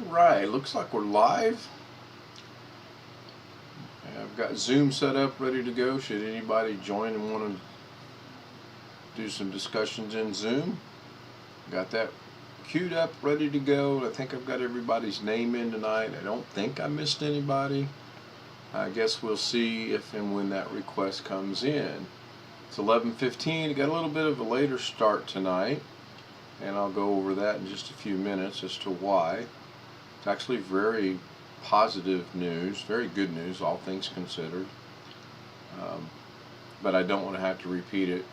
Right, looks like we're live. I've got Zoom set up, ready to go. Should anybody join and want to do some discussions in Zoom, got that queued up, ready to go. I think I've got everybody's name in tonight. I don't think I missed anybody. I guess we'll see if and when that request comes in. It's 11:15. Got a little bit of a later start tonight, and I'll go over that in just a few minutes as to why. It's actually very positive news, very good news, all things considered. But I don't want to have to repeat it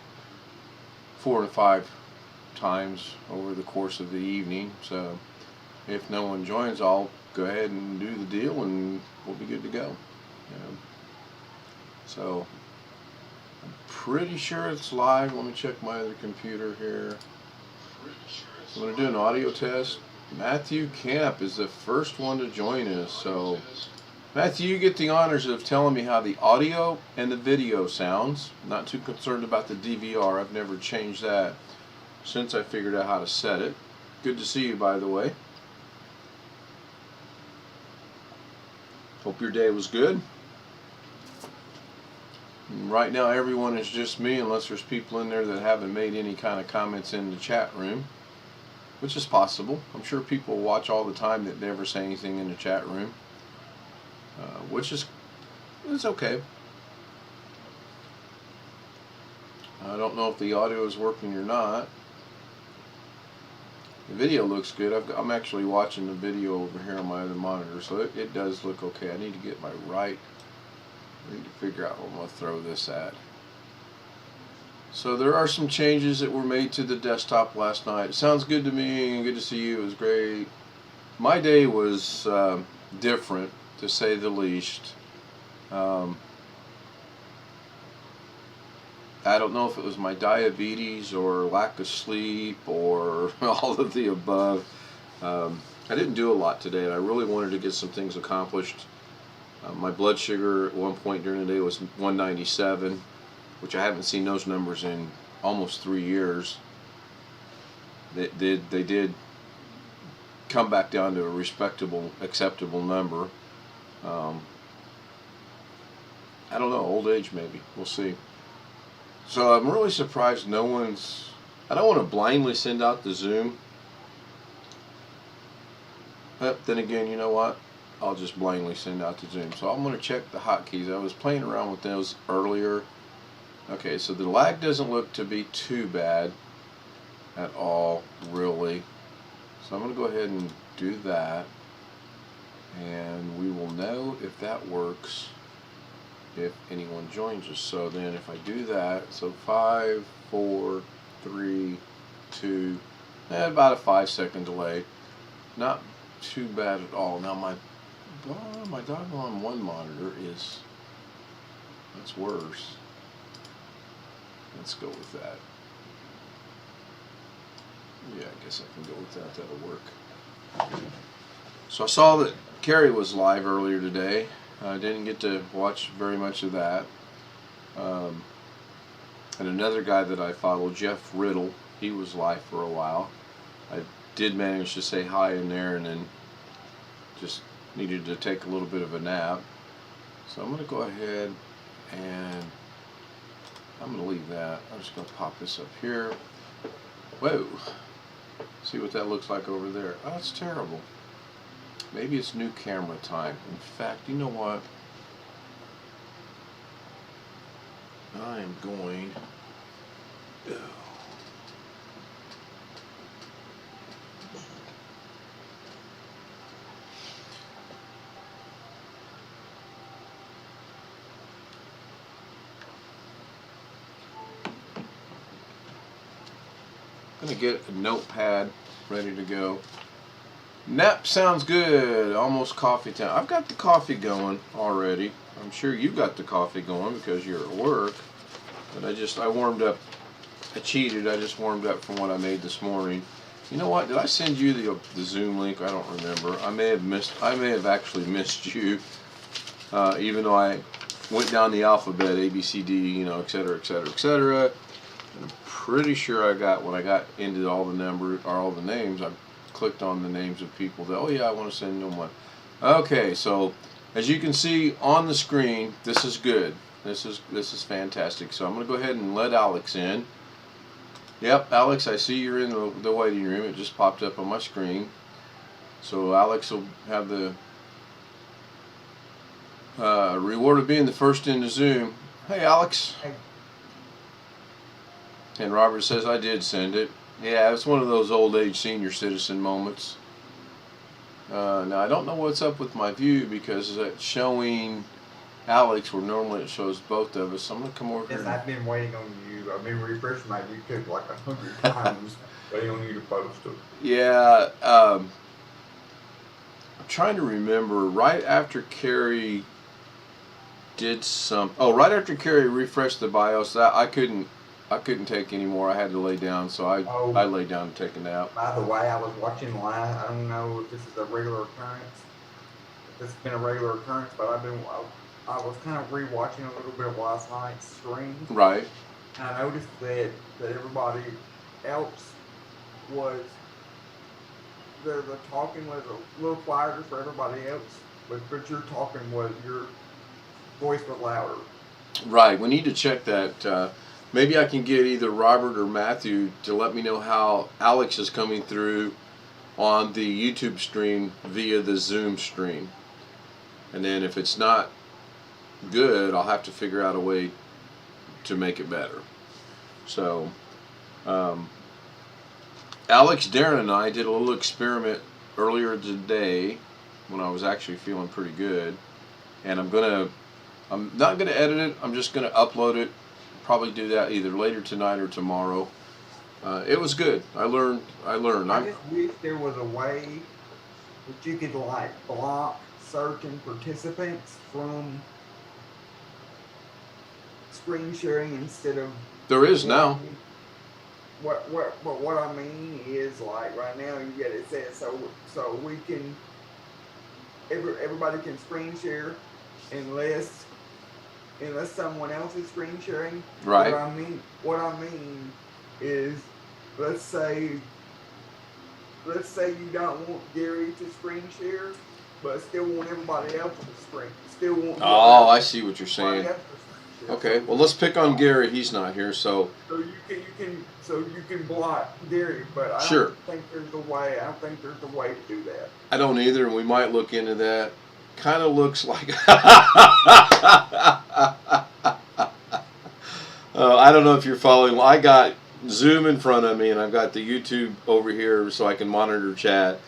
4 to 5 times over the course of the evening. So if no one joins, I'll go ahead and do the deal and we'll be good to go. So I'm pretty sure it's live. Let me check my other computer here. I'm going to do an audio test. Matthew Camp is the first one to join us. So Matthew, you get the honors of telling me how the audio and the video sounds. Not too concerned about the DVR. I've never changed that since I figured out how to set it. Good to see you, by the way. Hope your day was good. Right now everyone is just me, unless there's people in there that haven't made any kind of comments in the chat room, which is possible. I'm sure people watch all the time that never say anything in the chat room, which is it's okay. I don't know if the audio is working or not. The video looks good. I'm actually watching the video over here on my other monitor, so it does look okay. I need to get my right. I need to figure out where I'm going to throw this at. So there are some changes that were made to the desktop last night. It sounds good to me. Good to see you. It was great. My day was different, to say the least. I don't know if it was my diabetes or lack of sleep or all of the above. I didn't do a lot today, and I really wanted to get some things accomplished. My blood sugar at one point during the day was 197, which I haven't seen those numbers in almost 3 years. They did come back down to a respectable, acceptable number. I don't know, old age maybe. We'll see. So I'm really surprised no one's... I don't want to blindly send out the Zoom. But then again, you know what? I'll just blindly send out the Zoom. So I'm going to check the hotkeys. I was playing around with those earlier. Okay, so the lag doesn't look to be too bad at all, really. So I'm going to go ahead and do that. And we will know if that works if anyone joins us. So then if I do that, so 5, 4, 3, 2, about a 5-second delay. Not too bad at all. Now my doggone one monitor is, that's worse. Let's go with that. Yeah, I guess I can go with that. That'll work. So I saw that Carrie was live earlier today. I didn't get to watch very much of that. And another guy that I follow, Jeff Riddle, he was live for a while. I did manage to say hi in there, and then just needed to take a little bit of a nap. So I'm going to go ahead and I'm going to leave that. I'm just going to pop this up here. Whoa. See what that looks like over there. Oh, that's terrible. Maybe it's new camera time. In fact, you know what? I am going... I'm going to get a notepad ready to go. Nap sounds good. Almost coffee time. I've got the coffee going already. I'm sure you got the coffee going because you're at work. But I warmed up. I cheated. I just warmed up from what I made this morning. You know what? Did I send you the Zoom link? I don't remember. I may have actually missed you. Even though I went down the alphabet, A, B, C, D, et cetera, et cetera, et cetera. And I'm pretty sure I got, when I got into all the numbers or all the names, I'm clicked on the names of people that, oh yeah, I want to send them one. Okay, so as you can see on the screen, this is good. This is fantastic. So I'm going to go ahead and let Alex in. Yep, Alex, I see you're in the waiting room. It just popped up on my screen. So Alex will have the reward of being the first into Zoom. Hey, Alex. Hey. And Robert says, I did send it. Yeah, it's one of those old age senior citizen moments. Now, I don't know what's up with my view because it's showing Alex where normally it shows both of us. So I'm going to come over Yes, here. I've been waiting on you. I've been refreshing my YouTube like 100 times, waiting on you to post it. Yeah, I'm trying to remember. Right after Carrie did some. Oh, right after Carrie refreshed the BIOS, that I couldn't take anymore. I had to lay down, so I laid down to take a nap. By the way, I was watching live. I don't know if this is a regular occurrence. If it's been a regular occurrence, but I was kind of rewatching a little bit of last night's stream. Right. And I noticed that everybody else was the talking was a little quieter for everybody else, but your voice was louder. Right. We need to check that. Maybe I can get either Robert or Matthew to let me know how Alex is coming through on the YouTube stream via the Zoom stream. And then if it's not good, I'll have to figure out a way to make it better. So, Alex, Darren, and I did a little experiment earlier today when I was actually feeling pretty good. And I'm not gonna edit it. I'm just gonna upload it. Probably do that either later tonight or tomorrow. It was good. I learned. I just wish there was a way that you could like block certain participants from screen sharing instead of. There is now. What I mean is like right now you get it says so we can everybody can screen share unless someone else is screen sharing. Right. What I mean is let's say you don't want Gary to screen share, but still want everybody else to screen. Still want. Oh, I see what you're saying. Okay, So, well let's pick on Gary. He's not here, so. So you can block Gary, but I Sure. don't think there's a way. I don't think there's a way to do that. I don't either, and we might look into that. Kind of looks like. I don't know if you're following. I got Zoom in front of me, and I've got the YouTube over here so I can monitor chat.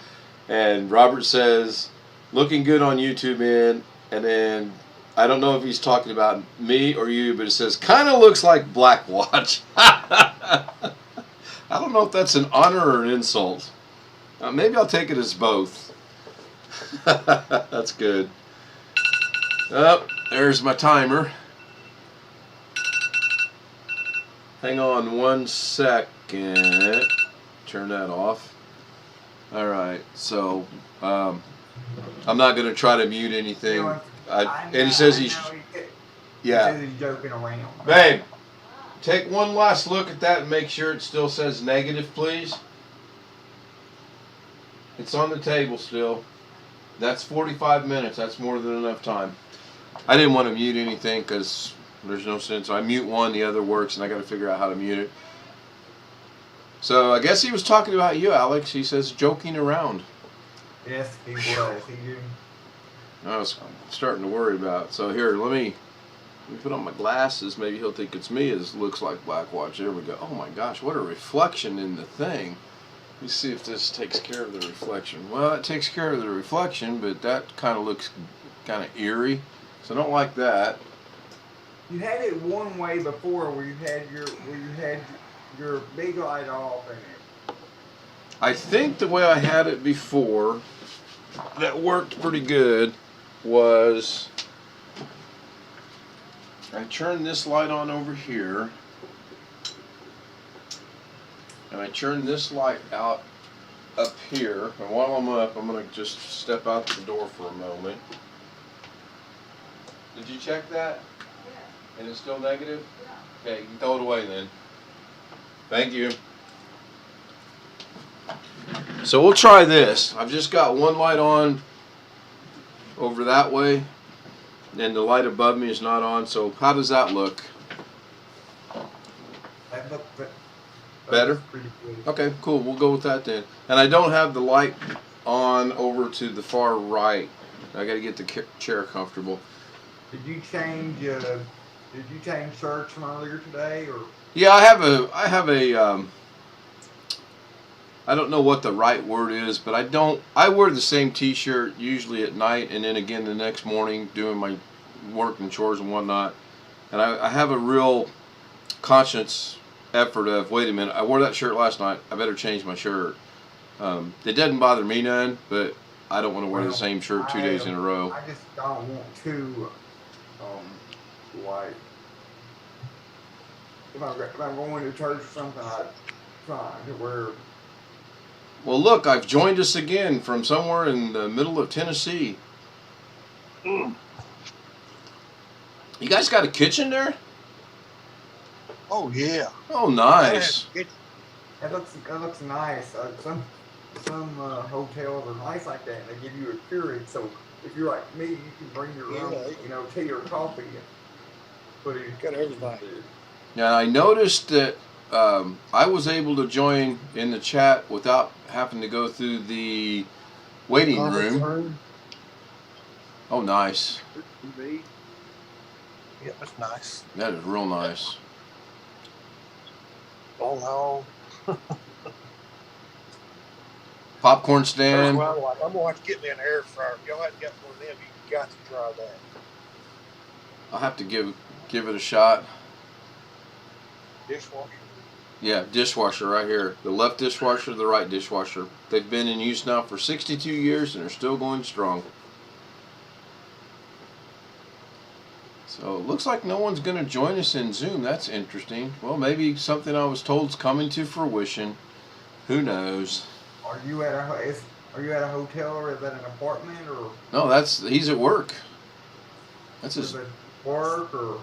And Robert says, "Looking good on YouTube, man." And then I don't know if he's talking about me or you, but it says, "Kind of looks like Blackwatch." I don't know if that's an honor or an insult. Maybe I'll take it as both. That's good. Oh, there's my timer. Hang on 1 second. Turn that off. Alright, so I'm not going to try to mute anything. And he says he's... Yeah. He says he's joking around. Babe, take one last look at that and make sure it still says negative, please. It's on the table still. That's 45 minutes. That's more than enough time. I didn't want to mute anything because there's no sense. I mute one, the other works, and I got to figure out how to mute it. So I guess he was talking about you, Alex. He says joking around. Yes, he was. He did. I was starting to worry about it. So here, let me put on my glasses. Maybe he'll think it's me. It looks like Blackwatch. There we go. Oh my gosh, what a reflection in the thing. Let me see if this takes care of the reflection. Well, it takes care of the reflection, but that kind of looks kind of eerie. So I don't like that. You had it one way before where you had your big light off in it. I think the way I had it before that worked pretty good was I turned this light on over here and I turned this light out up here, and while I'm up I'm going to just step out the door for a moment. Did you check that? Yeah. And it's still negative? Yeah. Okay, you can throw it away then. Thank you. So we'll try this. I've just got one light on over that way, and the light above me is not on. So how does that look? That looks Better? pretty good. Okay, cool. We'll go with that then. And I don't have the light on over to the far right. I got to get the chair comfortable. Did you change? Did you change shirts from earlier today, or? Yeah, I have a. I don't know what the right word is, but I wear the same T-shirt usually at night, and then again the next morning doing my work and chores and whatnot. And I have a real conscious effort of, wait a minute, I wore that shirt last night. I better change my shirt. It doesn't bother me none, but I don't want to wear the same shirt 2 days in a row. I just don't want to, like, if I'm going to church or something, I try to wear. Well, look, I've joined us again from somewhere in the middle of Tennessee. You guys got a kitchen there? Oh yeah. Oh, nice. That looks nice. Some hotels are nice like that, and they give you a Keurig. So if you're like me, you can bring your own, tea or coffee. But you got everything. Now I noticed that I was able to join in the chat without having to go through the waiting room. Oh, nice. Yeah, that's nice. That is real nice. Oh no. Popcorn stand. I'm gonna have to get me an air fryer. If y'all haven't got one of them, you got to try that. I'll have to give it a shot. Dishwasher. Yeah, dishwasher right here. The left dishwasher, the right dishwasher. They've been in use now for 62 years and they're still going strong. So it looks like no one's going to join us in Zoom. That's interesting. Well, maybe something I was told is coming to fruition. Who knows? Are you at a hotel, or is that an apartment, or? No, he's at work. That's his work, or?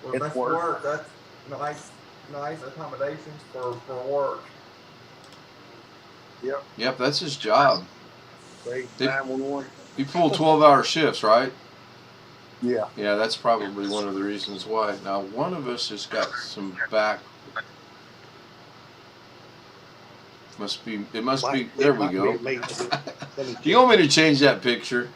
Well, that's work. That's nice accommodations for work. Yep. Yep, that's his job. 911. You pull 12-hour shifts, right? Yeah. Yeah, that's probably one of the reasons why. Now, one of us has got some back. It must be. There we go. Do you want me to change that picture?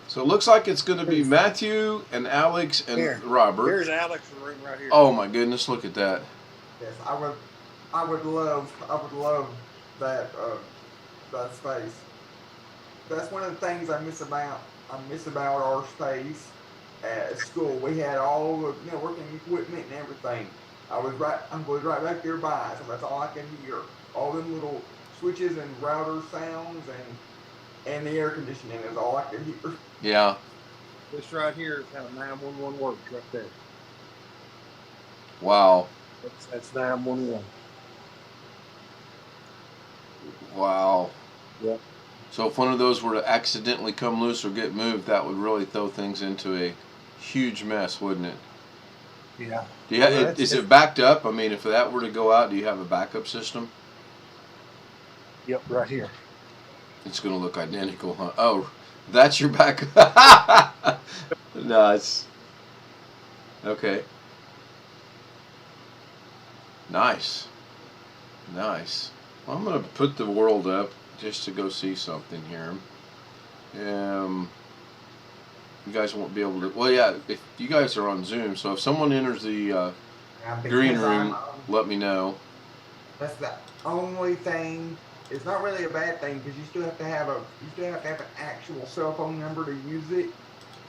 So it looks like it's going to be Matthew and Alex and Robert. There's Alex's room right here. Oh my goodness! Look at that. Yes, I would love that that space. That's one of the things I miss about our space at school. We had all the networking equipment and everything. I was right back there by, so that's all I can hear. All them little switches and router sounds and the air conditioning is all I can hear. Yeah. This right here is how 911 works right there. Wow. That's 911. Wow. Yep. So if one of those were to accidentally come loose or get moved, that would really throw things into a huge mess, wouldn't it? Yeah. Is it backed up? I mean, if that were to go out, do you have a backup system? Yep, right here. It's going to look identical, huh? Oh, that's your backup. No, it's okay. Nice. Well, I'm going to put the world up just to go see something here. You guys won't be able to. Well, yeah, if you guys are on Zoom, so if someone enters the green room, let me know. That's the only thing. It's not really a bad thing because you still have to have an actual cell phone number to use it.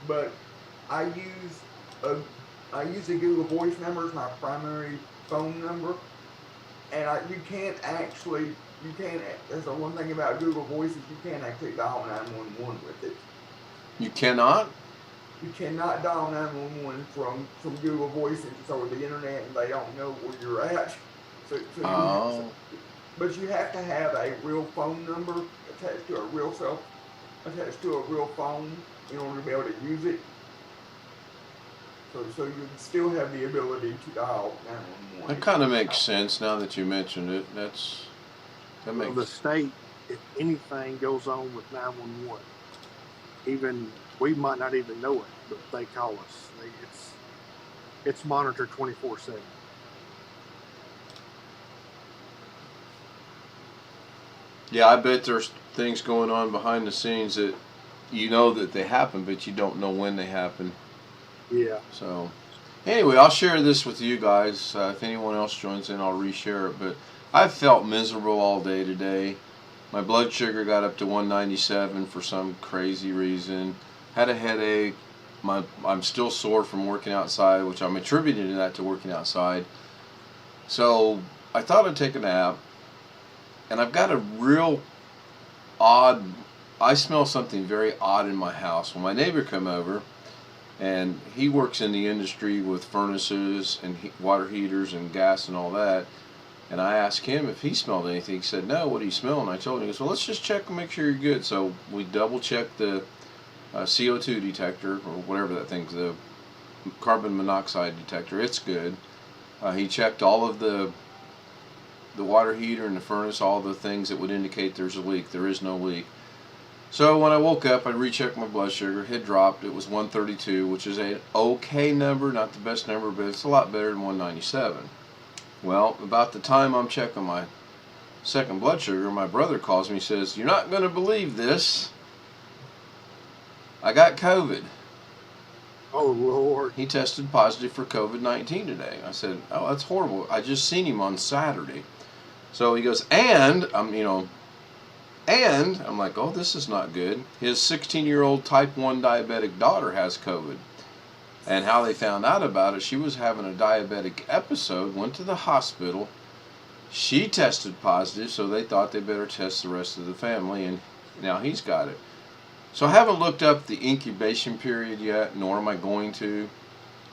But I use a Google Voice number as my primary phone number, and you can't. That's the one thing about Google Voice is you can't actually dial 911 with it. You cannot? You cannot dial 911 from Google Voice, and it's over the internet, and they don't know where you're at. But you have to have a real phone number attached to a real phone in order to be able to use it. So you still have the ability to dial That 911. kind of makes sense now that you mentioned it. That Well, the makes. state, if anything goes on with 911, even we might not even know it, but they call us. It's monitored 24/7. Yeah, I bet there's things going on behind the scenes that you know that they happen, but you don't know when they happen. Yeah. So, anyway, I'll share this with you guys. If anyone else joins in, I'll reshare it. But I felt miserable all day today. My blood sugar got up to 197 for some crazy reason. Had a headache. I'm still sore from working outside, which I'm attributing that to working outside. So I thought I'd take a nap, and I've got a real odd. I smell something very odd in my house. When my neighbor come over, and he works in the industry with furnaces and water heaters and gas and all that. And I asked him if he smelled anything. He said, "No, what do you smell?" And I told him, he goes, "Well, let's just check and make sure you're good." So we double checked the CO2 detector, or whatever that thing's, the carbon monoxide detector. It's good. He checked all of the water heater and the furnace, all the things that would indicate there's a leak. There is no leak. So when I woke up, I rechecked my blood sugar. It had dropped. It was 132, which is an okay number, not the best number, but it's a lot better than 197. Well, about the time I'm checking my second blood sugar, my brother calls me and says, "You're not going to believe this. I got COVID." Oh Lord. He tested positive for COVID-19 today. I said, "Oh, that's horrible. I just seen him on Saturday." So he goes, and I'm like, "Oh, this is not good." His 16-year-old type 1 diabetic daughter has COVID. And how they found out about it, she was having a diabetic episode, went to the hospital. She tested positive, so they thought they better test the rest of the family, and now he's got it. So I haven't looked up the incubation period yet, nor am I going to.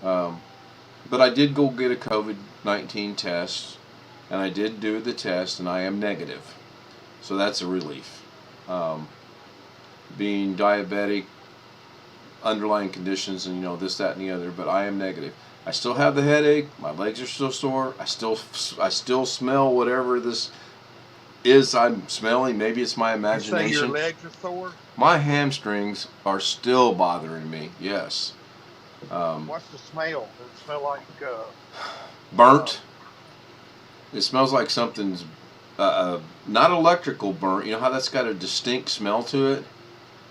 But I did go get a COVID-19 test, and I did do the test, and I am negative. So that's a relief. Being diabetic, underlying conditions, and this, that, and the other, but I am negative. I still have the headache. My legs are still sore. I still smell whatever this is I'm smelling. Maybe it's my You say your imagination. legs are sore? My hamstrings are still bothering me. Yes. What's the smell? Does it smell like Burnt. It smells like something's not electrical burnt. You know how that's got a distinct smell to it?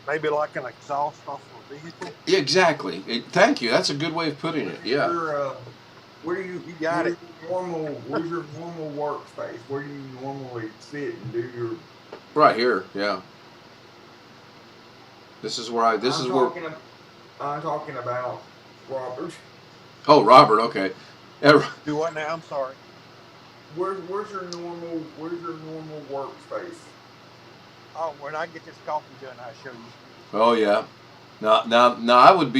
Maybe like an exhaust off of a vehicle. Yeah, exactly. Thank you. That's a good way of putting it. Yeah. Where do you got it. Where's your normal workspace? Where do you normally sit and do your? Right here. Yeah. This is where I'm talking about Robert. Oh, Robert. Okay. do what now? I'm sorry. Where's your normal workspace? Oh, when I get this coffee done, I'll show you. Oh yeah. Now I would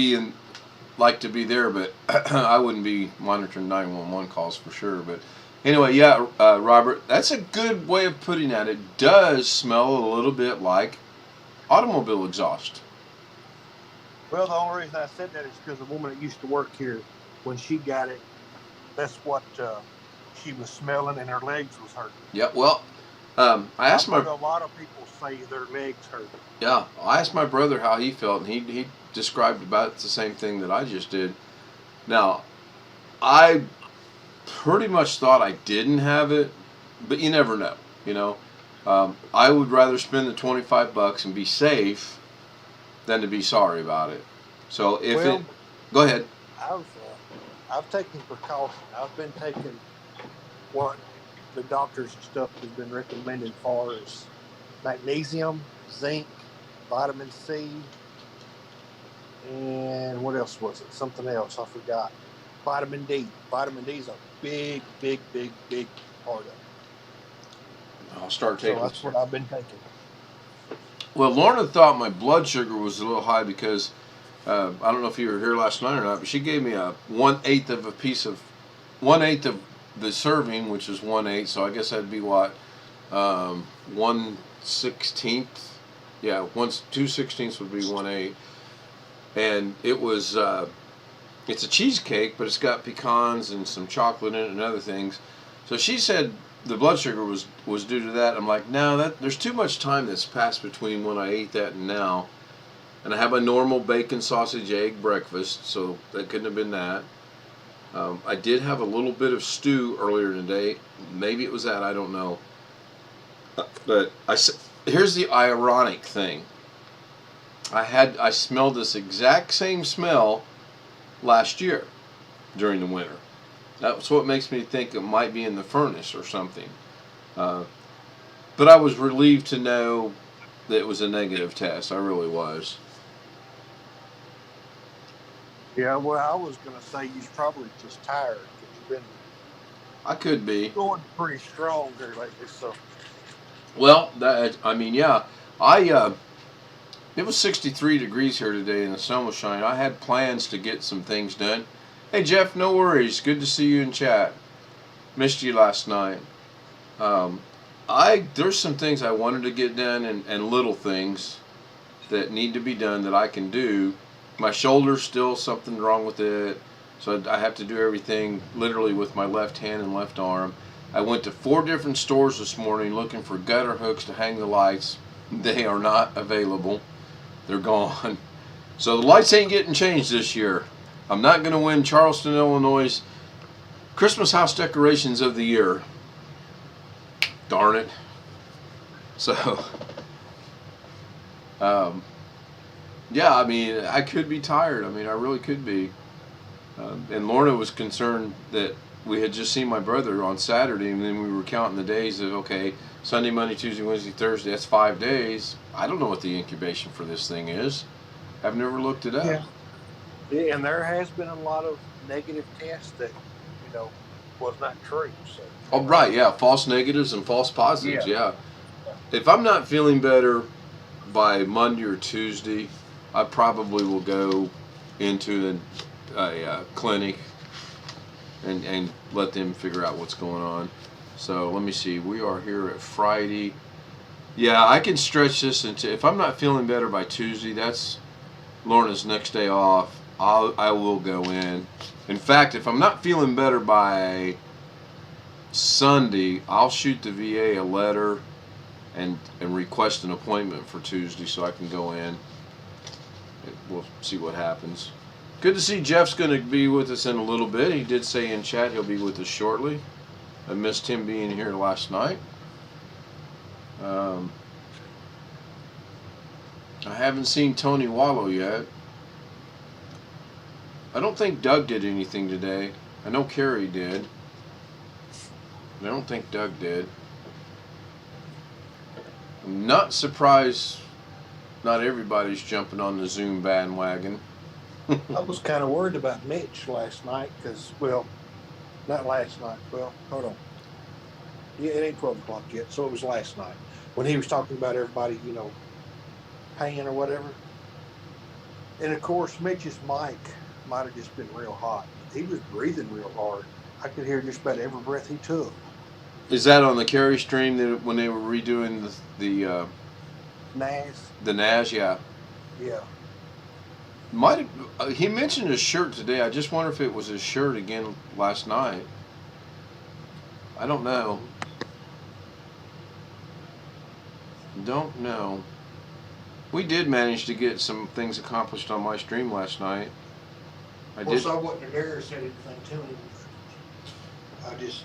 like to be there, but I wouldn't be monitoring 911 calls for sure. But anyway, yeah, Robert, that's a good way of putting it. It does smell a little bit like automobile exhaust. Well, the only reason I said that is because the woman that used to work here, when she got it, that's what she was smelling, and her legs was hurting. Yeah. Well, I asked a lot of people say their legs hurt. Yeah, I asked my brother how he felt, and he described about the same thing that I just did. Now, I pretty much thought I didn't have it, but you never know. I would rather spend the $25 and be safe than to be sorry about it. So go ahead. I've taken precaution. I've been taking what the doctors and stuff have been recommending for is magnesium, zinc, vitamin C, and what else was it? Something else I forgot. Vitamin D. Vitamin D is a big part of it. I'll start taking. So that's what I've been taking. Well, Lorna thought my blood sugar was a little high because I don't know if you were here last night or not, but she gave me a 1/8 of a piece of 1/8 of the serving, which is 1/8. So I guess that'd be what 1/16. Yeah, 2/16 would be 1/8, and it was it's a cheesecake, but it's got pecans and some chocolate in it and other things. So she said the blood sugar was due to that. I'm like, no, there's too much time that's passed between when I ate that and now. And I have a normal bacon, sausage, egg breakfast, so that couldn't have been that. I did have a little bit of stew earlier today. Maybe it was that, I don't know. But here's the ironic thing. I smelled this exact same smell last year during the winter. That's what makes me think it might be in the furnace or something. But I was relieved to know that it was a negative test. I really was. Yeah, well, I was going to say you're probably just tired because you've been I could be. going pretty strong here lately. So, Well, yeah. It was 63 degrees here today and the sun was shining. I had plans to get some things done. Hey, Jeff, no worries. Good to see you in chat. Missed you last night. There's some things I wanted to get done and little things that need to be done that I can do. My shoulder's still something wrong with it, so I have to do everything literally with my left hand and left arm. I went to 4 different stores this morning looking for gutter hooks to hang the lights. They are not available. They're gone. So the lights ain't getting changed this year. I'm not going to win Charleston, Illinois' Christmas house decorations of the year. Darn it. So, yeah, I mean, I could be tired. I mean, I really could be. And Lorna was concerned that we had just seen my brother on Saturday, and then we were counting the days of, okay, Sunday, Monday, Tuesday, Wednesday, Thursday, that's 5 days. I don't know what the incubation for this thing is. I've never looked it up. Yeah, and there has been a lot of negative tests that, was not true. So. Oh, right, yeah, false negatives and false positives, yeah. If I'm not feeling better by Monday or Tuesday, I probably will go into a clinic and let them figure out what's going on. So let me see. We are here at Friday. Yeah, I can stretch this into. If I'm not feeling better by Tuesday, that's Lorna's next day off. I will go in. In fact, if I'm not feeling better by Sunday, I'll shoot the VA a letter and request an appointment for Tuesday so I can go in. We'll see what happens. Good to see Jeff's going to be with us in a little bit. He did say in chat he'll be with us shortly. I missed him being here last night. I haven't seen Tony Wallow yet. I don't think Doug did anything today. I know Carrie did. I don't think Doug did. I'm not surprised not everybody's jumping on the Zoom bandwagon. I was kind of worried about Mitch last night because, well, not last night. Well, hold on. Yeah, it ain't 12 o'clock yet, so it was last night when he was talking about everybody, paying or whatever. And, of course, Mitch's mic might have just been real hot. He was breathing real hard. I could hear just about every breath he took. Is that on the Carrie stream that when they were redoing the NAS? The NAS, yeah. Yeah. He mentioned his shirt today. I just wonder if it was his shirt again last night. I don't know. Don't know. We did manage to get some things accomplished on my stream last night. I did. So I wouldn't have said anything to him. I just.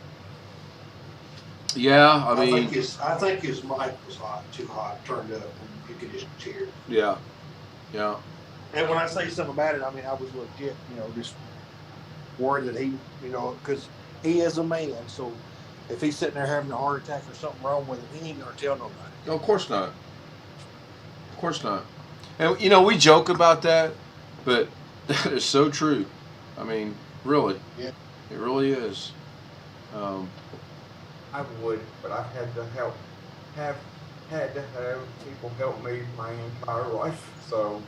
Yeah, I mean. I think his mic was too hot, turned up, and you could just hear. Yeah. Yeah. And when I say something about it, I mean I was legit, just worried that he, because he is a man. So if he's sitting there having a heart attack or something wrong with him, he ain't gonna tell nobody. No, of course not. Of course not. And we joke about that, but that is so true. I mean, really. Yeah. It really is. I would, but I've had to have people help me my entire life, so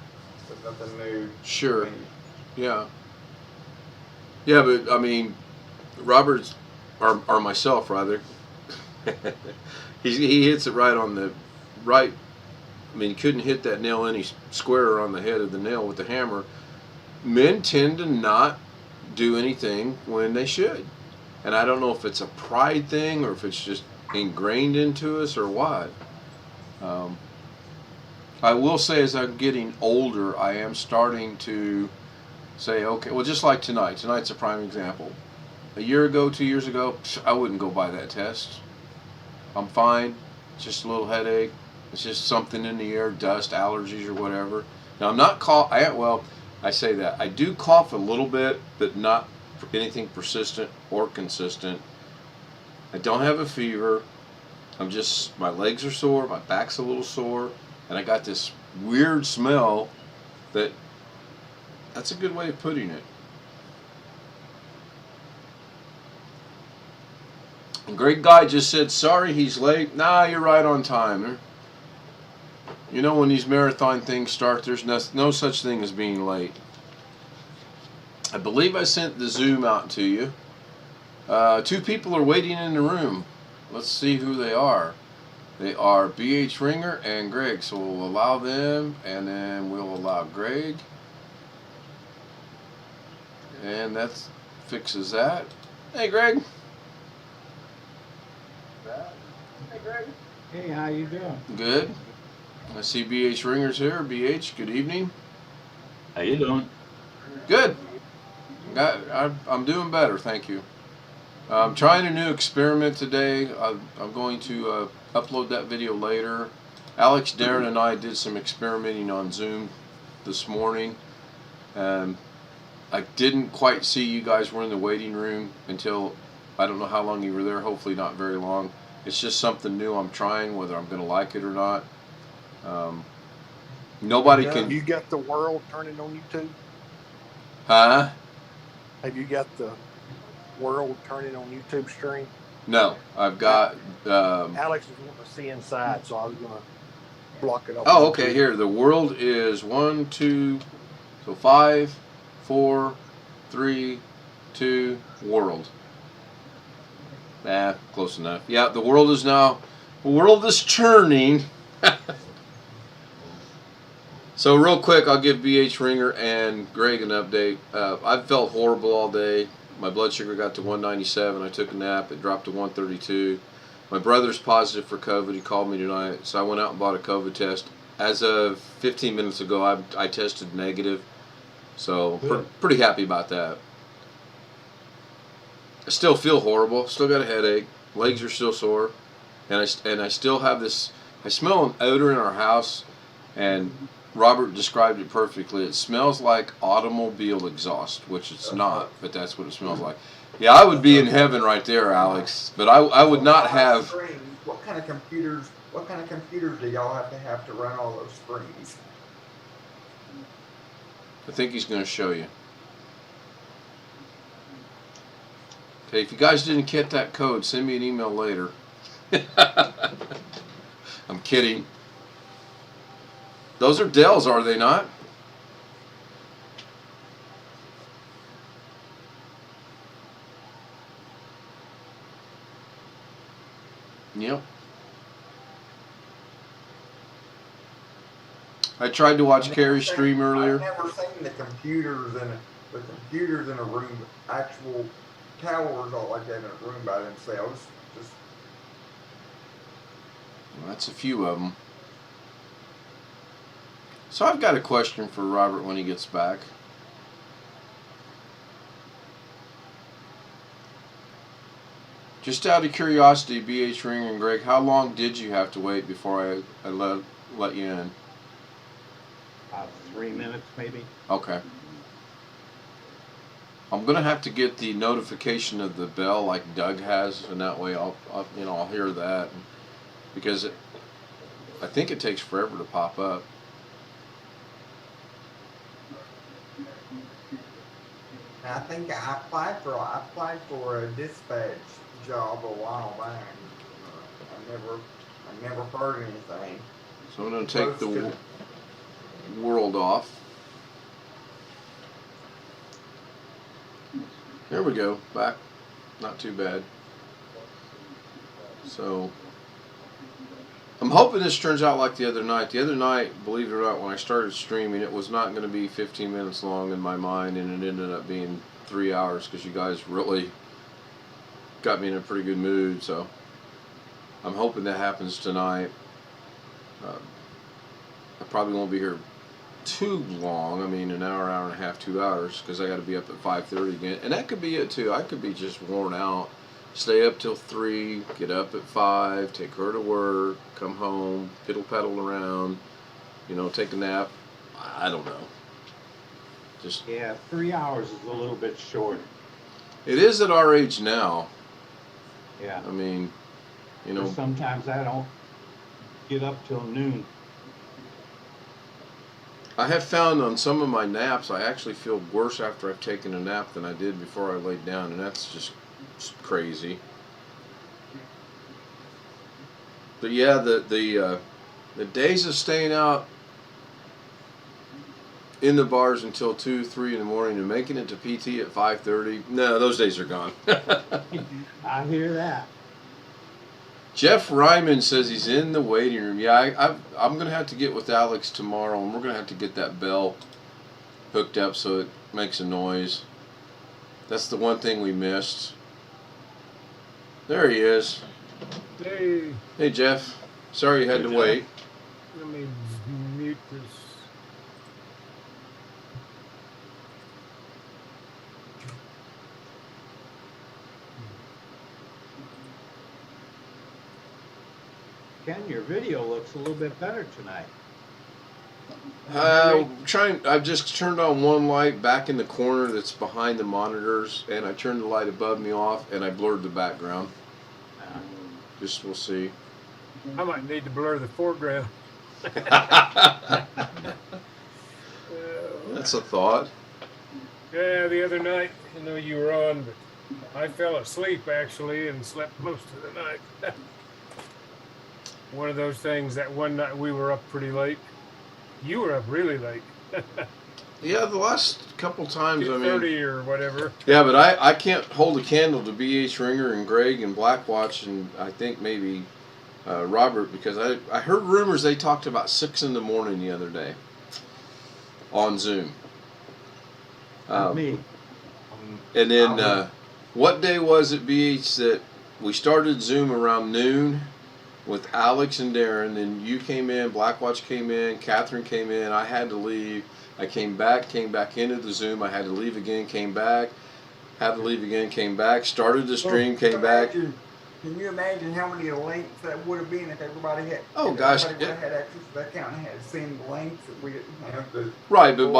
it's nothing new. Sure. Yeah. Yeah, but I mean, Robert's, or myself rather, he hits it right on the right. I mean, he couldn't hit that nail any squarer on the head of the nail with the hammer. Men tend to not do anything when they should. And I don't know if it's a pride thing or if it's just ingrained into us or what. Um, I will say, as I'm getting older, I am starting to say, okay, well, just like tonight. Tonight's a prime example. A year ago, 2 years ago, I wouldn't go buy that test. I'm fine. It's just a little headache. It's just something in the air, dust, allergies, or whatever. Now, I'm not I say that. I do cough a little bit, but not anything persistent or consistent. I don't have a fever. My legs are sore, my back's a little sore, and I got this weird smell that's a good way of putting it. And Greg Guy just said, sorry he's late. Nah, you're right on time. You know, when these marathon things start, there's no such thing as being late. I believe I sent the Zoom out to you. 2 people are waiting in the room. Let's see who they are. They are BH Ringer and Greg. So we'll allow them, and then we'll allow Greg. And that fixes that. Hey, Greg. Hey, Greg. Hey, how you doing? Good. I see BH Ringer's here. BH, good evening. How you doing? Good. I'm doing better, thank you. I'm trying a new experiment today. I'm going to upload that video later. Alex, Darren, and I did some experimenting on Zoom this morning. I didn't quite see you guys were in the waiting room until, I don't know how long you were there, hopefully not very long. It's just something new I'm trying, whether I'm going to like it or not. Nobody can... You got the world turning on YouTube? Huh? Have you got the world turning on YouTube stream? No, I've got... Alex is wanting to see inside, so I was going to block it up. Oh, okay, here. The world is 1, 2, so 5, 4, 3, 2, world. Close enough. Yeah, the world is churning. So real quick, I'll give BH Ringer and Greg an update. I felt horrible all day. My blood sugar got to 197. I took a nap. It dropped to 132. My brother's positive for COVID. He called me tonight, so I went out and bought a COVID test. As of 15 minutes ago, I tested negative. So pretty happy about that. I still feel horrible. Still got a headache. Legs are still sore, and I still have this. I smell an odor in our house, and Robert described it perfectly. It smells like automobile exhaust, which it's not, but that's what it smells like. Yeah, I would be in heaven right there, Alex. But I would not have. What kind of computers do y'all have to run all those screens? I think he's going to show you. Okay, if you guys didn't get that code, send me an email later. I'm kidding. Those are Dells, are they not? Yep. I tried to watch Carrie's stream earlier. I've never seen the computers in a room, actual towers all like that in a room by themselves. Well, that's a few of them. So I've got a question for Robert when he gets back. Just out of curiosity, BH Ring and Greg, how long did you have to wait before I let you in? 3 minutes, maybe. Okay. I'm gonna have to get the notification of the bell like Doug has, and that way I'll hear that, because I think it takes forever to pop up. I think I applied for a dispatch job a while back. I never heard anything. So I'm gonna take the world off. There we go, back. Not too bad. So I'm hoping this turns out like the other night. The other night, believe it or not, when I started streaming, it was not going to be 15 minutes long in my mind, and it ended up being 3 hours because you guys really got me in a pretty good mood. So I'm hoping that happens tonight. I probably won't be here too long. I mean, an hour, hour and a half, 2 hours, because I got to be up at 5:30 again, and that could be it too. I could be just worn out. Stay up till 3, get up at 5, take her to work, come home, piddle paddle around, take a nap. I don't know. Just Yeah, 3 hours is a little bit short. it is at our age now. Yeah. I mean, Sometimes I don't get up till noon. I have found on some of my naps, I actually feel worse after I've taken a nap than I did before I laid down, and that's just crazy. But yeah, the days of staying out in the bars until 2, 3 in the morning and making it to PT at 5:30, no, those days are gone. I hear that. Jeff Ryman says he's in the waiting room. Yeah, I'm going to have to get with Alex tomorrow, and we're going to have to get that bell hooked up so it makes a noise. That's the one thing we missed. There he is. Hey, Hey, Jeff. Sorry you had to wait. let me mute this. Ken, your video looks a little bit better tonight. I've just turned on one light back in the corner that's behind the monitors, and I turned the light above me off, and I blurred the background. Just we'll see. I might need to blur the foreground. That's a thought. Yeah, the other night, you were on, but I fell asleep actually and slept most of the night. One of those things that one night we were up pretty late. You were up really late. Yeah, the last couple times, 2:30 or whatever. Yeah, but I can't hold a candle to B.H. Ringer and Greg and Blackwatch and I think maybe Robert, because I heard rumors they talked about 6 in the morning the other day on Zoom. Me. And then what day was it, BH, that we started Zoom around noon with Alex and Darren? Then you came in, Blackwatch came in, Catherine came in, I had to leave. I came back into the Zoom, I had to leave again, came back, had to leave again, came back, started the stream, came back. Can you imagine how many links that would have been if everybody had? Oh, if gosh. Everybody would have had access to that account and had to send links that we didn't have to. Right, but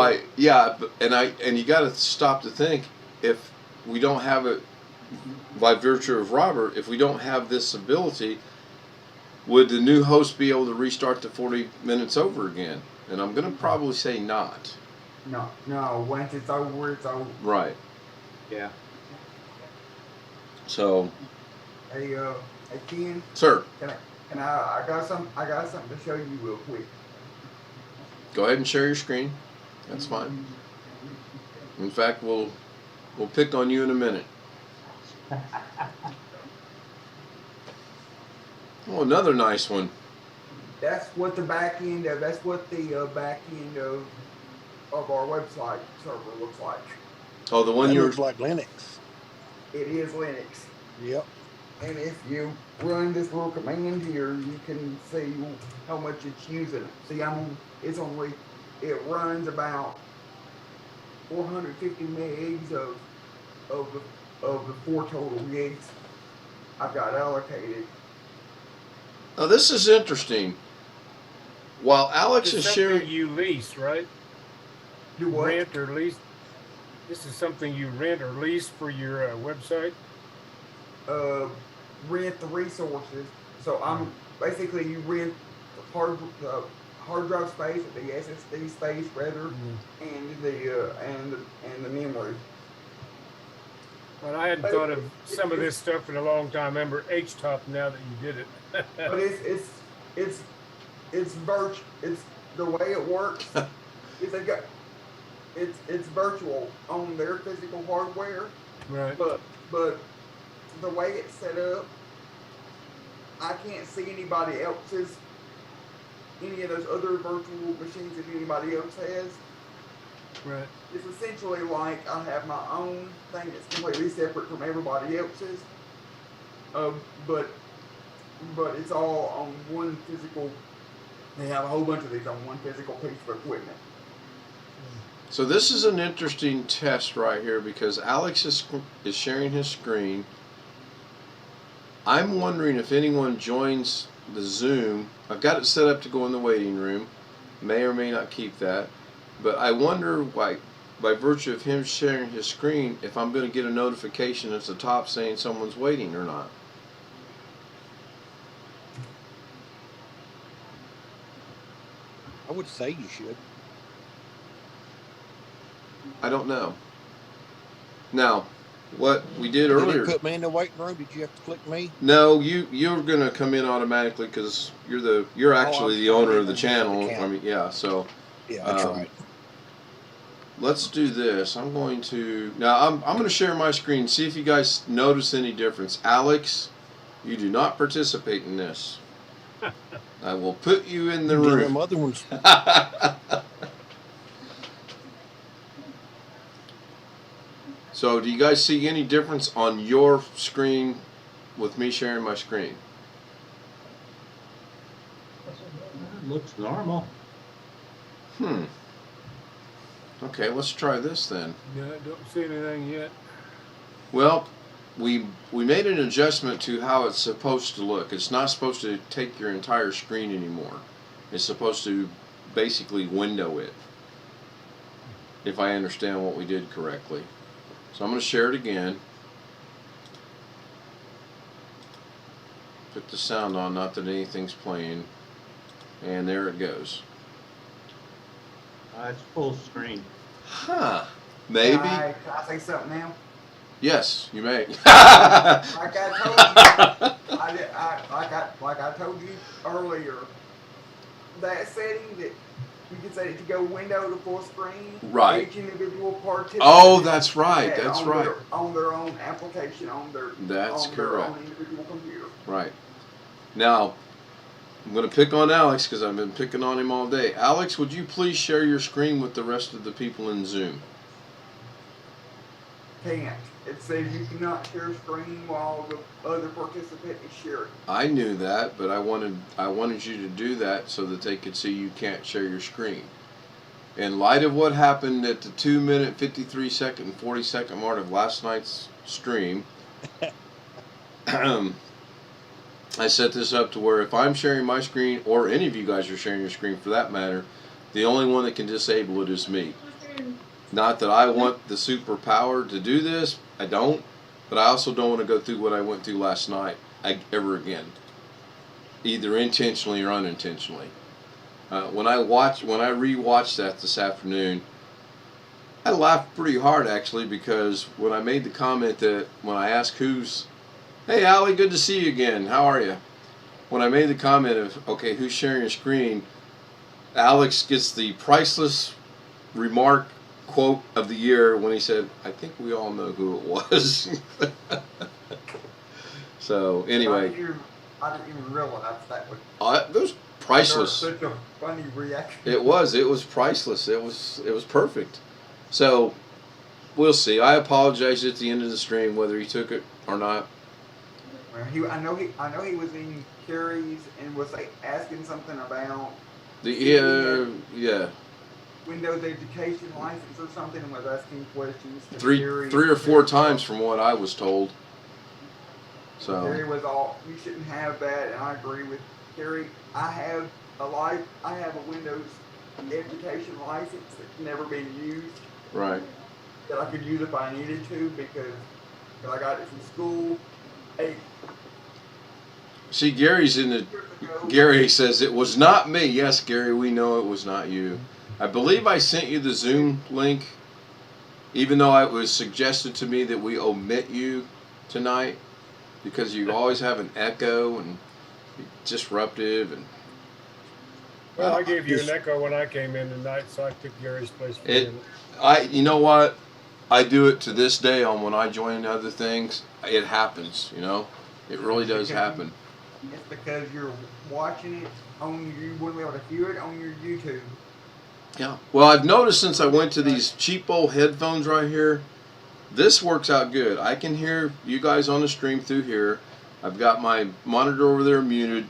and you got to stop to think, if we don't have it by virtue of Robert, if we don't have this ability, would the new host be able to restart the 40 minutes over again? And I'm going to probably say not. No. Once it's over, it's over. Right. Yeah. So, Hey, Ken, sir, I got something to show you real quick. go ahead and share your screen. That's fine. In fact, we'll pick on you in a minute. Oh, another nice one. That's what the back end of our website server looks like. Oh, the one That you were. looks like Linux. It is Linux. Yep. And if you run this little command here, you can see how much it's using. See, it runs about 450 megs of the 4 total gigs I've got allocated. Now this is interesting. While Alex This is is sharing, something you lease, right? Do what? Rent or lease. This is something you rent or lease for your website. Rent the resources. So I'm basically, you rent the hard drive space, or the SSD space rather, and the memory. Well, I hadn't thought of some of this stuff in a long time. I remember HTOP now that you did it. But it's virtual. It's the way it works. Is they got it's virtual on their physical hardware. Right. But the way it's set up, I can't see any of those other virtual machines that anybody else has. Right. It's essentially like I have my own thing that's completely separate from everybody else's. But it's all on one physical. They have a whole bunch of these on one physical piece of equipment. So this is an interesting test right here because Alex is sharing his screen. I'm wondering if anyone joins the Zoom. I've got it set up to go in the waiting room. May or may not keep that. But I wonder why, by virtue of him sharing his screen, if I'm going to get a notification at the top saying someone's waiting or not. I would say you should. I don't know. Now, what we did Did earlier. it put me in the waiting room? Did you have to click me? No, you're gonna come in automatically because you're actually the owner of the channel. I mean, yeah. So Yeah, that's right. let's do this. I'm going to now. I'm going to share my screen. See if you guys notice any difference. Alex, you do not participate in this. I will put you in the room. Them other ones. So, do you guys see any difference on your screen with me sharing my screen? Looks normal. Okay, let's try this then. Yeah, I don't see anything yet. Well, we made an adjustment to how it's supposed to look. It's not supposed to take your entire screen anymore. It's supposed to basically window it, if I understand what we did correctly. So I'm going to share it again. Put the sound on, not that anything's playing. And there it goes. It's full screen. Huh. Maybe. Can I say something now? Yes, you may. Like I told you, like I told you earlier, that setting that you can set it to go window to full screen. Right. Each individual participant. Oh, that's right. That's on right. on their own application, on their That's on correct. their own individual computer. Right. Now, I'm going to pick on Alex because I've been picking on him all day. Alex, would you please share your screen with the rest of the people in Zoom? Can't. It says you cannot share screen while the other participant is sharing. I knew that, but I wanted you to do that so that they could see you can't share your screen. In light of what happened at the 2-minute, 53-second, and 40-second mark of last night's stream, I set this up to where if I'm sharing my screen, or any of you guys are sharing your screen for that matter, the only one that can disable it is me. Not that I want the superpower to do this, I don't, but I also don't want to go through what I went through last night ever again, either intentionally or unintentionally. When I rewatched that this afternoon, I laughed pretty hard actually, because when I made the comment that when I asked hey Allie, good to see you again, how are you? When I made the comment of, okay, who's sharing your screen, Alex gets the priceless remark quote of the year when he said, I think we all know who it was. So anyway, I didn't even realize that was. It was priceless. Such a funny reaction. It was priceless. It was perfect. So we'll see. I apologize at the end of the stream whether he took it or not. Well, I know he was in Carrie's and was asking something about yeah. Windows education license or something, and was asking questions to Three or four times from what I was told. So Carrie was all, you shouldn't have that, and I agree with Carrie. I have a Windows education license that's never been used. right. That I could use if I needed to because I got it from school. See, Gary's in the. Gary says it was not me. Yes, Gary, we know it was not you. I believe I sent you the Zoom link, even though it was suggested to me that we omit you tonight because you always have an echo and disruptive and. Well, I gave you an echo when I came in tonight, so I took Gary's place for a minute. You know what? I do it to this day on when I join other things. It happens, you know. It really does happen. It's because you're watching it on you wouldn't be able to hear it on your YouTube. Yeah. Well, I've noticed since I went to these cheap old headphones right here, this works out good. I can hear you guys on the stream through here. I've got my monitor over there muted.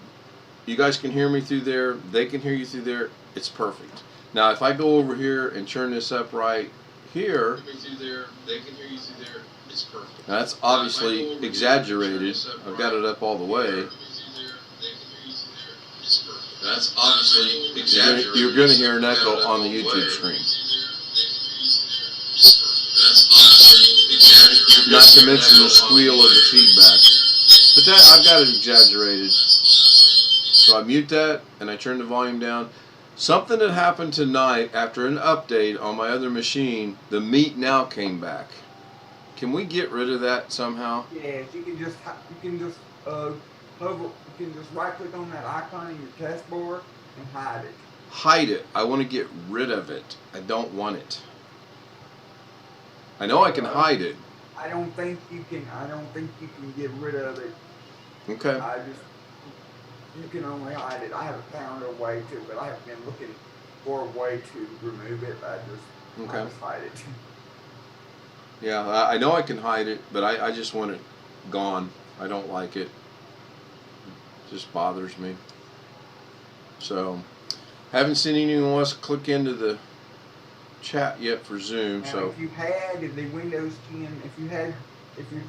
You guys can hear me through there. They can hear you through there. It's perfect. Now, if I go over here and turn this up right here, they can hear you through there. It's perfect. Now, that's obviously exaggerated. I've got it up all the way. That's obviously exaggerated. You're going to hear an echo on the YouTube stream. Not to mention the squeal of the feedback. But that, I've got it exaggerated. So I mute that and I turn the volume down. Something that happened tonight after an update on my other machine, the Meet Now came back. Can we get rid of that somehow? Yes, you can just right click on that icon in your taskbar and hide it. Hide it. I want to get rid of it. I don't want it. I know I can hide it. I don't think you can get rid of it. Okay. You can only hide it. I haven't found a way to, but I have been looking for a way to remove it. I just hide it. Yeah, I know I can hide it, but I just want it gone. I don't like it. It just bothers me. So, haven't seen anyone else click into the chat yet for Zoom. Now, so if you had the Windows 10, if you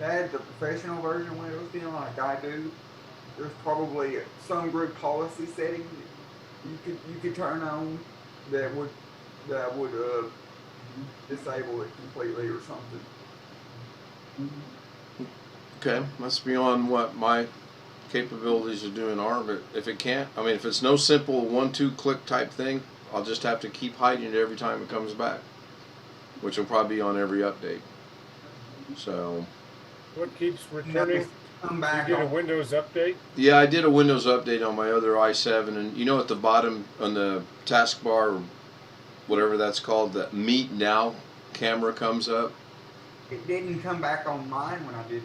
had the professional version of Windows 10 like I do, there's probably some group policy setting you could turn on that would disable it completely or something. okay, that's beyond what my capabilities of doing are. But if it can't, I mean, if it's no simple 1-2 click type thing, I'll just have to keep hiding it every time it comes back, which will probably be on every update. So. What keeps returning? Come back. You get a Windows update? Yeah, I did a Windows update on my other i7, and you know at the bottom on the taskbar, whatever that's called, that Meet Now camera comes up. It didn't come back on mine when I did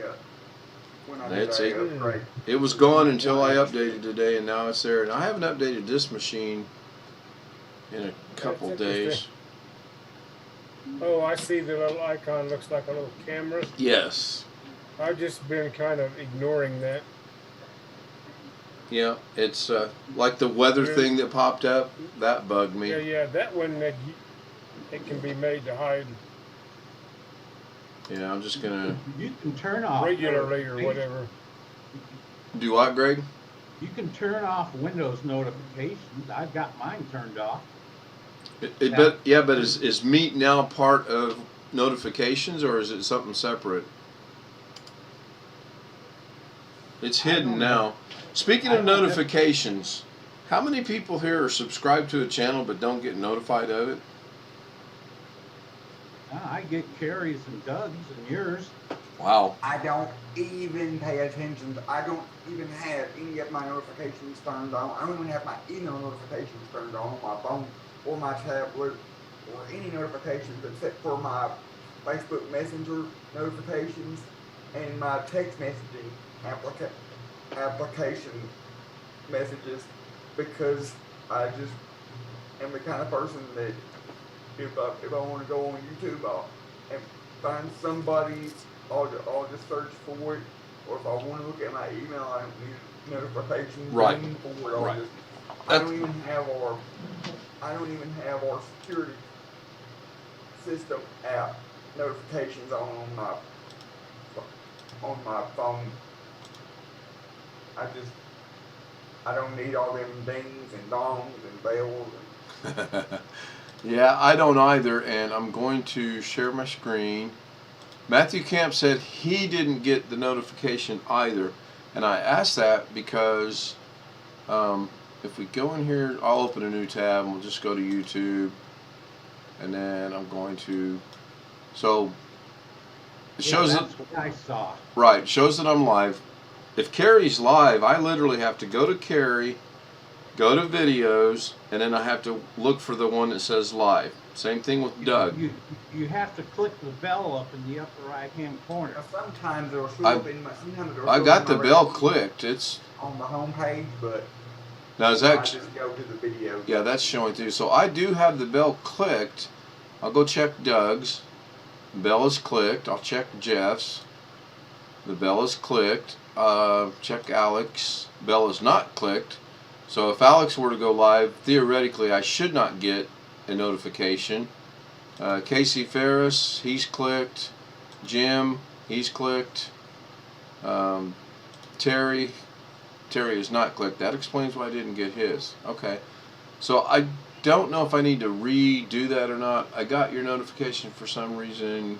That's it. upgrade. It was gone until I updated today, and now it's there. And I haven't updated this machine in a couple That's days. interesting. Oh, I see the little icon looks like a little camera. Yes. I've just been kind of ignoring that. Yeah, it's like the weather thing that popped up. That bugged me. Yeah, that one it can be made to hide Yeah, I'm just gonna You can turn off regularly or whatever. do what, Greg? You can turn off Windows notifications. I've got mine turned off. But is Meet Now part of notifications, or is it something separate? It's hidden now. Speaking of notifications, how many people here are subscribed to a channel but don't get notified of it? I get Carrie's and Doug's and yours. Wow. I don't even pay attention. I don't even have any of my notifications turned on. I don't even have my email notifications turned on my phone or my tablet or any notifications except for my Facebook Messenger notifications and my text messaging application messages, because I just am the kind of person that if I want to go on YouTube and find somebody, I'll just search for it, or if I want to look at my email, I don't need notifications Right. for it. Right. I don't even have our security system app notifications on my phone. I don't need all them dings and dongs and bells. Yeah, I don't either, and I'm going to share my screen. Matthew Camp said he didn't get the notification either, and I asked that because if we go in here, I'll open a new tab and we'll just go to YouTube, and then I'm going to, so it shows that's what I saw. right, shows that I'm live. If Carrie's live, I literally have to go to Carrie, go to videos, and then I have to look for the one that says live. Same thing with Doug. You have to click the bell up in the upper right hand corner. Sometimes it'll show up in my. I got the bell clicked. It's on the home page, but Now is I that? just go to the video. Yeah, that's showing through. So I do have the bell clicked. I'll go check Doug's. Bell is clicked. I'll check Jeff's. The bell is clicked. Check Alex. Bell is not clicked. So if Alex were to go live, theoretically I should not get a notification. Casey Ferris, he's clicked. Jim, he's clicked. Terry is not clicked. That explains why I didn't get his. Okay. So I don't know if I need to redo that or not. I got your notification for some reason.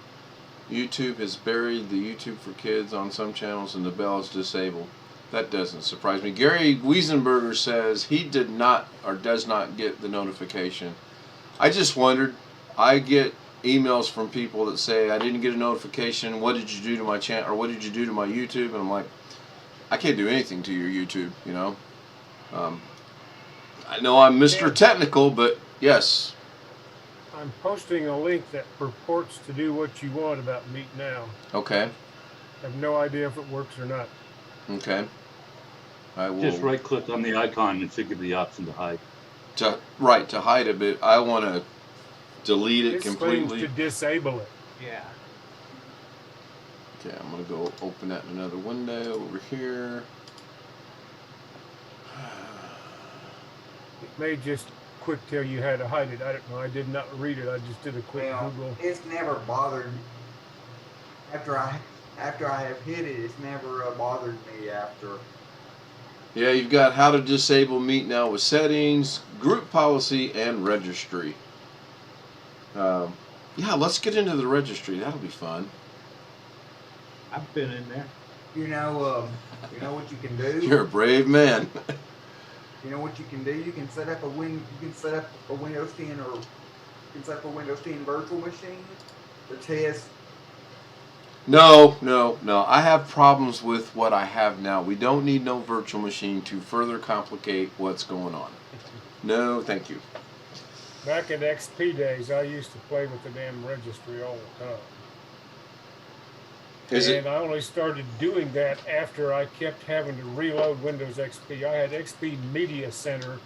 YouTube has buried the YouTube for Kids on some channels and the bell is disabled. That doesn't surprise me. Gary Wiesenberger says he did not or does not get the notification. I just wondered. I get emails from people that say, I didn't get a notification. What did you do to my channel? Or what did you do to my YouTube? And I'm like, I can't do anything to your YouTube, you know. I know I'm Mr. Technical, but yes. I'm posting a link that purports to do what you want about Meet Now. Okay. I have no idea if it works or not. Okay. I will. Just right click on the icon and give the option to hide. To hide a bit. I want to delete it completely. To disable it. Yeah. Okay, I'm going to go open that in another window over here. It may just quick tell you how to hide it. I don't know. I did not read it. I just did a quick Google. It's never bothered me. After I have hit it, it's never bothered me after. Yeah, you've got how to disable Meet Now with settings, group policy, and registry. Yeah, let's get into the registry. That'll be fun. I've been in there. You know what you can do. You're a brave man. You know what you can do? You can set up a Windows 10 or you can set up a Windows 10 virtual machine to test. No. I have problems with what I have now. We don't need no virtual machine to further complicate what's going on. No, thank you. Back in XP days, I used to play with the damn registry all the time. And I only started doing that after I kept having to reload Windows XP. I had XP Media Center,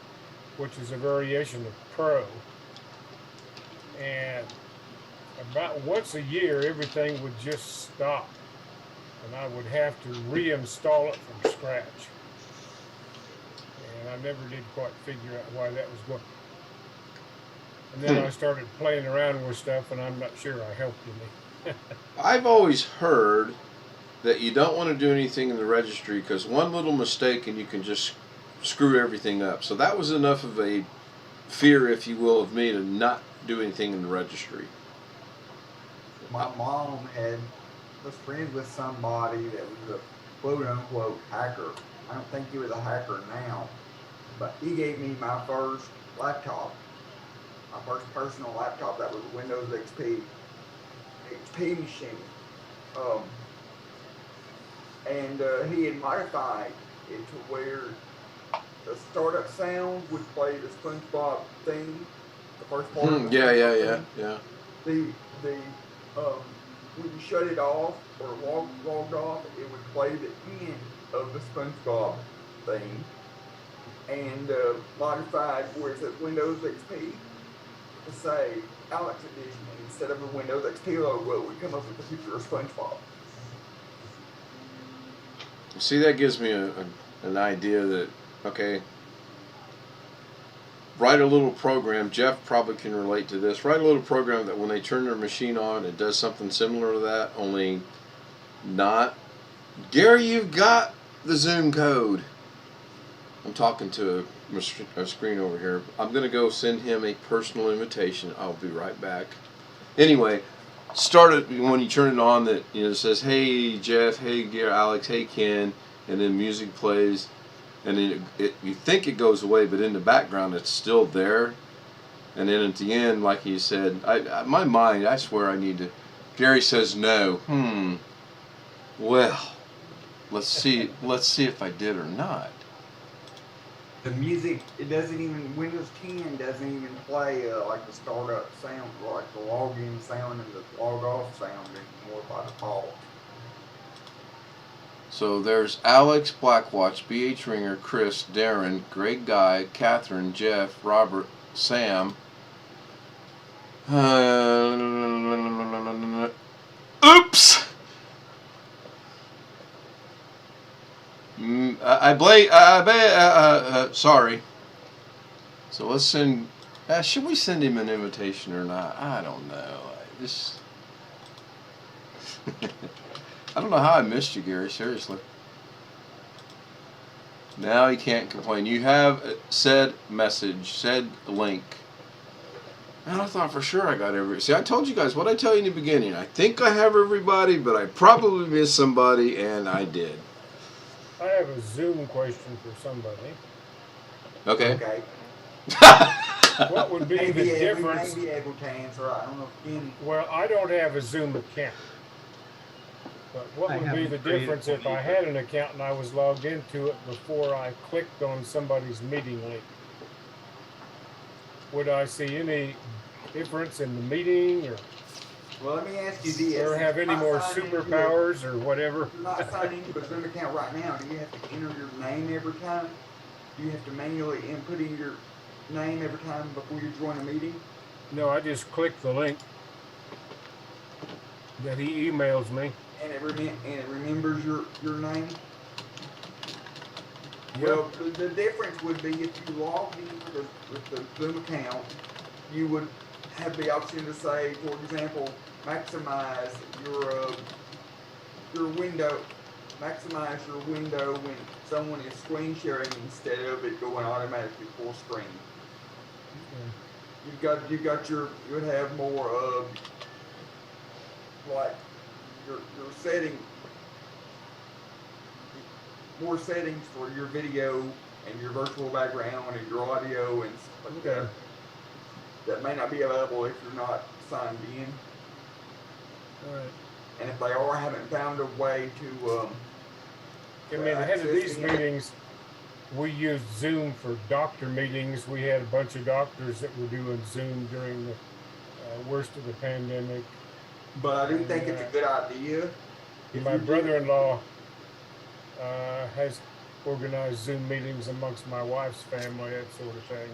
which is a variation of Pro. And about once a year, everything would just stop. And I would have to reinstall it from scratch. And I never did quite figure out why that was going. And then I started playing around with stuff, and I'm not sure I helped any. I've always heard that you don't want to do anything in the registry because one little mistake and you can just screw everything up. So that was enough of a fear, if you will, of me to not do anything in the registry. My mom was friends with somebody that was a quote-unquote hacker. I don't think he was a hacker now, but he gave me my first laptop, my first personal laptop that was a Windows XP machine. And he had modified it to where the startup sound would play the SpongeBob theme, the first part. Yeah. When you shut it off or logged off, it would play the end of the SpongeBob theme, and modified where it says Windows XP to say Alex Edition, and instead of a Windows XP logo, it would come up with the picture of SpongeBob. See, that gives me an idea that, okay, write a little program. Jeff probably can relate to this. Write a little program that when they turn their machine on, it does something similar to that, only not. Gary, you've got the Zoom code. I'm talking to a screen over here. I'm going to go send him a personal invitation. I'll be right back. Anyway, start it when you turn it on that, you know, it says, hey Jeff, hey Gary, Alex, hey Ken, and then music plays. And then you think it goes away, but in the background it's still there. And then at the end, like he said, my mind, I swear I need to. Gary says no. Well, let's see if I did or not. The music, it doesn't even, Windows 10 doesn't even play like the startup sound, like the login sound and the log off sound anymore by default. So there's Alex, Blackwatch, BH Ringer, Chris, Darren, Greg Guy, Catherine, Jeff, Robert, Sam. Oops! Sorry. So let's send. Should we send him an invitation or not? I don't know. I don't know how I missed you, Gary. Seriously. Now he can't complain. You have said message, said link. And I thought for sure I got everybody. See, I told you guys what I tell you in the beginning. I think I have everybody, but I probably missed somebody, and I did. I have a Zoom question for somebody. Okay. Okay. What would be the difference? We may be able to answer. I don't know if any. Well, I don't have a Zoom account. But what I would be haven't the created difference one if I either. had an account and I was logged into it before I clicked on somebody's meeting link? Would I see any difference in the meeting, Well, let me ask you this. or have any more superpowers or whatever? If you're not signed into a Zoom account right now, do you have to enter your name every time? Do you have to manually input in your name every time before you join a meeting? No, I just click the link that he emails me. And it remembers your name? Yep. Well, the difference would be if you logged in with the Zoom account, you would have the option to say, for example, maximize your window. Maximize your window when someone is screen sharing instead of it going automatically full screen. You would have more of like your setting, more settings for your video and your virtual background and your audio and stuff like that. That may not be available if you're not signed in. All right. And if they are, haven't found a way to. I mean, ahead of these meetings, we used Zoom for doctor meetings. We had a bunch of doctors that were doing Zoom during the worst of the pandemic. But I do think it's a good idea. My brother-in-law has organized Zoom meetings amongst my wife's family, that sort of thing.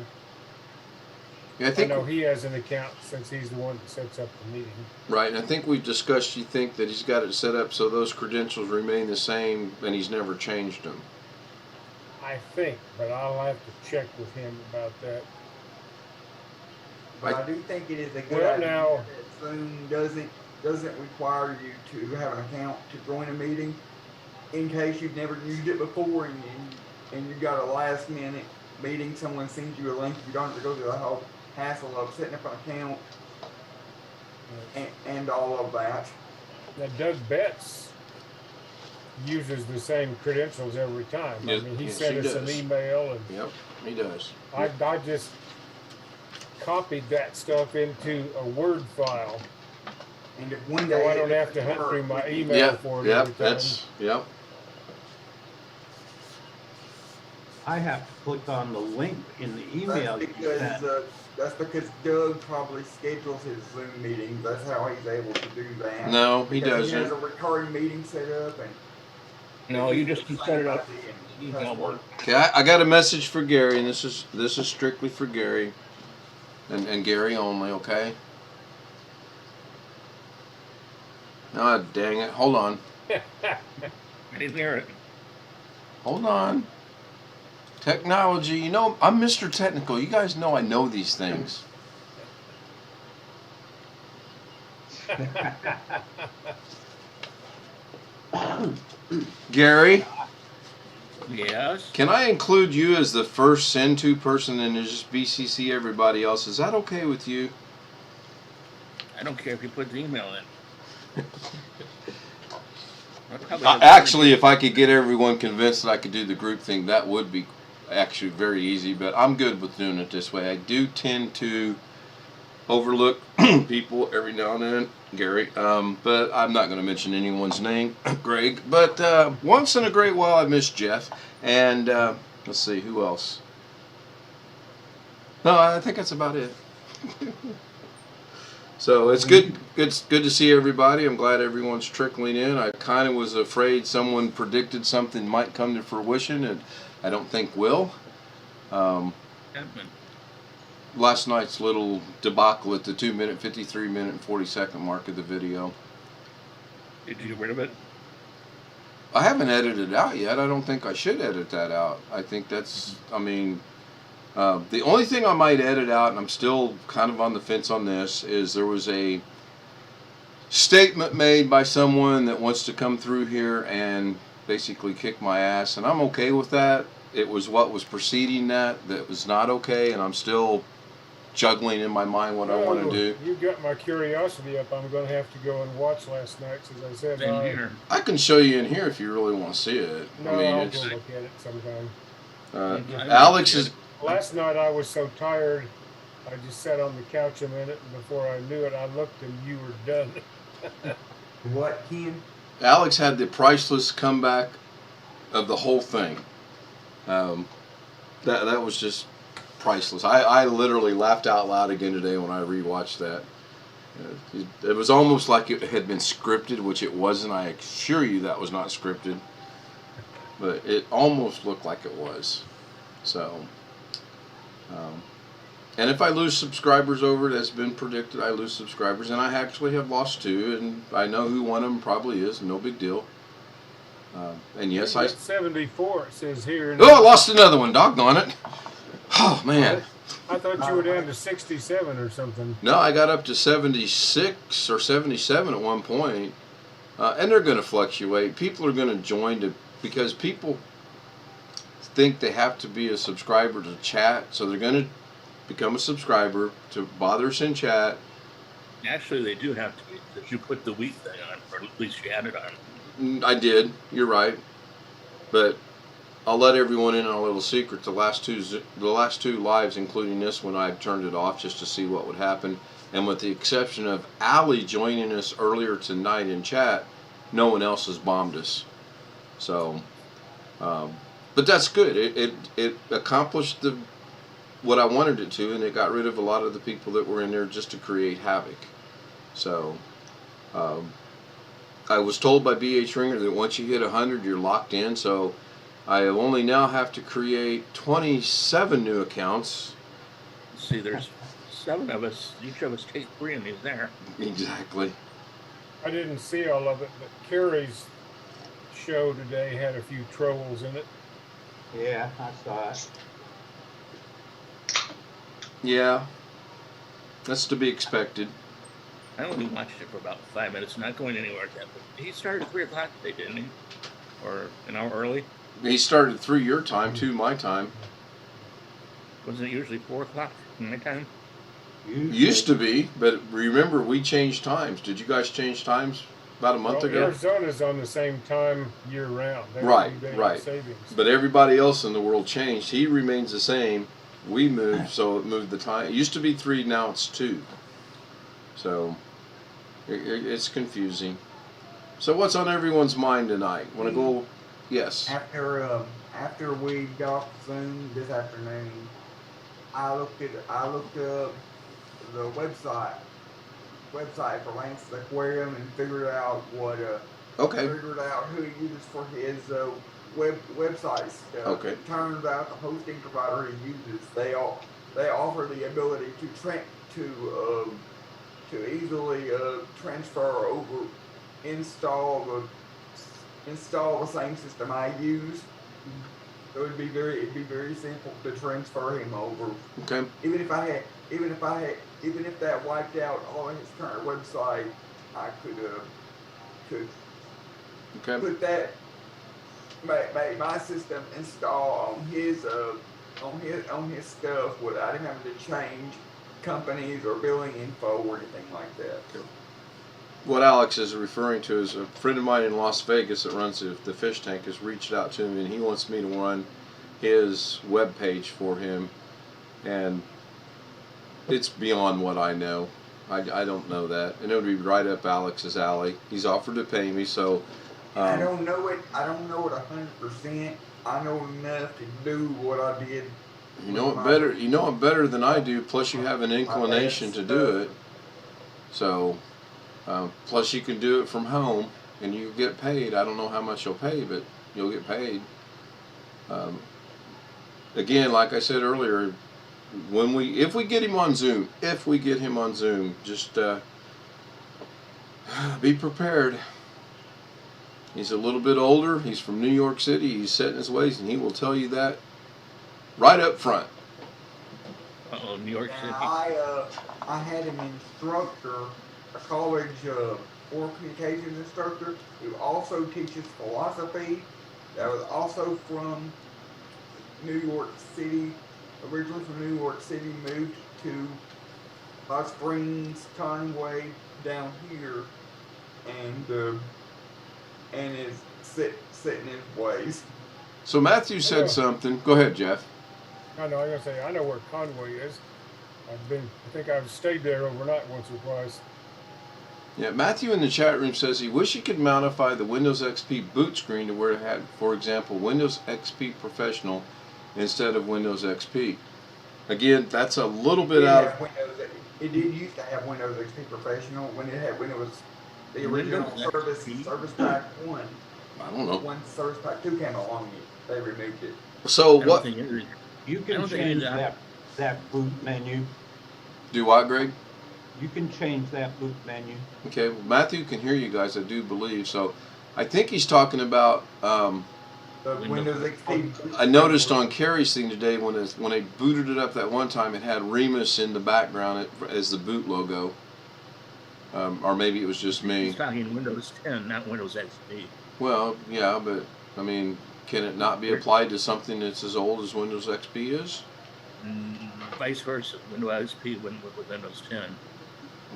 Yeah, I know he has an account since he's the one that sets up the meeting. Right, and I think we've discussed, you think that he's got it set up so those credentials remain the same and he's never changed them. I think, but I'll have to check with him about that. But I do think it is a good Well, idea now- that Zoom doesn't require you to have an account to join a meeting in case you've never used it before and you got a last minute meeting, someone sends you a link, you don't have to go through the whole hassle of setting up an account and all of that. Now, Doug Betts uses the same credentials every time. I Yes, mean, he yes, sent he us an does. email, and Yep, he does. I just copied that stuff into a Word file, And if one so day I don't it have to doesn't hunt through work, my we- email Yep, for it yep, every time. yep. I have to click on the link in the email That's you sent. that's because Doug probably schedules his Zoom meetings. That's how he's able to do that. No, he Because He has doesn't. a recurring meeting set up and. No, you just can set it up. You Email work. Okay, I got a message for Gary, and this is strictly for Gary, and Gary only. Okay. Ah, dang it! Hold on, I didn't hear it. hold on. Technology, you know, I'm Mr. Technical. You guys know I know these things. Gary, Yes. can I include you as the first send to person and just BCC everybody else? Is that okay with you? I don't care if you put the email in. I probably have Actually, if I could get everyone convinced that I could do the group thing, that would be actually very easy, but I'm good with doing it this way. I do tend to overlook people every now and then, Gary, but I'm not going to mention anyone's name, Greg, but once in a great while I miss Jeff, and let's see, who else? No, I think that's about it. So it's good. It's good to see everybody. I'm glad everyone's trickling in. I kind of was afraid someone predicted something might come to fruition, and I don't think will. Happening. Last night's little debacle at the 2-minute, 53-minute, and 40-second mark of the video. Did you get rid of it? I haven't edited it out yet. I don't think I should edit that out. I think that's, I mean, the only thing I might edit out, and I'm still kind of on the fence on this, is there was a statement made by someone that wants to come through here and basically kick my ass, and I'm okay with that. It was what was preceding that was not okay, and I'm still juggling in my mind what I want to do. You got my curiosity up. I'm going to have to go and watch last night's, as I said. Same here. I can show you in here if you really want to see it. No, I mean, I'll it's, go look at it sometime. Alex is. Last night I was so tired, I just sat on the couch a minute, and before I knew it, I looked and you were done. What, Ken? Alex had the priceless comeback of the whole thing. That was just priceless. I literally laughed out loud again today when I rewatched that. It was almost like it had been scripted, which it wasn't. I assure you that was not scripted. But it almost looked like it was. So, and if I lose subscribers over it, as been predicted, I lose subscribers. And I actually have lost 2, and I know who one of them probably is. No big deal. And yes, I... 74, it says here. Oh, I lost another one. Doggone it. Oh, man. I thought you were down to 67 or something. No, I got up to 76 or 77 at one point. And they're going to fluctuate. People are going to join because people think they have to be a subscriber to chat. So they're going to become a subscriber to bother us in chat. Actually, they do have to be, because you put the wheat thing on, or at least you had it on. I did. You're right. But I'll let everyone in on a little secret. The last two lives, including this one, I turned it off just to see what would happen. And with the exception of Allie joining us earlier tonight in chat, no one else has bombed us. So, but that's good. It accomplished what I wanted it to, and it got rid of a lot of the people that were in there just to create havoc. So, I was told by B.H. Ringer that once you hit 100, you're locked in. So, I only now have to create 27 new accounts. See, there's 7 of us. Each of us take 3 and he's there. Exactly. I didn't see all of it, but Carrie's show today had a few trolls in it. Yeah, I saw it. Yeah. That's to be expected. I only watched it for about 5 minutes, not going anywhere. He started at 3 o'clock today, didn't he? Or an hour early? He started 3 your time, 2 my time. Wasn't it usually 4 o'clock my time? Used to be, but remember we changed times. Did you guys change times about a month ago? Arizona's on the same time year round. Right. Savings. But everybody else in the world changed. He remains the same. We moved, so it moved the time. It used to be 3, now it's 2. So it's confusing. So what's on everyone's mind tonight? Want to go? Yes. After we got off Zoom this afternoon, I looked up the website for Lance's Aquarium and figured out figured out who he uses for his website stuff. Okay. It turns out the hosting provider he uses, they offer the ability to easily transfer over, install the same system I use. So it'd be very simple to transfer him over. Okay. Even if that wiped out all of his current website, I could put that, make my system install on his stuff without him having to change companies or billing info or anything like that. Okay. What Alex is referring to is a friend of mine in Las Vegas that runs the fish tank has reached out to me, and he wants me to run his web page for him, and it's beyond what I know. I don't know that, and it would be right up Alex's alley. He's offered to pay me, so I don't know it 100%. I know enough to do what I did. You know it better. You know it better than I do. Plus, you have an inclination to do it. So, plus you can do it from home, and you get paid. I don't know how much you'll pay, but you'll get paid. Again, like I said earlier, if we get him on Zoom, just be prepared. He's a little bit older. He's from New York City. He's set in his ways, and he will tell you that right up front. Uh-oh, New York City. I had an instructor, a college oral communications instructor, who also teaches philosophy. That was also from New York City, originally from New York City, moved to Hot Springs, Conway, down here, and is set in his ways. So Matthew said something. Go ahead, Jeff. I know. I'm gonna say I know where Conway is. I think I've stayed there overnight once or twice. Yeah, Matthew in the chat room says he wish he could modify the Windows XP boot screen to where it had, for example, Windows XP Professional instead of Windows XP. Again, that's a little bit out. It did used to have Windows XP Professional when it had Windows, the original Service Pack 1. I don't know. When Service Pack 2 came along, they removed it. So what? You can change that boot menu. Do what, Greg? You can change that boot menu. Okay, well, Matthew can hear you guys, I do believe. So I think he's talking about. The Windows XP. I noticed on Carrie's thing today when they booted it up that one time, it had Remus in the background as the boot logo. Or maybe it was just me. He's talking Windows 10, not Windows XP. Well, yeah, but I mean, can it not be applied to something that's as old as Windows XP is? Vice versa. Windows XP went with Windows 10.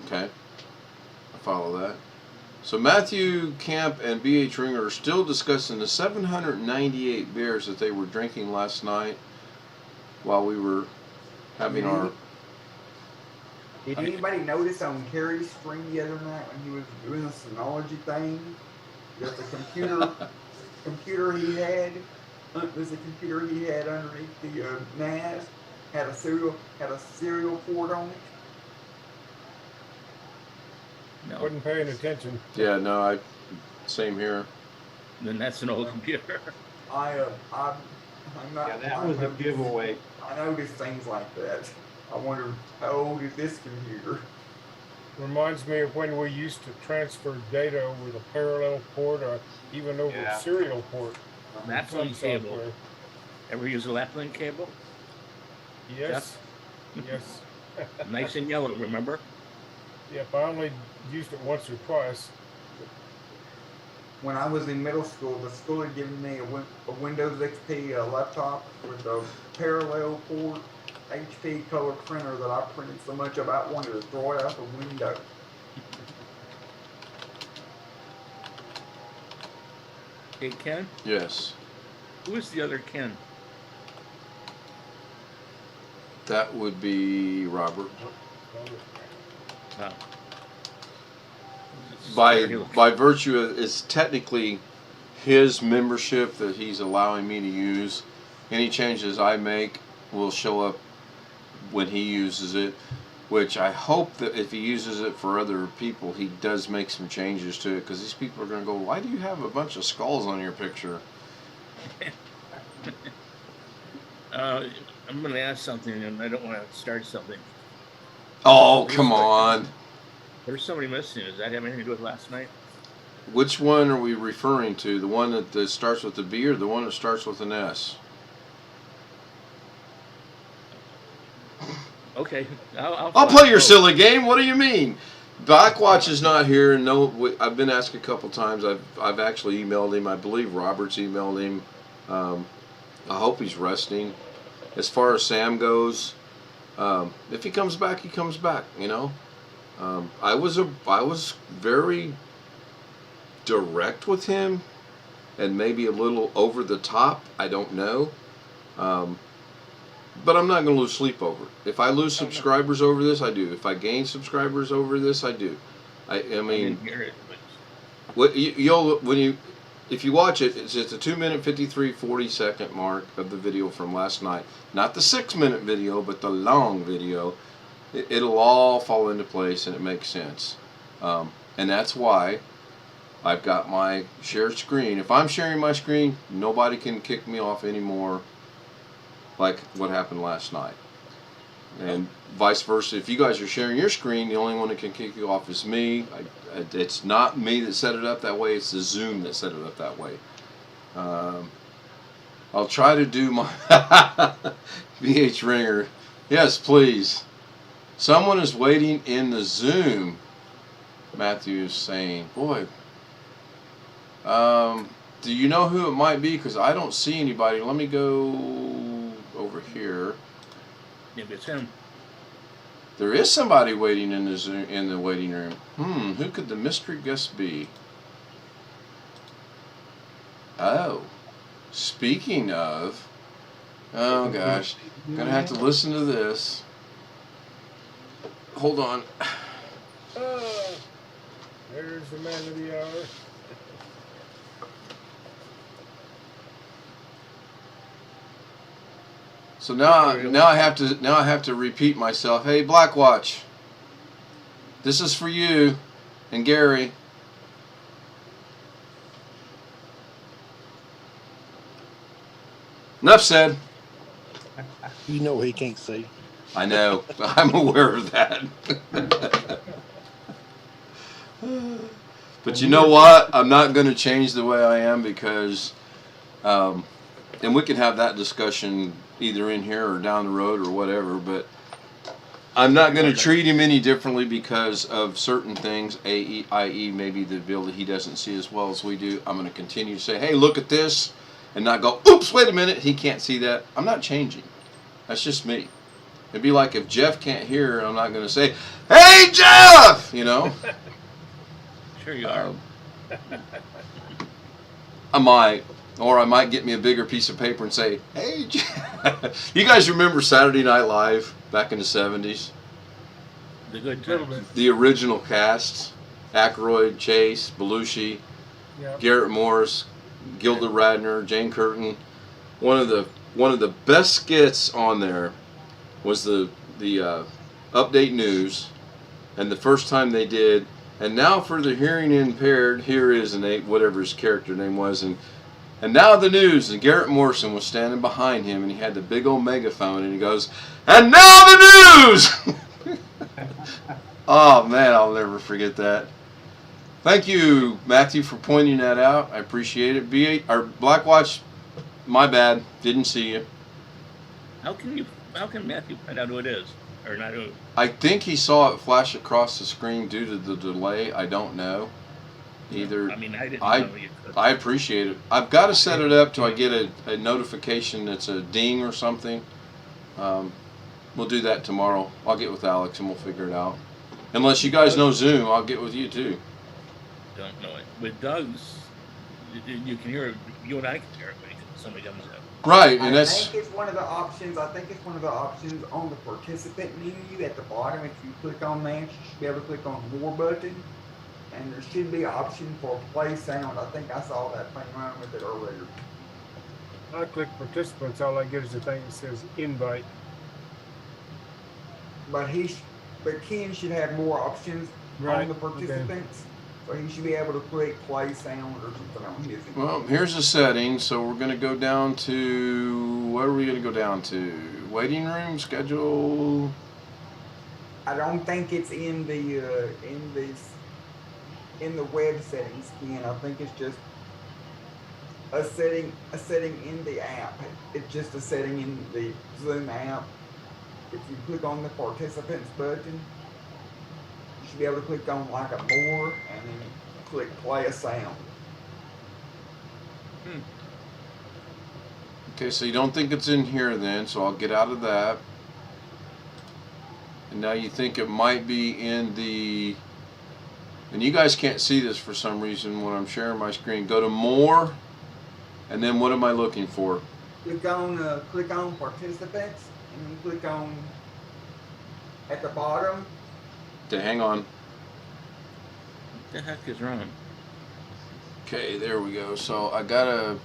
Okay, I follow that. So Matthew Camp and B.H. Ringer are still discussing the 798 beers that they were drinking last night while we were having our... Did anybody notice on Carrie's stream the other night when he was doing the Synology thing that the computer he had, there's a computer he had underneath the NAS had a serial port on it? No. Wasn't paying attention. Yeah, no, same here. Then that's an old computer. I'm not. Yeah, that was a giveaway. I noticed things like that. I wonder how old is this computer? Reminds me of when we used to transfer data over the parallel port or even over the serial port. Laplink cable. Ever use a Laplink cable? Yes. Yes. Nice and yellow, remember? Yep, I only used it once or twice. When I was in middle school, the school had given me a Windows XP laptop with a parallel port HP color printer that I printed so much about wanted to throw it out the window. Hey, Ken? Yes. Who is the other Ken? That would be Robert. Oh. By virtue of it's technically his membership that he's allowing me to use. Any changes I make will show up when he uses it, which I hope that if he uses it for other people, he does make some changes to it, because these people are going to go, why do you have a bunch of skulls on your picture? I'm going to ask something, and I don't want to start something. Oh, come on. There's somebody missing. Does that have anything to do with last night? Which one are we referring to? The one that starts with a B or the one that starts with an S? Okay. I'll play your silly game. What do you mean? Blackwatch is not here. And no, I've been asked a couple times. I've actually emailed him. I believe Robert's emailed him. I hope he's resting. As far as Sam goes, if he comes back, he comes back. You know, I was very direct with him, and maybe a little over the top. I don't know. But I'm not going to lose sleep over it. If I lose subscribers over this, I do. If I gain subscribers over this, I do. I mean, if you watch it, it's just a 2-minute 53:40 mark of the video from last night. Not the 6-minute video, but the long video. it'll all fall into place and it makes sense. And that's why I've got my share screen. If I'm sharing my screen, nobody can kick me off anymore, like what happened last night. And vice versa. If you guys are sharing your screen, the only one that can kick you off is me. It's not me that set it up that way. It's the Zoom that set it up that way. I'll try to do my VH Ringer. Yes, please. Someone is waiting in the Zoom. Matthew is saying, boy. Do you know who it might be? Because I don't see anybody. Let me go over here. Maybe it's him. There is somebody waiting in the Zoom, in the waiting room. Who could the mystery guest be? Oh, speaking of, oh gosh, gonna have to listen to this. Hold on. There's the man of the hour. So now I have to repeat myself. Hey, Blackwatch, this is for you and Gary. Enough said. You know he can't see. I know. I'm aware of that. But you know what? I'm not going to change the way I am because, and we can have that discussion either in here or down the road or whatever, but I'm not going to treat him any differently because of certain things, i.e. maybe the ability he doesn't see as well as we do. I'm going to continue to say, hey, look at this, and not go, oops, wait a minute, he can't see that. I'm not changing. That's just me. It'd be like if Jeff can't hear, I'm not going to say, hey, Jeff, you know. Sure you are. I might. Or I might get me a bigger piece of paper and say, hey, Jeff. You guys remember Saturday Night Live back in the 70s? The good Little times. bit. The original casts, Aykroyd, Chase, Belushi, Yeah. Garrett Morris, Gilda Radner, Jane Curtin. One of the best skits on there was the update news, and the first time they did, and now for the hearing impaired, here is whatever his character name was, and now the news, and Garrett Morrison was standing behind him, and he had the big old megaphone, and he goes, and now the news! Oh man, I'll never forget that. Thank you, Matthew, for pointing that out. I appreciate it. Blackwatch, my bad, didn't see you. How can Matthew find out who it is? Or not who? I think he saw it flash across the screen due to the delay. I don't know. Either. I mean, I didn't I- know you could. I appreciate it. I've got to set it up till I get a notification that's a ding or something. We'll do that tomorrow. I'll get with Alex and we'll figure it out. Unless you guys know Zoom, I'll get with you too. Don't know it. With Doug's, you can hear it. You and I can hear it when somebody comes in. Right, I and that's think it's one of the options. I think it's one of the options on the participant menu at the bottom. If you click on that, you should be able to click on more button, and there should be an option for play sound. I think I saw that playing around with it earlier. I click participants, all I get is a thing that says invite. But Ken should have more options Right, on the participants, so he should be able to click play sound or something on his. well. Here's the setting. So we're gonna go down to what are we gonna go down to? Waiting room schedule. I don't think it's in the web settings, Ken. I think it's just a setting in the app. It's just a setting in the Zoom app. If you click on the participants button, you should be able to click on like a more and then click play a sound. Okay, so you don't think it's in here then, so I'll get out of that. And now you think it might be in the, and you guys can't see this for some reason when I'm sharing my screen. Go to more, and then what am I looking for? Click on participants and then click on at the bottom. Okay, hang on. What the heck is wrong? Okay, there we go. So I gotta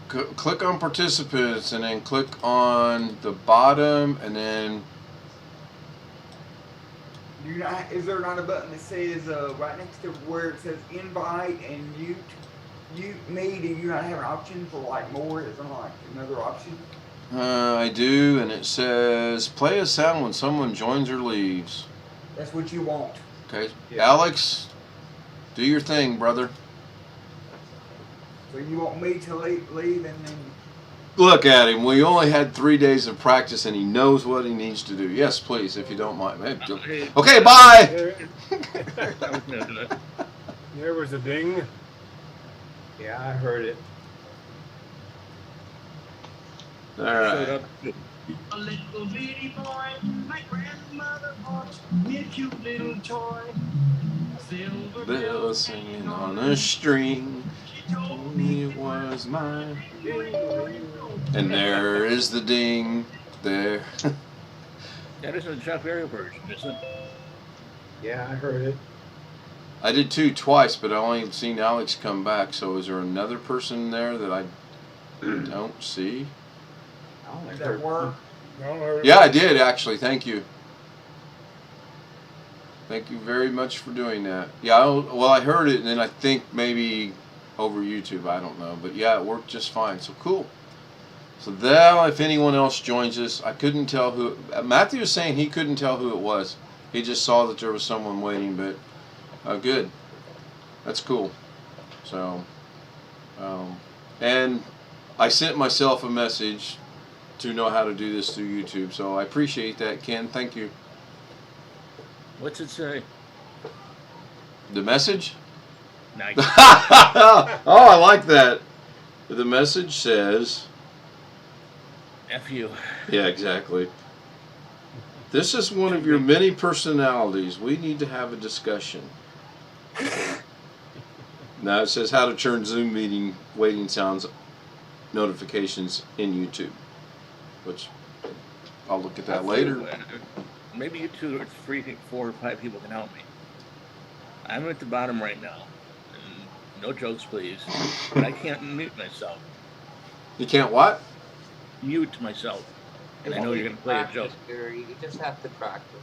click on participants and then click on the bottom and then You not, is there not a button that says right next to where it says invite and mute me? Do you not have an option for like more? Is there like another option? I do, and it says play a sound when someone joins or leaves. That's what you want. Okay, Yeah. Alex, do your thing, brother. So you want me to leave and then Look at him. We only had 3 days of practice, and he knows what he needs to do. Yes, please, if you don't mind. Okay, bye. There was a ding. Yeah, I heard it. All right. A little bitty boy, my grandmother bought me a cute little toy. A silver Bell singing on a string. She told Me it was mine. And there is the ding. There. That isn't the Chuck Berry version, is it? Yeah, I heard it. I did too twice, but I only seen Alex come back. So is there another person there that I don't see? I only does that heard work? No, I heard it. Yeah, I did actually. Thank you. Thank you very much for doing that. Yeah, well, I heard it, and then I think maybe over YouTube. I don't know, but yeah, it worked just fine. So cool. So now, if anyone else joins us, I couldn't tell who. Matthew was saying he couldn't tell who it was. He just saw that there was someone waiting, but good. That's cool. So, and I sent myself a message to know how to do this through YouTube. So I appreciate that, Ken. Thank you. What's it say? The message? Nice. Oh, I like that. The message says, F you. yeah, exactly. This is one of your many personalities. We need to have a discussion. Now it says how to turn Zoom meeting waiting sounds notifications in YouTube, which I'll look at that later. Maybe you 2 or 3, 4 or 5 people can help me. I'm at the bottom right now. And no jokes, please. But I can't mute myself. You can't what? Mute myself. And I know you're going to play a joke. Gary. You just have to practice.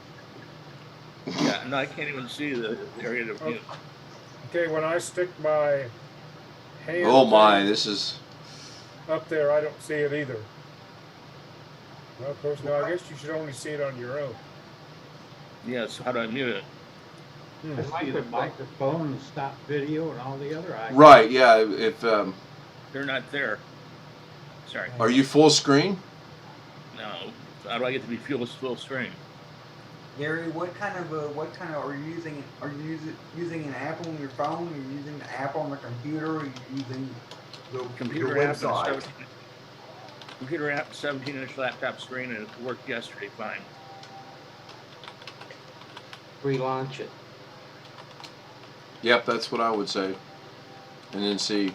Yeah, no, I can't even see the area to mute. Okay, when I stick my hand Oh my, this is. up there, I don't see it either. Well, of course, no, I guess you should only see it on your own. Yeah, so how do I mute it? I see the microphone, the stop video, and all the other icons. Right, yeah. If They're not there. Sorry. are you full screen? No. How do I get to be full screen? Gary, what kind of are you using? Are you using an app on your phone? Are you using an app on the computer? Or are you using the Computer your app, and website? computer app, 17-inch laptop screen, and it worked yesterday fine. Relaunch it. Yep, that's what I would say. And then see.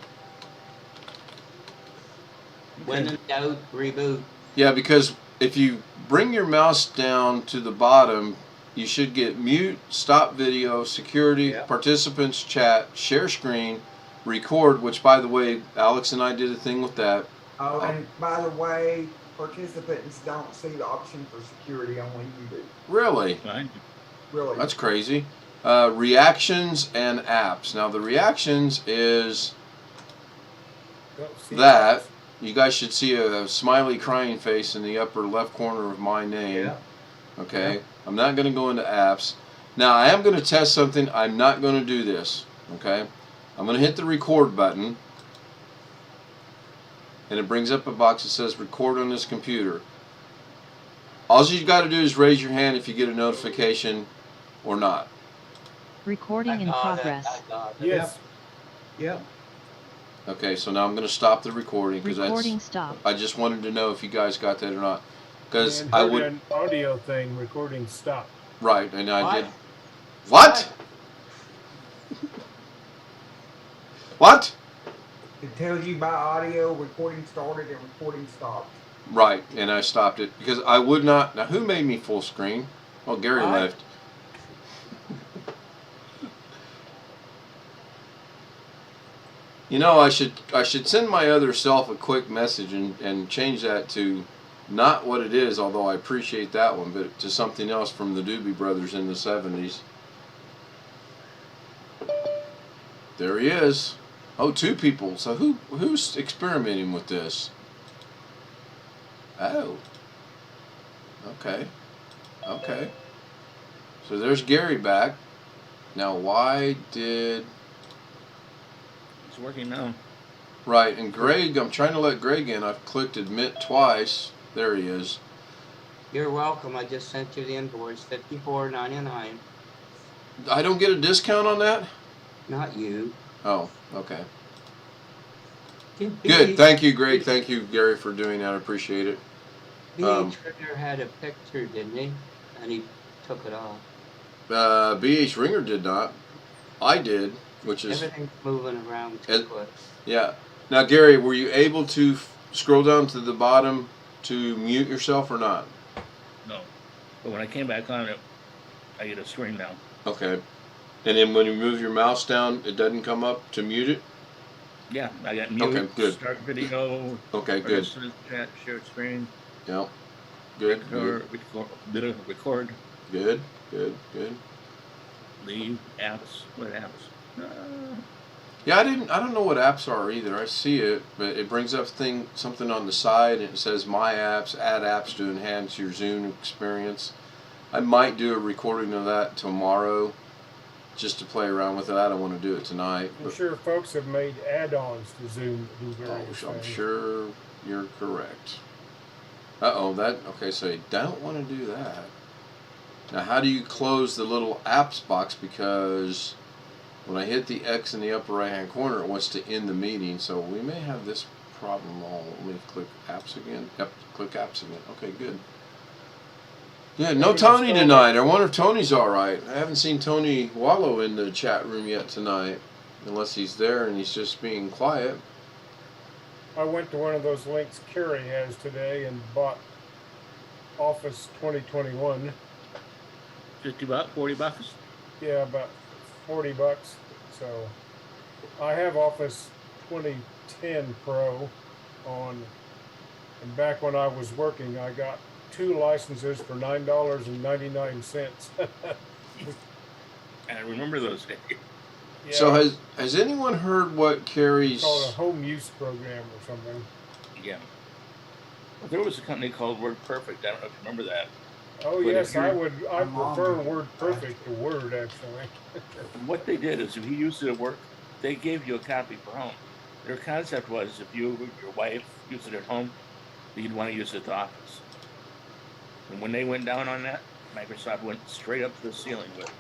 When in doubt, reboot. Yeah, because if you bring your mouse down to the bottom, you should get mute, stop video, security, Yeah. participants, chat, share screen, record, which by the way, Alex and I did a thing with that. Oh, and by the way, participants don't see the option for security. Only you do. Really? Fine. Really? That's crazy. Reactions and apps. Now the reactions is Don't see that. it. You guys should see a smiley crying face in the upper left corner of my name. Yeah. Okay. I'm not going to go into apps. Now I am going to test something. I'm not going to do this. Okay. I'm going to hit the record button. And it brings up a box that says record on this computer. All you got to do is raise your hand if you get a notification or not. Recording in progress. I got it. Yes. Yep. Okay, so now I'm going to stop the recording because Recording that's. stop. I just wanted to know if you guys got that or not. Because And I heard would. an audio thing, recording stop. Right, and I What? did. What? What? It tells you by audio recording started and recording stopped. Right, and I stopped it because I would not. Now, who made me full screen? Oh, Gary I- left. You know, I should send my other self a quick message and change that to Not what it is, although I appreciate that one, but to something else from the Doobie Brothers in the 70s. There he is. Oh, two people. So who's experimenting with this? Oh. Okay. Okay. So there's Gary back. Now why did... It's working now. Right, and Greg, I'm trying to let Greg in. I've clicked admit twice. There he is. You're welcome. I just sent you the invoice, $54.99. I don't get a discount on that? Not you. Oh, okay. Did Good. Thank you, Greg. Thank you, Gary, for doing that. I appreciate it. B.H. Ritter had a picture, didn't he? And he took it off. B.H. Ringer did not. I did, which is... Everything's moving around too quick. Yeah. Now, Gary, were you able to scroll down to the bottom to mute yourself or not? No. But when I came back on it, I get a screen now. Okay. And then when you move your mouse down, it doesn't come up to mute it? Yeah, I got mute, okay, good. Start video. Okay, good. Chat, share screen. Yeah. Good. Record. Good. Good. Good. Leave apps. What apps? Yeah, I don't know what apps are either. I see it, but it brings up something on the side, and it says My Apps, add apps to enhance your Zoom experience. I might do a recording of that tomorrow, just to play around with it. I don't want to do it tonight. I'm sure folks have made add-ons to Zoom to do various I'm things. sure you're correct. Okay, so you don't want to do that. Now, how do you close the little apps box? Because when I hit the X in the upper right-hand corner, it wants to end the meeting. So we may have this problem. Let me click apps again. Yep, click apps again. Okay, good. Yeah, no Tony tonight. I wonder if Tony's all right. I haven't seen Tony Wallow in the chat room yet tonight, unless he's there and he's just being quiet. I went to one of those links Carrie has today and bought Office 2021. $50, $40? Yeah, about $40. So I have Office 2010 Pro on, and back when I was working, I got 2 licenses for $9.99. I remember those days. Yeah. So has anyone heard what Carrie's... It's called a home use program or something. Yeah. Well, there was a company called WordPerfect. I don't know if you remember that. Oh, but yes, I prefer WordPerfect to Word, actually. What they did is if you used it at work, they gave you a copy for home. Their concept was if you or your wife used it at home, you'd want to use it at the office. And when they went down on that, Microsoft went straight up to the ceiling with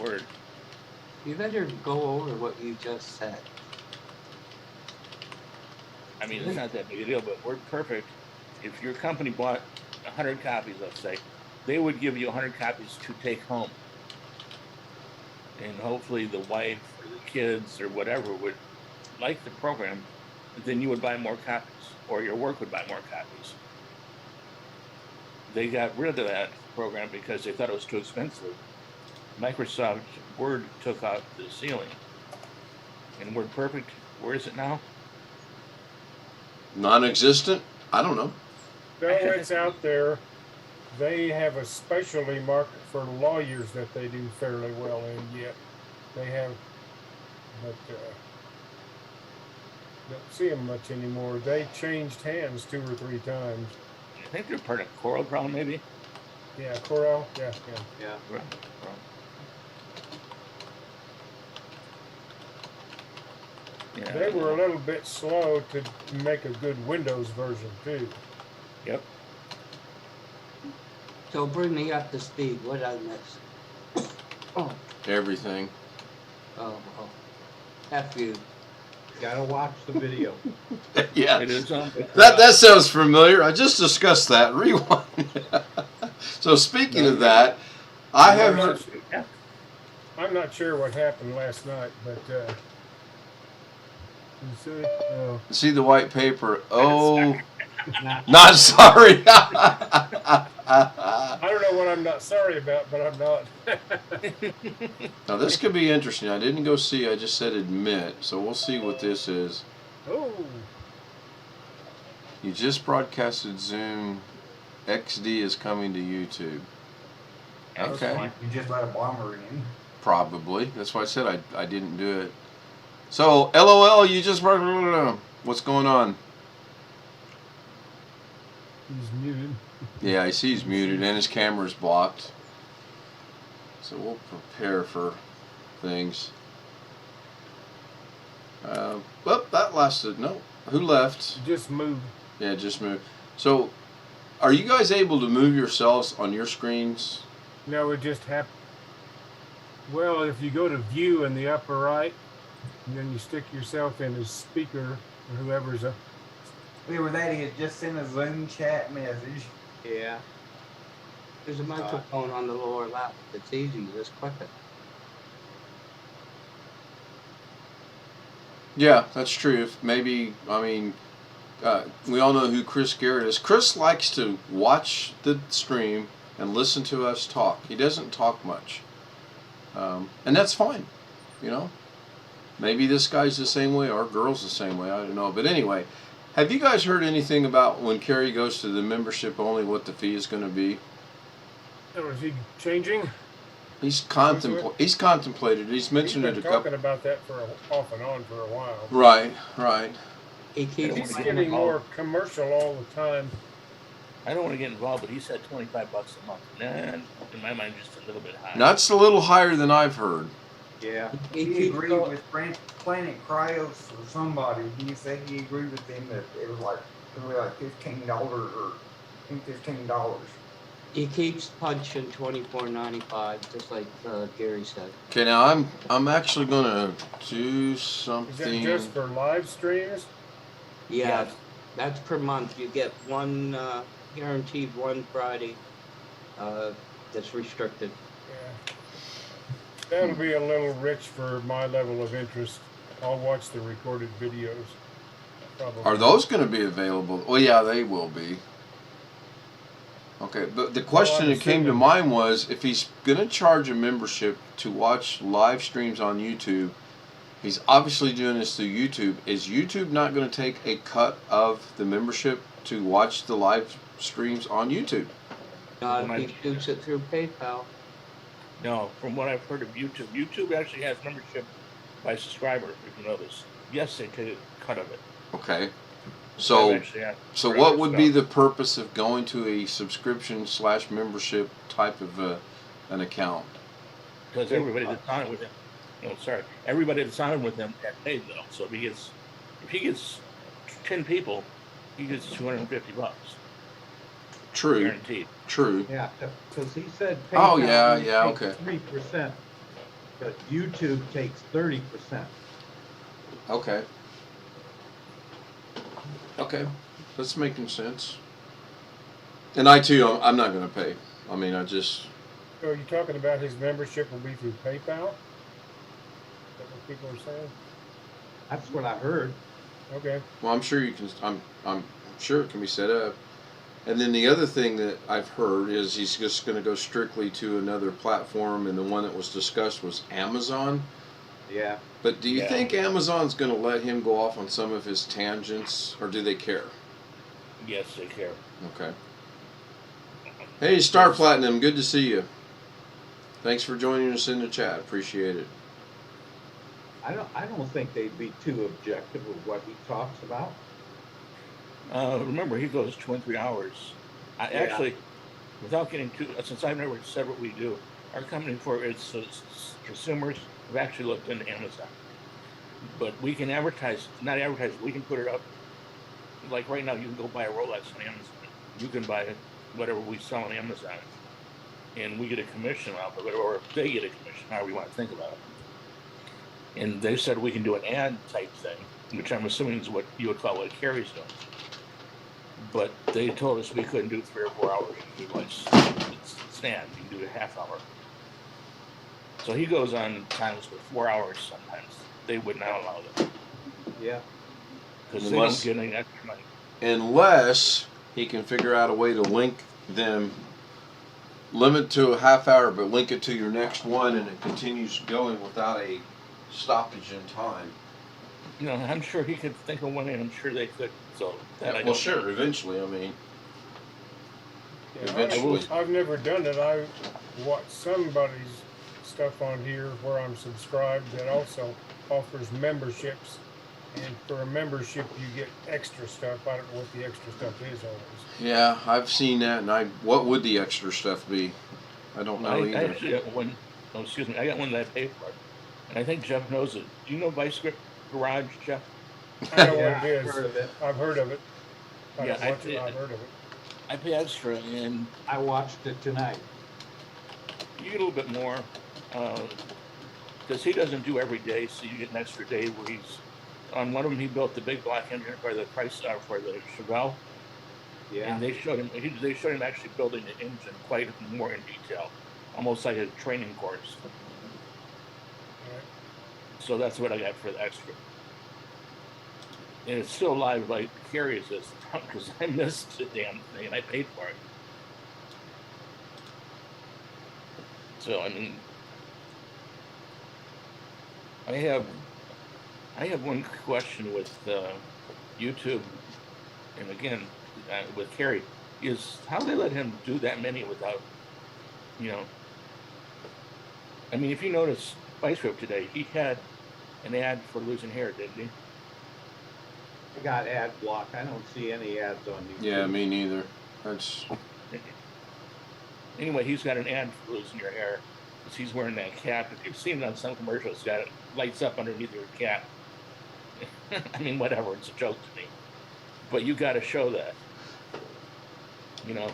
Word. You better go over what you just said. I mean, it's not that big a deal, but WordPerfect, if your company bought 100 copies, let's say, they would give you 100 copies to take home. And hopefully the wife or the kids or whatever would like the program, then you would buy more copies, or your work would buy more copies. They got rid of that program because they thought it was too expensive. Microsoft Word took out the ceiling. And WordPerfect, where is it now? Non-existent? I don't know. No, it's out there. They have a specialty market for lawyers that they do fairly well in yet. They have, but don't see them much anymore. They changed hands 2 or 3 times. I think they're part of CorelDRAW, maybe? Yeah, Corel. Yeah. Right. Yeah, They were a little bit slow to make a good Windows version too. Yep. So bring me up to speed. What did I miss? Oh. Everything. Oh. F you. Gotta watch the video. Yeah. It is on. That sounds familiar. I just discussed that. Rewind. So speaking of that, I have heard... I'm not sure what happened last night, but you see the white paper. Oh, not sorry. I don't know what I'm not sorry about, but I'm not. Now this could be interesting. I didn't go see. I just said admit. So we'll see what this is. Oh. You just broadcasted Zoom. XD is coming to YouTube. Okay. Like you just let a bomber in. Probably. That's why I said I didn't do it. So, LOL, you just... What's going on? He's muted. Yeah, I see he's muted and his camera's blocked. So we'll prepare for things. Well, that lasted... No. Who left? Just moved. Yeah, just moved. So, are you guys able to move yourselves on your screens? No, it just happened. Well, if you go to view in the upper right, and then you stick yourself in as speaker or whoever's up. Whoever that is, just send a Zoom chat message. Yeah. There's a microphone on the lower left. It's easy. Just click it. Yeah, that's true. If maybe, I mean, we all know who Chris Garrett is. Chris likes to watch the stream and listen to us talk. He doesn't talk much. And that's fine, you know. Maybe this guy's the same way or girl's the same way. I don't know. But anyway, have you guys heard anything about when Kerry goes to the membership only, what the fee is going to be? Oh, is he changing? He's contemplated. He's mentioned He's it been a couple. talking about that for off and on for a while. Right, right. He keeps He's getting more commercial all the time. I don't want to get involved, but he said $25 a month. And in my mind, just a little bit high. That's a little higher than I've heard. Yeah. He He keeps agreed going- with Planet Cryos or somebody. He said he agreed with them that it was like $15 or $15. He keeps punching $24.95, just like Gary said. Okay, now I'm actually gonna do Is that something. just for live streams? Yeah, that's per month. You get one guaranteed one Friday. That's restricted. Yeah. That'll be a little rich for my level of interest. I'll watch the recorded videos. Probably. Are those going to be available? Well, yeah, they will be. Okay, but the question that came to mind was if he's going to charge a membership to watch live streams on YouTube, he's obviously doing this through YouTube. Is YouTube not going to take a cut of the membership to watch the live streams on YouTube? He shoots it through PayPal. No, from what I've heard of YouTube, YouTube actually has membership by subscriber, if you notice. Yes, they take a cut of it. Okay. I've So, actually had so for what other would be stuff. the purpose of going to a subscription/membership type of an account? Because everybody that's on it with him, everybody that's on it with him got paid though. So if he gets 10 people, he gets $250. True. Guaranteed. True. Yeah, because he said. Oh, PayPal yeah, takes okay. 3%, but YouTube takes 30%. Okay. Okay, that's making sense. And I too, I'm not going to pay. I mean, I just. So are you talking about his membership will be through PayPal? Is that what people are saying? That's what I heard. Okay. Well, I'm sure you can. I'm sure it can be set up. And then the other thing that I've heard is he's just going to go strictly to another platform, and the one that was discussed was Amazon. Yeah. But do you think Amazon's going to let him go off on some of his tangents, or do they care? Yes, they care. Okay. Hey, Star Platinum, good to see you. Thanks for joining us in the chat. Appreciate it. I don't think they'd be too objective with what he talks about. Remember, he goes 23 hours. I actually, without getting too, since I've never said what we do, our company for its consumers have actually looked into Amazon. But we can advertise, not advertise, we can put it up. Like right now, you can go buy a Rolex on Amazon. You can buy whatever we sell on Amazon. And we get a commission off of it, or they get a commission, however you want to think about it. And they said we can do an ad type thing, which I'm assuming is what you would call what Carrie's doing. But they told us we couldn't do 3 or 4 hours. You could do like stand, you can do a half hour. So he goes on times with 4 hours sometimes. They would not allow that. Yeah. Because they don't get any extra money. Unless he can figure out a way to link them, limit to a half hour, but link it to your next one, and it continues going without a stoppage in time. You know, I'm sure he could think of one, and I'm sure they could. So that I Well, don't sure. know. Eventually, I mean, Yeah, eventually. I've never done it. I watch somebody's stuff on here where I'm subscribed that also offers memberships. And for a membership, you get extra stuff. I don't know what the extra stuff is always. Yeah, I've seen that, and what would the extra stuff be? I don't know I either. actually got one. Oh, excuse me. I got one that I paid for, and I think Jeff knows it. Do you know Vice Grip Garage, Jeff? I know Yeah, what it I've is. heard of it. I've heard of it. I Yeah, don't watch it. I've heard of it. I pay extra, and I watched it tonight. you get a little bit more because he doesn't do every day, so you get an extra day where he's on one of them. He built the big black engine for the for the Chevelle, Yeah. and they showed him. They showed him actually building the engine quite more in detail, almost like a training course. Right. So that's what I got for the extra. And it's still live, like Carrie's this because I missed the damn thing and I paid for it. So I mean, I have one question with YouTube, and again with Carrie, is how they let him do that many without, you know. I mean, if you notice Vice Grip today, he had an ad for losing hair, didn't he? I got ad block. I don't see any ads on YouTube. Yeah, me neither. That's Anyway, he's got an ad for losing your hair because he's wearing that cap. If you've seen it on some commercials, it's got it lights up underneath your cap. I mean, whatever, it's a joke to me. But you got to show that, you know.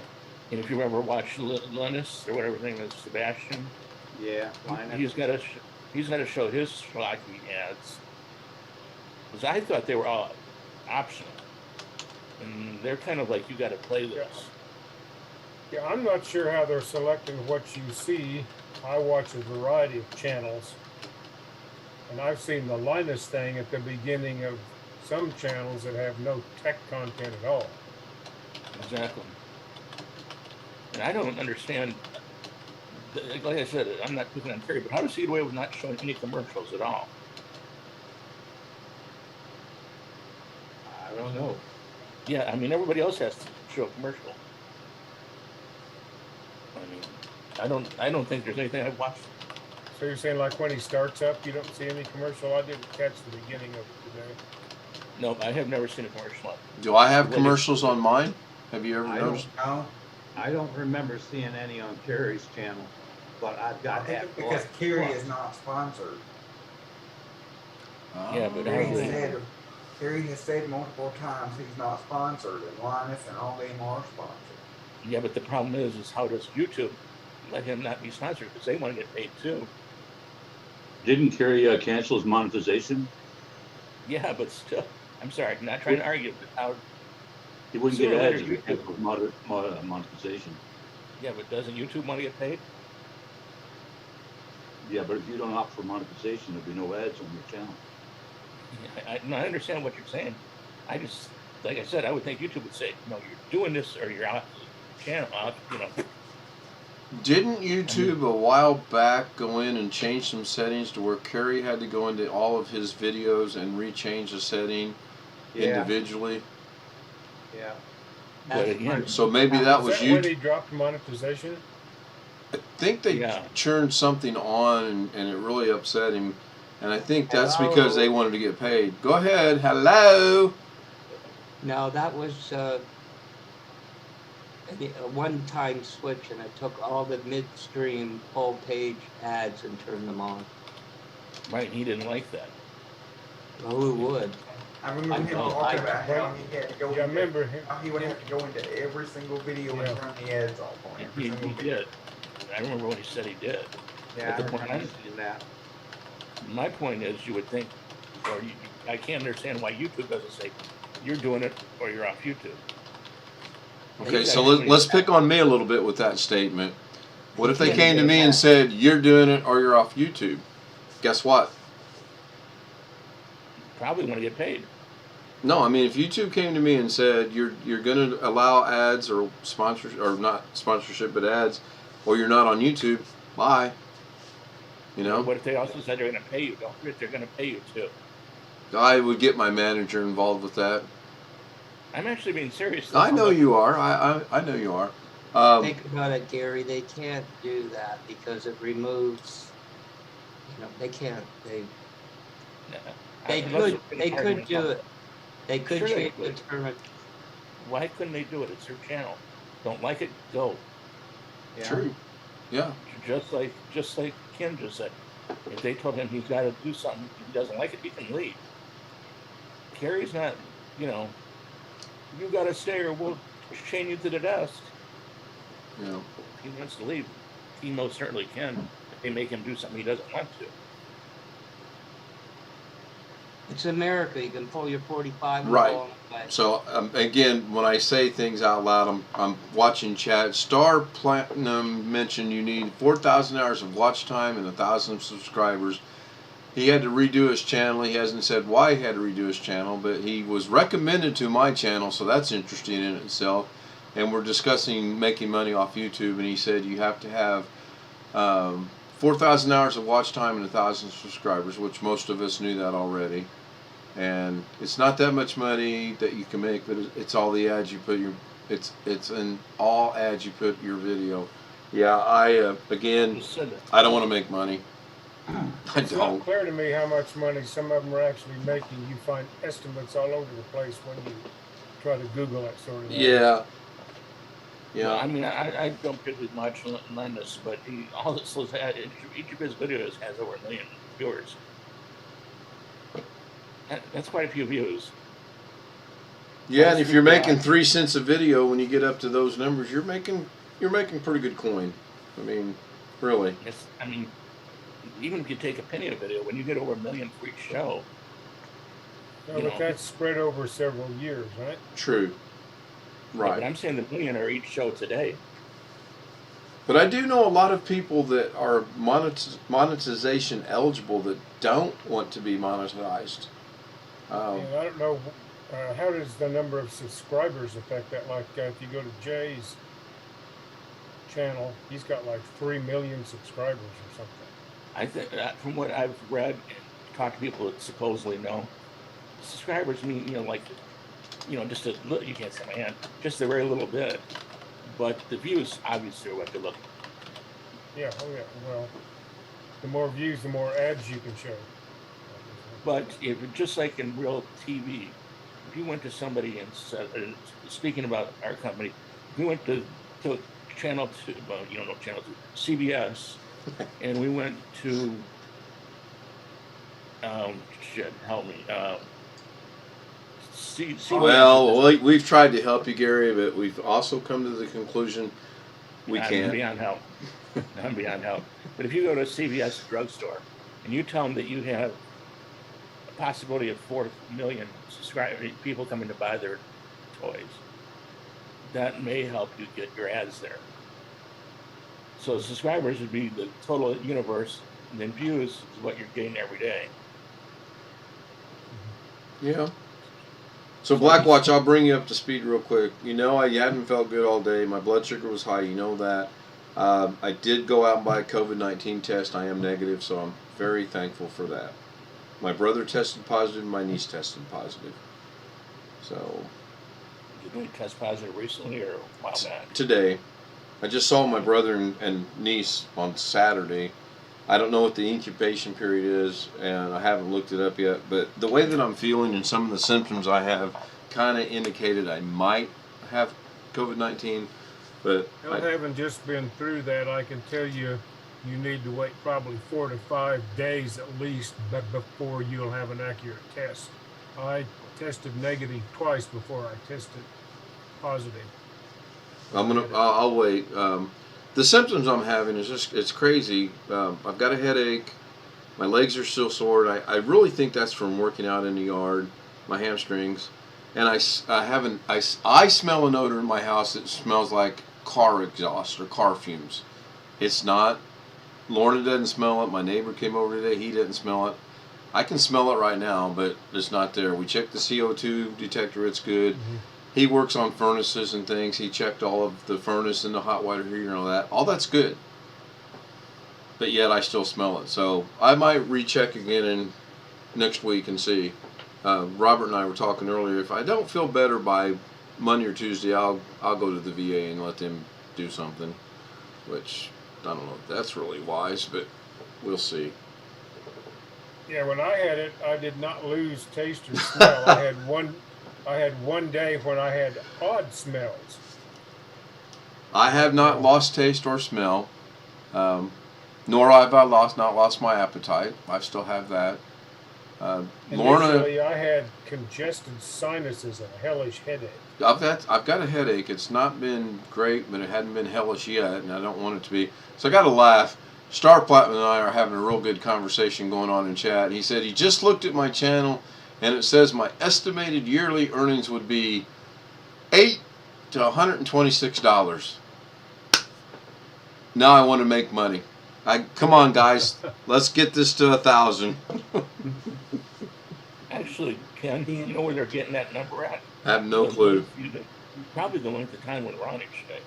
And if you ever watched Linus or whatever his name is, Sebastian, Yeah, Linus. he's got to show his schlocky ads. Because I thought they were all optional, and they're kind of like, you got to play this. Yeah, I'm not sure how they're selecting what you see. I watch a variety of channels, and I've seen the Linus thing at the beginning of some channels that have no tech content at all. Exactly. And I don't understand. Like I said, I'm not picking on Terry, but how does he get away with not showing any commercials at all? I don't know. Yeah, I mean, everybody else has to show a commercial. I mean, I don't think there's anything I've watched. So you're saying like when he starts up, you don't see any commercial? I didn't catch the beginning of it today. No, I have never seen a commercial. Do I have commercials on mine? Have you ever noticed? No, I don't remember seeing any on Carrie's channel, but I've I got think ad it's because block. Kerry is not sponsored. Yeah, but Kerry how has they- said, Kerry has said multiple times he's not sponsored, and Linus and all them are sponsored. Yeah, but the problem is how does YouTube let him not be sponsored? Because they want to get paid too. Didn't Kerry cancel his monetization? Yeah, but still, I'm sorry, I'm not trying to argue, but how? He wouldn't Sooner get or ads later, if he YouTube- canceled monetization. Yeah, but doesn't YouTube want to get paid? Yeah, but if you don't opt for monetization, there'll be no ads on your channel. No, I understand what you're saying. I just, like I said, I would think YouTube would say, no, you're doing this or you're out the channel, you know. Didn't YouTube a while back go in and change some settings to where Kerry had to go into all of his videos and rechange the setting individually? Yeah. But again, So maybe that was when YouTube. he dropped monetization? I think they Yeah. turned something on and it really upset him. And I think that's because they wanted to get paid. Go ahead. Hello. No, that was a one-time switch, and I took all the midstream full-page ads and turned them on. right, he didn't like that. Well, who would? I remember him know, talking I- about how he had to go. Yeah, I remember him. How he would have to go into every single video Yeah. and turn the ads off on every He single video. did. I remember when he said he did. Yeah, I But the point remember seeing that. My point is, you would think, or I can't understand why YouTube doesn't say, you're doing it or you're off YouTube. Okay, so let's pick on me a little bit with that statement. What if they Yeah, came to yeah, me yeah. and said, you're doing it or you're off YouTube? Guess what? Probably want to get paid. No, I mean, if YouTube came to me and said you're going to allow ads or not sponsorship but ads, or you're not on YouTube, bye. You know? What if they also said they're going to pay you? Don't forget they're going to pay you too. I would get my manager involved with that. I'm actually being serious. I know you are. I know you are. Think about it, Gary. They can't do that because it removes. They can't. They could do it. They could Sure they change the could. term. Why couldn't they do it? It's their channel. Don't like it, go. Yeah. True. Yeah. Just like Ken just said. If they told him he's got to do something, if he doesn't like it, he can leave. Gary's not, you got to stay or we'll chain you to the desk. Yeah. If he wants to leave, he most certainly can. If they make him do something he doesn't want to. It's America. You can pull your 45 and Right. go on the way. So again, when I say things out loud, I'm watching chat. Star Platinum mentioned you need 4,000 hours of watch time and 1,000 subscribers. He had to redo his channel. He hasn't said why he had to redo his channel, but he was recommended to my channel, so that's interesting in itself. And we're discussing making money off YouTube, and he said you have to have 4,000 hours of watch time and 1,000 subscribers, which most of us knew that already. And it's not that much money that you can make, but it's all the ads you put it's in all ads you put your video. Yeah, again, I don't want to make money. I It's don't. not clear to me how much money some of them are actually making. You find estimates all over the place when you try to Google that sort of thing. Yeah. Yeah. Well, I mean, I don't get as much on this, but all this was each of his videos has over 1 million viewers. That's quite a few views. Yeah, and if you're making 3 cents a video, when you get up to those numbers, you're making pretty good coin. I mean, really. Even if you take a penny a video, when you get over 1 million for each show. No, but that's spread over several years, right? True. Right. Yeah, but I'm saying the 1 million are each show today. But I do know a lot of people that are monetization eligible that don't want to be monetized. And I don't know, how does the number of subscribers affect that? Like if you go to Jay's channel, he's got like 3 million subscribers or something. I think from what I've read and talked to people that supposedly know, subscribers mean just a little. You can't say my hand, just a very little bit. But the views obviously are what they're looking for. Yeah, oh yeah. Well, the more views, the more ads you can show. But if just like in real TV, if you went to somebody and said, speaking about our company, if we went to channel 2, well, you don't know channel 2, CBS, and we went to, help me, well, we've tried to help you, Gary, but we've also come to the conclusion we can't. I'm beyond help. I'm beyond help. But if you go to a CVS drugstore and you tell them that you have a possibility of 4 million people coming to buy their toys, that may help you get your ads there. So subscribers would be the total universe, and then views is what you're getting every day. Yeah. So Blackwatch, I'll bring you up to speed real quick. I hadn't felt good all day. My blood sugar was high. You know that. I did go out and buy a COVID-19 test. I am negative, so I'm very thankful for that. My brother tested positive. My niece tested positive. So. Did you test positive recently or a while back? Today. I just saw my brother and niece on Saturday. I don't know what the incubation period is, and I haven't looked it up yet, but the way that I'm feeling and some of the symptoms I have kind of indicated I might have COVID-19, but Having just been through that, I can tell you need to wait probably 4 to 5 days at least before you'll have an accurate test. I tested negative twice before I tested positive. I'll wait. The symptoms I'm having is it's crazy. I've got a headache. My legs are still sore. I really think that's from working out in the yard, my hamstrings. And I smell an odor in my house that smells like car exhaust or car fumes. It's not. Lorna doesn't smell it. My neighbor came over today. He didn't smell it. I can smell it right now, but it's not there. We checked the CO2 detector. It's good. Mm-hmm. He works on furnaces and things. He checked all of the furnace and the hot water heater and all that. All that's good. But yet I still smell it. So I might recheck again next week and see. Robert and I were talking earlier. If I don't feel better by Monday or Tuesday, I'll go to the VA and let them do something. Which I don't know if that's really wise, but we'll see. Yeah, when I had it, I did not lose taste or smell. I had one day when I had odd smells. I have not lost taste or smell, nor have I not lost my appetite. I still have that. Lorna, Initially, I had congested sinuses and a hellish headache. I've got a headache. It's not been great, but it hadn't been hellish yet, and I don't want it to be. So I got to laugh. Star Platinum and I are having a real good conversation going on in chat. He said he just looked at my channel, and it says my estimated yearly earnings would be $8 to $126. Now I want to make money. Come on, guys, let's get this to 1,000. Actually, Ken, you know where they're getting that number at? I have no clue. Probably the length of time when we're on each day.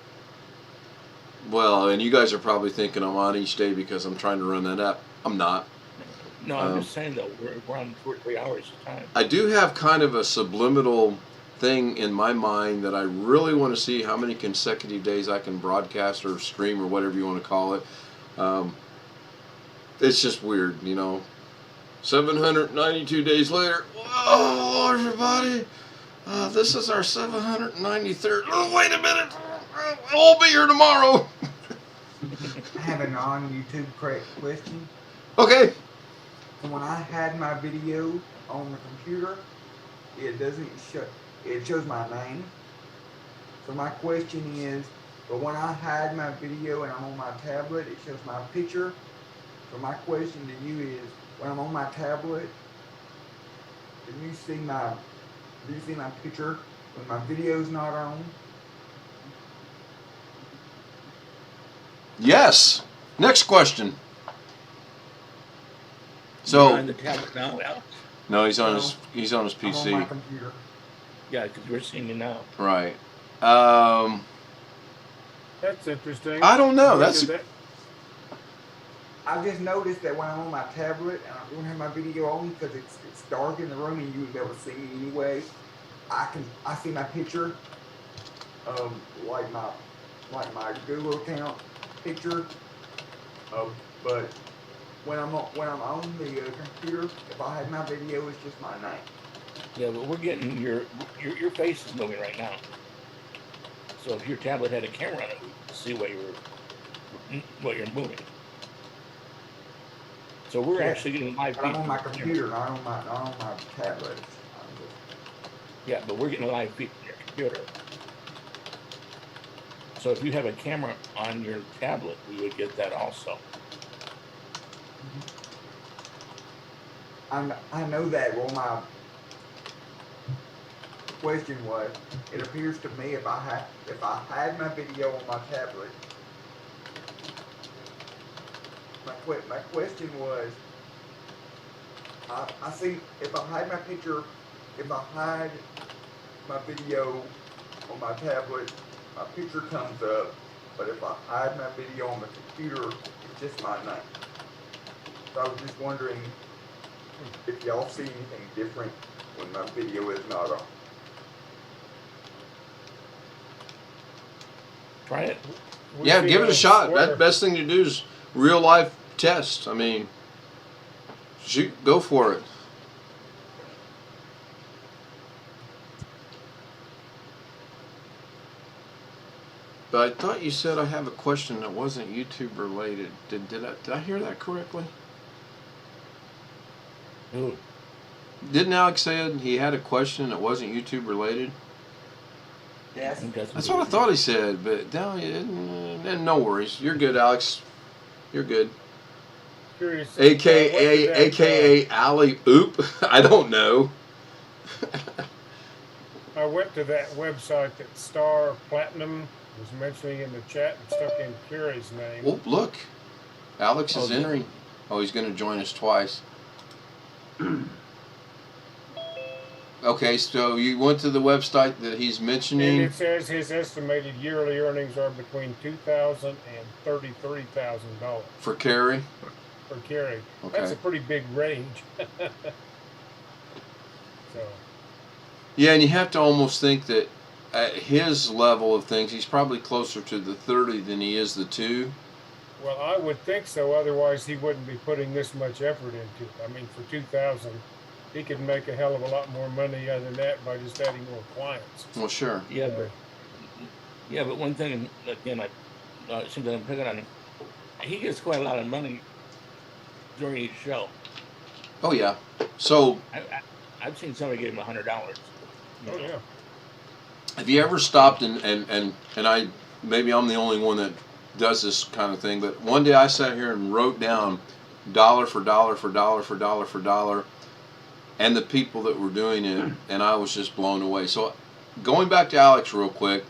Well, and you guys are probably thinking I'm on each day because I'm trying to run that up. I'm not. No, I'm just saying though, we're on 2 or 3 hours a time. I do have kind of a subliminal thing in my mind that I really want to see how many consecutive days I can broadcast or stream or whatever you want to call it. It's just weird, you know. 792 days later. Whoa, everybody. This is our 793rd. Oh, wait a minute. I'll be here tomorrow. I have a non-YouTube question. Okay. When I had my video on the computer, it doesn't show. It shows my name. So my question is, but when I hide my video and I'm on my tablet, it shows my picture. So my question to you is, when I'm on my tablet, do you see my picture when my video's not on? Yes. Next question. So. You're on the tablet now, Alex? No, he's on his PC. I'm on my computer. Yeah, because we're seeing you now. Right. That's interesting. I don't know. I just noticed that when I'm on my tablet and I don't have my video on because it's dark in the room and you would be able to see me anyway. I see my picture, like my Google account picture. But when I'm on the computer, if I had my video, it's just my name. Yeah, but we're getting your face is moving right now. So if your tablet had a camera on it, we could see what you're moving. So we're actually getting live. But I'm on my computer, not on my tablet. Yeah, but we're getting a live feed from your computer. So if you have a camera on your tablet, we would get that also. I know that. Well, my question was, it appears to me if I had my video on my tablet. My question was, I see if I hide my picture, if I hide my video on my tablet, my picture comes up, but if I hide my video on the computer, it's just my name. So I was just wondering if y'all see anything different when my video is not on. Try it. Yeah, give it a shot. That best thing to do is real life test. I mean, shoot, go for it. But I thought you said I have a question that wasn't YouTube related. Did I hear that correctly? Ooh. Didn't Alex say he had a question that wasn't YouTube related? Yes. That's what I thought he said, but no, no worries. You're good, Alex. You're good. Curious. AKA Alley Oop. I don't know. I went to that website that Star Platinum was mentioning in the chat and stuck in Carrie's name. Oh, look. Alex is entering. Oh, he's going to join us twice. Okay, so you went to the website that he's mentioning. And it says his estimated yearly earnings are between $2,000 and $33,000. For Carrie? For Carrie. Okay. That's a pretty big range. So, Yeah, and you have to almost think that at his level of things, he's probably closer to the 30 than he is the 2. well, I would think so. Otherwise, he wouldn't be putting this much effort into it. I mean, for 2,000, he could make a hell of a lot more money other than that by just adding more clients. Well, sure. Yeah, but one thing again, something I'm picking on him. He gets quite a lot of money during each show. Oh yeah. So I've seen somebody give him $100. Oh yeah. have you ever stopped and I maybe I'm the only one that does this kind of thing, but one day I sat here and wrote down dollar for dollar for dollar for dollar for dollar and the people that were doing it, and I was just blown away. So going back to Alex real quick,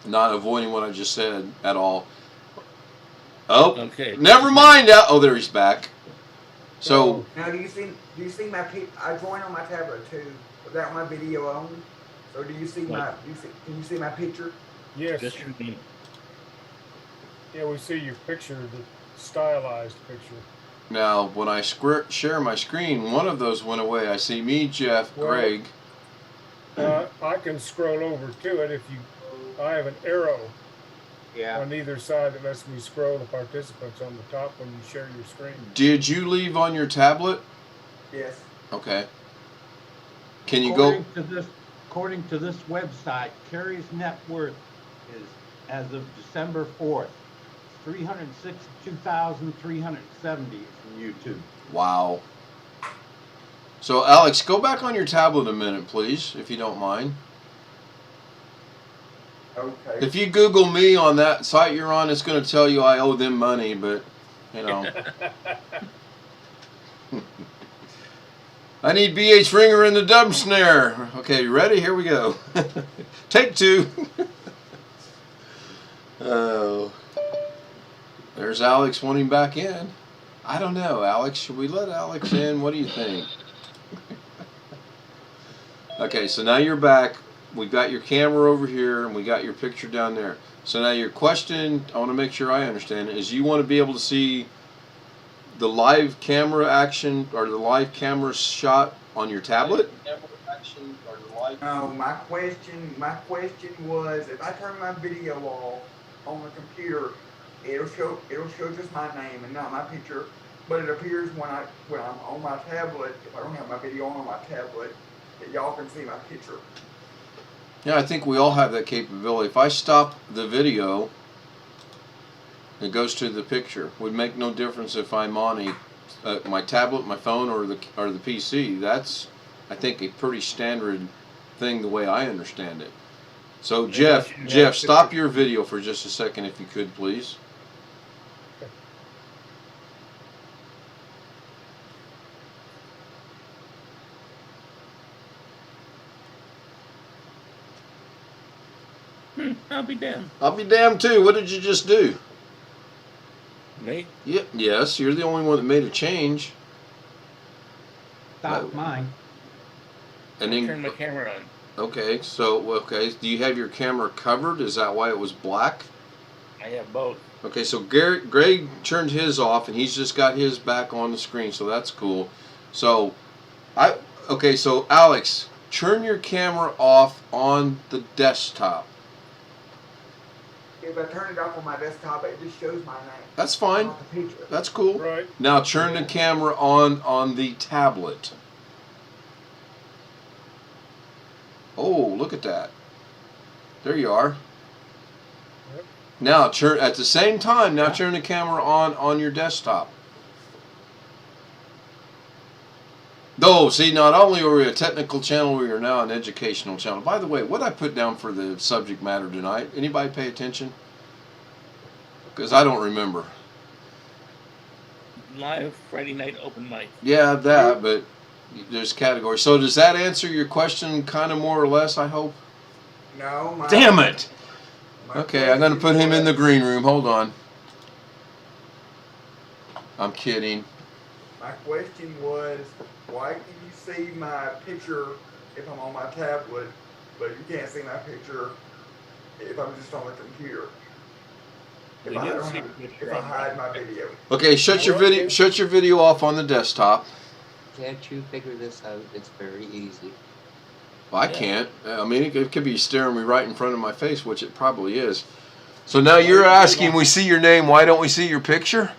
not avoiding what I just said at all. Oh, okay. Never mind. Oh, there he's back. So now, do you see my I joined on my tablet too without my video on. So do you see What? Can you see my picture? Yes. Just your name. Yeah, we see your picture, the stylized picture. now when I share my screen, one of those went away. I see me, Jeff, Well, Greg. I can scroll over to it if you. I have an arrow Yeah. on either side that lets me scroll the participants on the top when you share your screen. Did you leave on your tablet? Yes. Okay. Can you go? According to this website, Carrie's net worth is, as of December 4th, 362,370 from YouTube. Wow. So Alex, go back on your tablet a minute, please, if you don't mind. Okay. If you Google me on that site you're on, it's going to tell you I owe them money, but, you know. I need B.H. Ringer in the dub snare. Okay, you ready? Here we go. Take 2. Oh. There's Alex wanting back in. I don't know, Alex. Should we let Alex in? What do you think? Okay, so now you're back. We got your camera over here, and we got your picture down there. So now your question, I want to make sure I understand it, is you want to be able to see the live camera action or the live camera shot on your tablet? No, my question was, if I turn my video off on the computer, it'll show just my name and not my picture. But it appears when I'm on my tablet, if I don't have my video on my tablet, that y'all can see my picture. Yeah, I think we all have that capability. If I stop the video, it goes to the picture. It would make no difference if I'm on my tablet, my phone, or the PC. That's, I think, a pretty standard thing the way I understand it. So Jeff, stop your video for just a second if you could, please. I'll be damned. I'll be damned too. What did you just do? Me? Yep. Yes, you're the only one that made a change. Stop mine. And I then turned my camera on. okay, so do you have your camera covered? Is that why it was black? I have both. Okay, so Greg turned his off, and he's just got his back on the screen, so that's cool. So, so Alex, turn your camera off on the desktop. If I turn it off on my desktop, it just shows my name. That's fine. Not the picture. That's cool. Right. Now turn the camera on the tablet. Oh, look at that. There you are. Yep. Now turn at the same time. Now turn the camera on your desktop. Oh, see, not only are we a technical channel, we are now an educational channel. By the way, what I put down for the subject matter tonight, anybody pay attention? Because I don't remember. Live Friday night open mic. Yeah, that, but there's categories. So does that answer your question kind of more or less, I hope? No. Damn it! Okay, I'm going to put him in the green room. Hold on. I'm kidding. My question was, why can you see my picture if I'm on my tablet, but you can't see my picture if I'm just on the computer? If I hide my video. Okay, shut your video off on the desktop. Can't you figure this out? It's very easy. Well, I can't. I mean, it could be staring me right in front of my face, which it probably is. So now you're asking, we see your name, why don't we see your picture?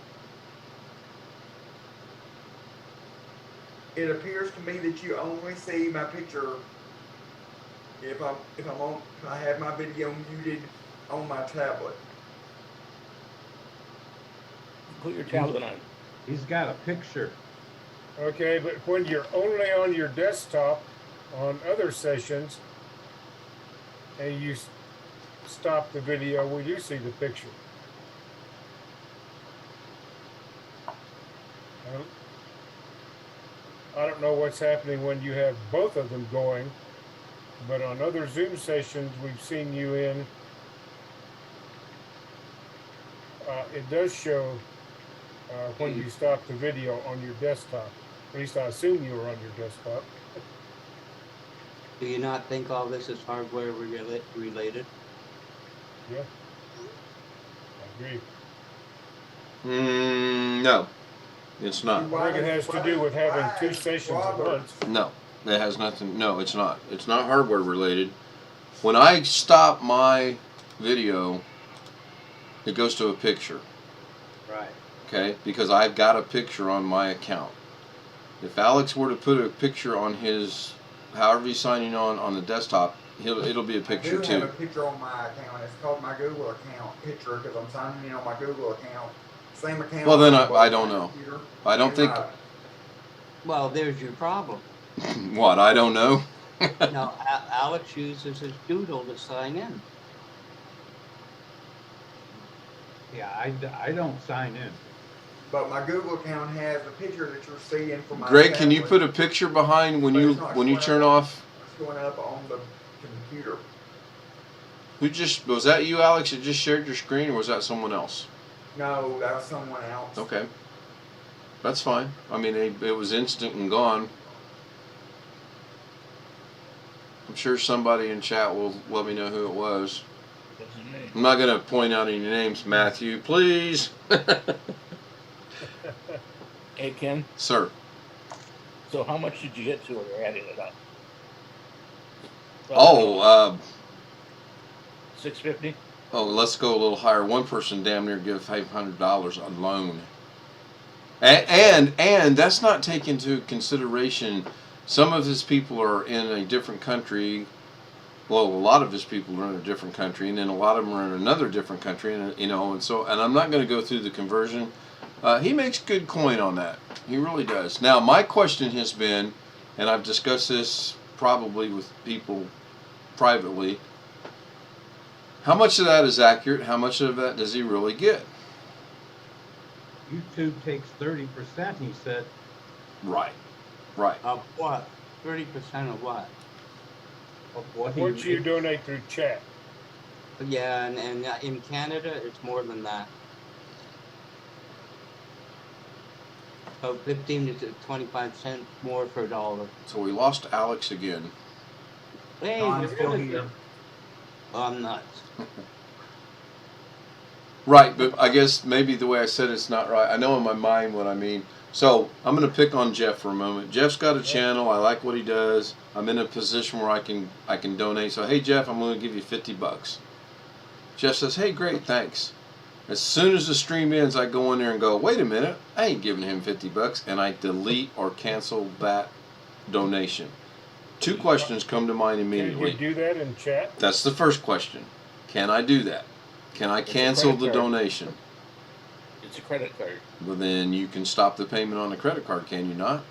It appears to me that you only see my picture if I have my video muted on my tablet. Put your tablet on. He's got a picture. Okay, but when you're only on your desktop on other sessions and you stop the video, we do see the picture. I don't know what's happening when you have both of them going, but on other Zoom sessions we've seen you in, it does show when you stop the video on your desktop. At least I assume you were on your desktop. Do you not think all this is hardware related? Yeah, I agree. No, it's not. I think it has to do with having two sessions at once. No, it has nothing. No, it's not. It's not hardware related. When I stop my video, it goes to a picture. Right. Okay, because I've got a picture on my account. If Alex were to put a picture on his, however he's signing on the desktop, it'll be a picture I do too. have a picture on my account. It's called my Google account picture because I'm signing in on my Google account. Same account. Well, then I don't know. I don't think. Well, there's your problem. What? I don't know. No, Alex uses his doodle to sign in. Yeah, I don't sign in. But my Google account has the picture that you're seeing for my Greg, can you tablet, put a picture behind when but you it's not when you showing turn up- off? It's going up on the computer. Who just was that you, Alex? That just shared your screen, or was that someone else? No, that was someone else. Okay, that's fine. I mean, it was instant and gone. I'm sure somebody in chat will let me know who it was. I'm not going to point out any names, Matthew, please. Hey, Ken, Sir. so how much did you get to when you're adding it up? Oh, 650? oh, let's go a little higher. One person damn near give $500 on loan. And that's not taking into consideration some of his people are in a different country. Well, a lot of his people are in a different country, and then a lot of them are in another different country, and and I'm not going to go through the conversion. He makes good coin on that. He really does. Now, my question has been, and I've discussed this probably with people privately, how much of that is accurate? How much of that does he really get? YouTube takes 30%, he said. Right. Right. Of what? 30% of what? Of what What you donate through chat. Yeah, and in Canada, it's more than that. So 15 to 25 cents more per dollar. So we lost Alex again. Hey, I'm we're still really here. good. I'm nuts. Right, but I guess maybe the way I said it's not right. I know in my mind what I mean. So I'm going to pick on Jeff for a moment. Jeff's got a channel. I like what he does. I'm in a position where I can donate. So hey Jeff, I'm going to give you $50. Jeff says, hey, great, thanks. As soon as the stream ends, I go in there and go, wait a minute, I ain't giving him $50, and I delete or cancel that donation. Two questions come to mind Can immediately. you do that in chat? That's the first question. Can I do that? Can I cancel the credit card. donation? It's a credit card. Well, then you can stop the payment on the credit card, can you not?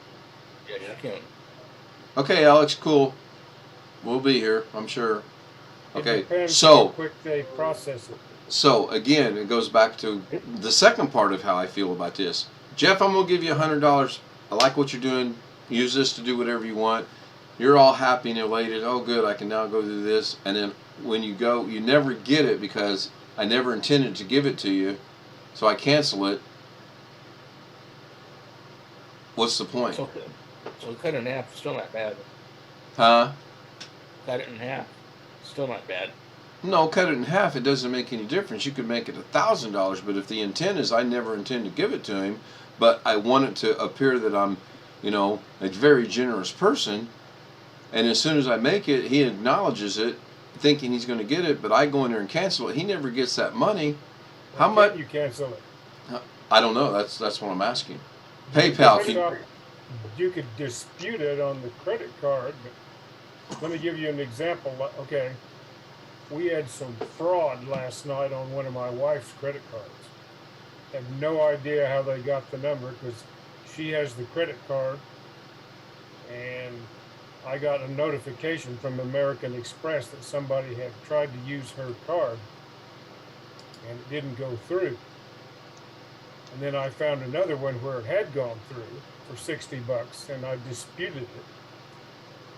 Yes, you can. Okay, Alex, cool. We'll be here, I'm sure. It Okay, depends so how quick they process it. So again, it goes back to the second part of how I feel about this. Jeff, I'm gonna give you $100. I like what you're doing. Use this to do whatever you want. You're all happy and elated. Oh, good, I can now go do this. And then when you go, you never get it because I never intended to give it to you, so I cancel it. What's the point? So cut it in half, still not bad. Huh? Cut it in half, still not bad. No, cut it in half. It doesn't make any difference. You could make it $1,000, but if the intent is I never intend to give it to him, but I want it to appear that I'm you know, a very generous person. And as soon as I make it, he acknowledges it, thinking he's going to get it. But I go in there and cancel it. He never gets that money. How Why much? can't you cancel it? I don't know. That's what I'm asking. You PayPal. you could dispute it on the credit card, but let me give you an example. Okay, we had some fraud last night on one of my wife's credit cards. Have no idea how they got the number because she has the credit card, and I got a notification from American Express that somebody had tried to use her card, and it didn't go through. And then I found another one where it had gone through for $60, and I disputed it.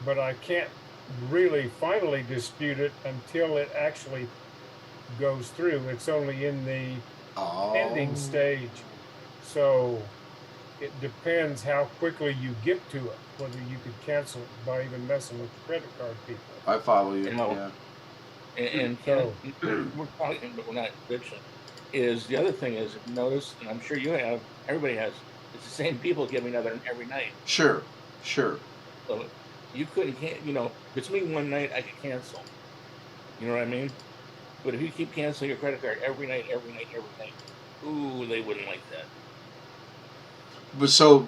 But I can't really finally dispute it until it actually goes through. It's only in the pending stage. So it depends how quickly you get to it, whether you could cancel it by even messing with the credit card people. I follow you. You know, Yeah. And Ken, we're talking, but we're not bitching. Is the other thing is, if you notice, and I'm sure you have, everybody has, it's the same people giving other every night. Sure. So you couldn't, you know, if it's me one night, I could cancel. You know what I mean? But if you keep canceling your credit card every night, ooh, they wouldn't like that. But so,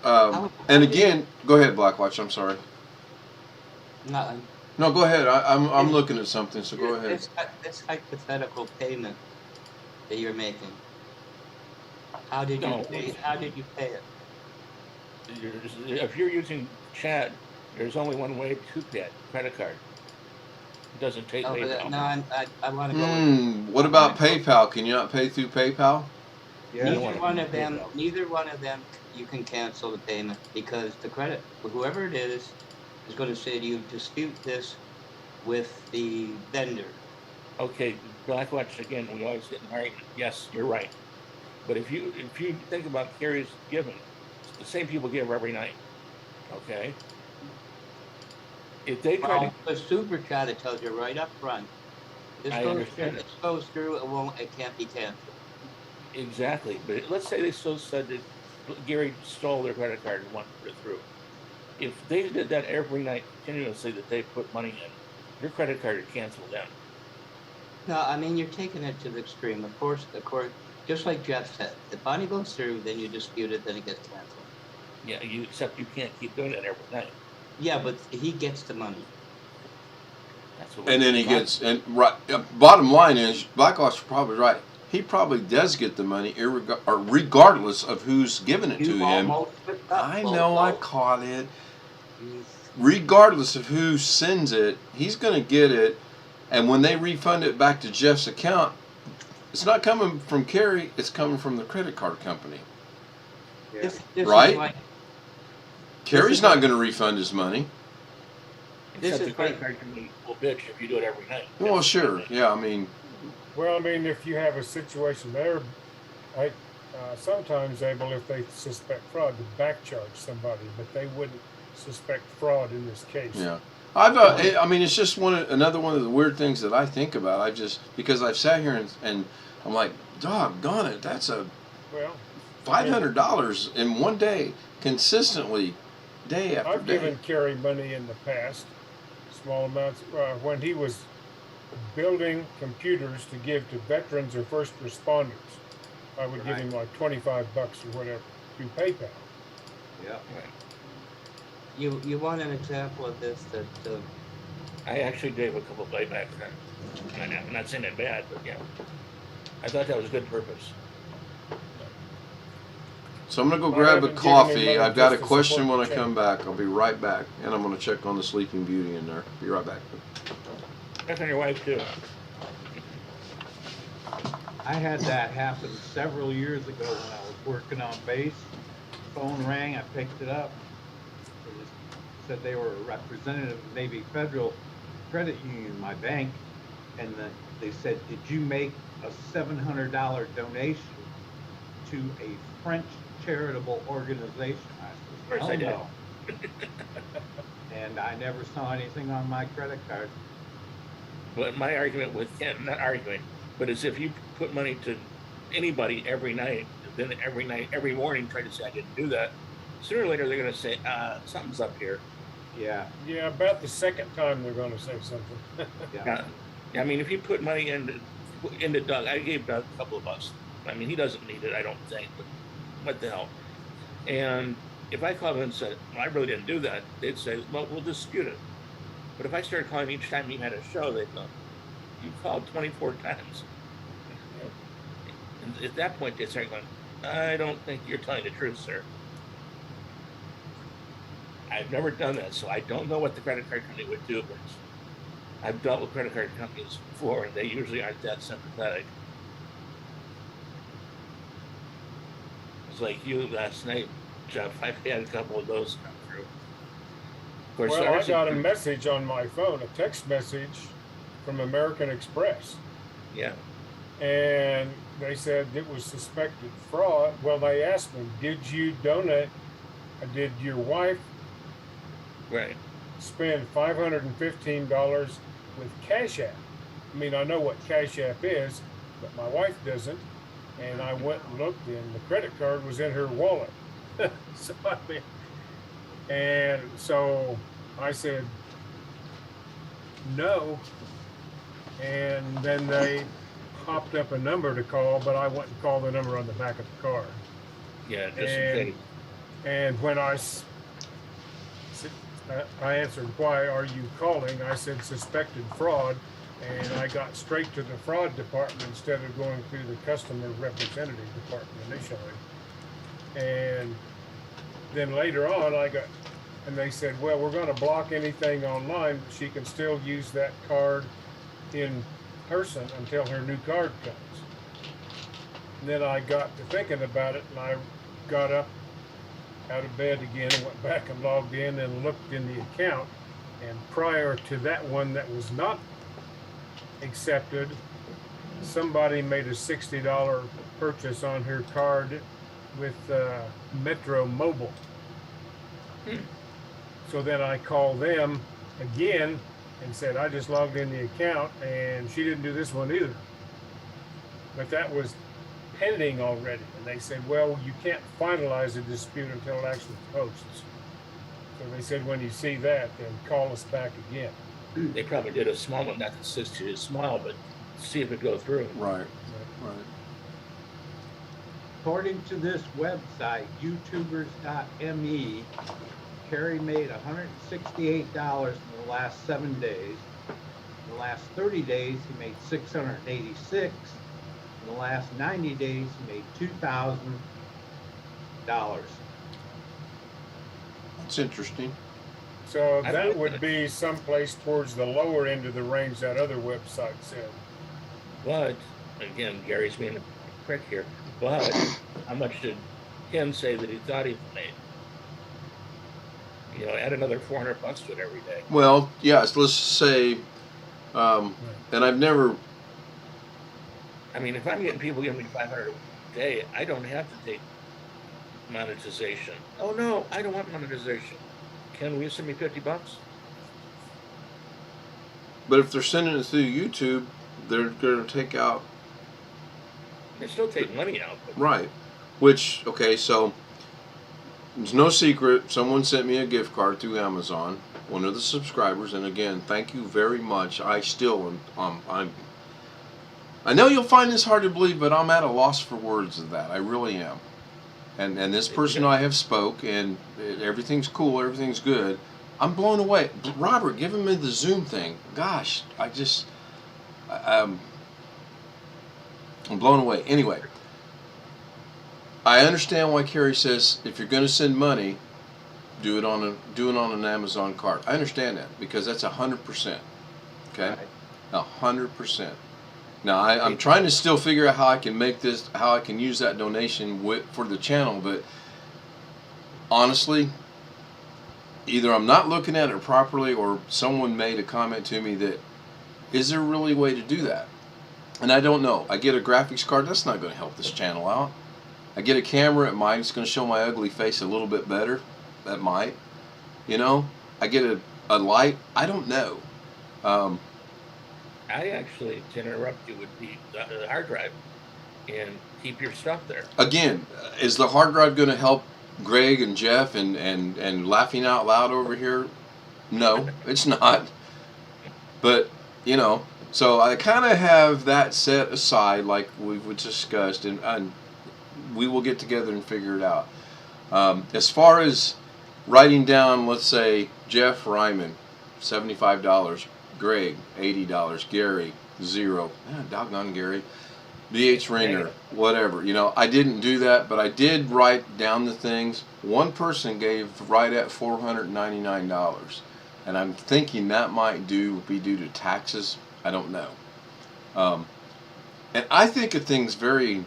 and again, go ahead, Blackwatch. I'm sorry. Nothing. No, go ahead. I'm looking at something, so go ahead. This hypothetical payment that you're making. How did you pay it? If you're using chat, there's only one way to pay it: credit card. It doesn't take PayPal. No, I want to go. What about PayPal? Can you not pay through PayPal? Neither one of them you can cancel the payment because the credit, whoever it is going to say to you, dispute this with the vendor. Okay, Blackwatch, again, we always get an argument. Yes, you're right. But if you think about carriers giving, the same people give every night. Okay? If they try the super chat, it tells you right up front. This goes through, it can't be canceled. Exactly. But let's say they still said that Gary stole their credit card and wanted to put it through. If they did that every night continuously, that they put money in, your credit card would cancel them. No, I mean, you're taking it to the extreme. Of course, just like Jeff said, if money goes through, then you dispute it, then it gets canceled. Yeah, except you can't keep doing it every night. Yeah, but he gets the money. That's what and then he gets, and right. Bottom line is, Blackwatch is probably right. He probably does get the money, regardless of who's giving it to him. I know, I caught it. Regardless of who sends it, he's going to get it. And when they refund it back to Jeff's account, it's not coming from Carrie, it's coming from the credit card company. Yeah. Right? Carrie's not going to refund his money. Except the credit card company will bitch if you do it every night. Well, sure. Yeah, I mean. Well, I mean, if you have a situation there, sometimes able, if they suspect fraud, to back charge somebody, but they wouldn't suspect fraud in this case. Yeah. I mean, it's just another one of the weird things that I think about. Because I've sat here and I'm like, doggone it, that's $500 in one day, consistently, day after day. I've given Kerry money in the past, small amounts, when he was building computers to give to veterans or first responders. I would give him like $25 or whatever through PayPal. Yeah. Right. You want an example of this that I actually gave a couple playbacks then. I'm not saying that bad, but yeah. I thought that was a good purpose. So I'm going to go grab a coffee. I've got a question when I come back. I'll be right back. And I'm going to check on the Sleeping Beauty in there. Be right back. Check on your wife, too. I had that happen several years ago when I was working on base. Phone rang, I picked it up. They said they were a representative of Navy Federal Credit Union, my bank, and they said, "Did you make a $700 donation to a French charitable organization?" I said, "Of course I did." No. And I never saw anything on my credit card. But my argument with Ken, not arguing, but is if you put money to anybody every night, then every morning try to say I didn't do that, sooner or later they're going to say, something's up here. Yeah. Yeah, about the second time they're going to say something. Yeah. I mean, if you put money into Doug, I gave Doug a couple of bucks. I mean, he doesn't need it, I don't think, but what the hell? And if I called him and said, well, I really didn't do that, they'd say, well, we'll dispute it. But if I started calling each time he had a show, they'd go, you called 24 times. And at that point, they start going, I don't think you're telling the truth, sir. I've never done that, so I don't know what the credit card company would do, but I've dealt with credit card companies before, and they usually aren't that sympathetic. It's like you last night, Jeff. I've had a couple of those come through. Of course, Well, I got a message on my phone, a text message from American Express. Yeah. And they said it was suspected fraud. Well, they asked me, did you donate? Did your wife spend $515 with Cash App? I mean, I know what Cash App is, but my wife doesn't. And I went and looked, and the credit card was in her wallet. So I said no, and then they popped up a number to call, but I went and called the number on the back of the card. Yeah, just in case. And when I answered, why are you calling? I said suspected fraud, and I got straight to the fraud department instead of going through the customer representative department initially. And then later on and they said, well, we're going to block anything online, but she can still use that card in person until her new card comes. And then I got to thinking about it, and I got up out of bed again and went back and logged in and looked in the account. And prior to that one that was not accepted, somebody made a $60 purchase on her card with Metro Mobile. So then I called them again and said, I just logged in the account and she didn't do this one either. But that was pending already. And they said, well, you can't finalize a dispute until it actually posts. So they said, when you see that, then call us back again. They probably did a small one, not that it's too small, but see if it go through. Right. According to this website, youtubers.me, Kerry made $168 in the last 7 days. In the last 30 days, he made $686. In the last 90 days, he made $2,000. That's interesting. So that would be someplace towards the lower end of the range that other website said. But, again, Gary's being a prick here. But how much did Ken say that he thought he made? You know, add another $400 to it every day. Well, yes, let's say, and I've never. I mean, if I'm getting people giving me $500 a day, I don't have to take monetization. Oh no, I don't want monetization. Ken, will you send me $50? But if they're sending it through YouTube, they're going to take out. They still take money out. But... Right. Which, okay, so it's no secret. Someone sent me a gift card through Amazon. One of the subscribers, and again, thank you very much. I still am. I know you'll find this hard to believe, but I'm at a loss for words of that. I really am. And this person I have spoke, and everything's cool, everything's good. I'm blown away. Robert, giving me the Zoom thing. Gosh, I'm blown away. Anyway, I understand why Kerry says if you're going to send money, do it on an Amazon card. I understand that because that's 100%. Okay, 100%. Now I'm trying to still figure out how I can use that donation for the channel, but honestly, either I'm not looking at it properly, or someone made a comment to me that is there really a way to do that? And I don't know. I get a graphics card, that's not going to help this channel out. I get a camera, it might. It's going to show my ugly face a little bit better. That might. You know? I get a light. I don't know. I actually, to interrupt you, would be the hard drive and keep your stuff there. Again, is the hard drive going to help Greg and Jeff and laughing out loud over here? No, it's not. But, you know, so I kind of have that set aside, like we've discussed, and we will get together and figure it out. As far as writing down, let's say, Jeff Ryman, $75, Greg, $80, Gary, $0. Doggone Gary. BH Ringer, whatever. You know, I didn't do that, but I did write down the things. One person gave right at $499, and I'm thinking that might be due to taxes. I don't know. And I think of things very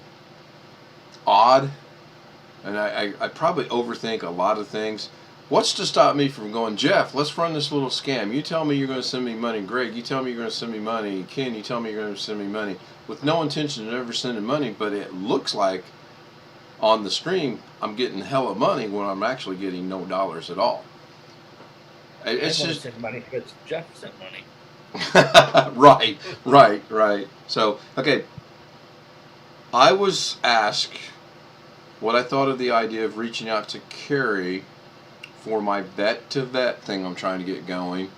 odd, and I probably overthink a lot of things. What's to stop me from going, Jeff, let's run this little scam. You tell me you're going to send me money. Greg, you tell me you're going to send me money. Ken, you tell me you're going to send me money. With no intention of ever sending money, but it looks like on the stream I'm getting hella money when I'm actually getting no dollars at all. It's just send money because Jeff sent money. Right. So, okay, I was asked what I thought of the idea of reaching out to Carrie for my vet-to-vet thing I'm trying to get going,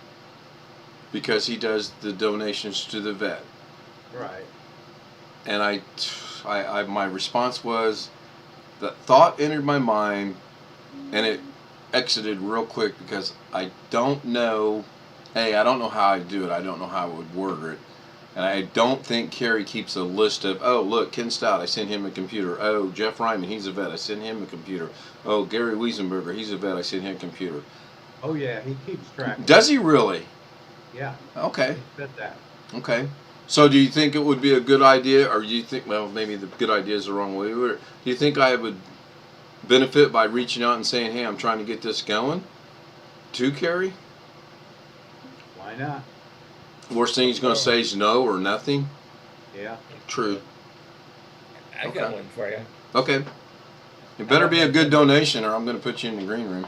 because he does the donations to the vet. Right. And I my response was, the thought entered my mind, and it exited real quick, because I don't know, I don't know how I'd do it. I don't know how I would word it. And I don't think Carrie keeps a list of, oh, look, Ken Stout, I sent him a computer. Oh, Jeff Ryman, he's a vet, I sent him a computer. Oh, Gary Wiesenberger, he's a vet, I sent him a computer. Oh, yeah, he keeps track. Does he really? Yeah. Okay. He said that. Okay. So do you think it would be a good idea, or do you think, well, maybe the good idea is the wrong way, do you think I would benefit by reaching out and saying, hey, I'm trying to get this going to Carrie? Why not? Worst thing he's going to say is no or nothing? Yeah. True. I got one for you. Okay. It better be a good donation, or I'm going to put you in the green room.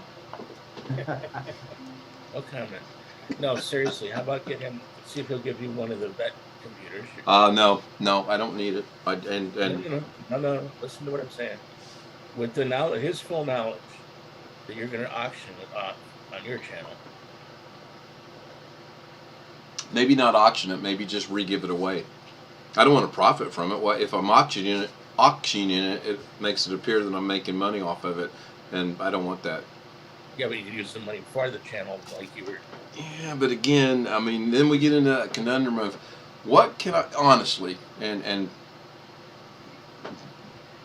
No comment. No, seriously, how about get him, see if he'll give you one of the vet computers? No, I don't need it. No, listen to what I'm saying. With the knowledge, his full knowledge that you're going to auction it off on your channel. Maybe not auction it, maybe just re-give it away. I don't want to profit from it. Well, if I'm auctioning it, it makes it appear that I'm making money off of it, and I don't want that. Yeah, but you can use the money for the channel like you were. Yeah, but again, I mean, then we get into that conundrum of what can I, honestly, and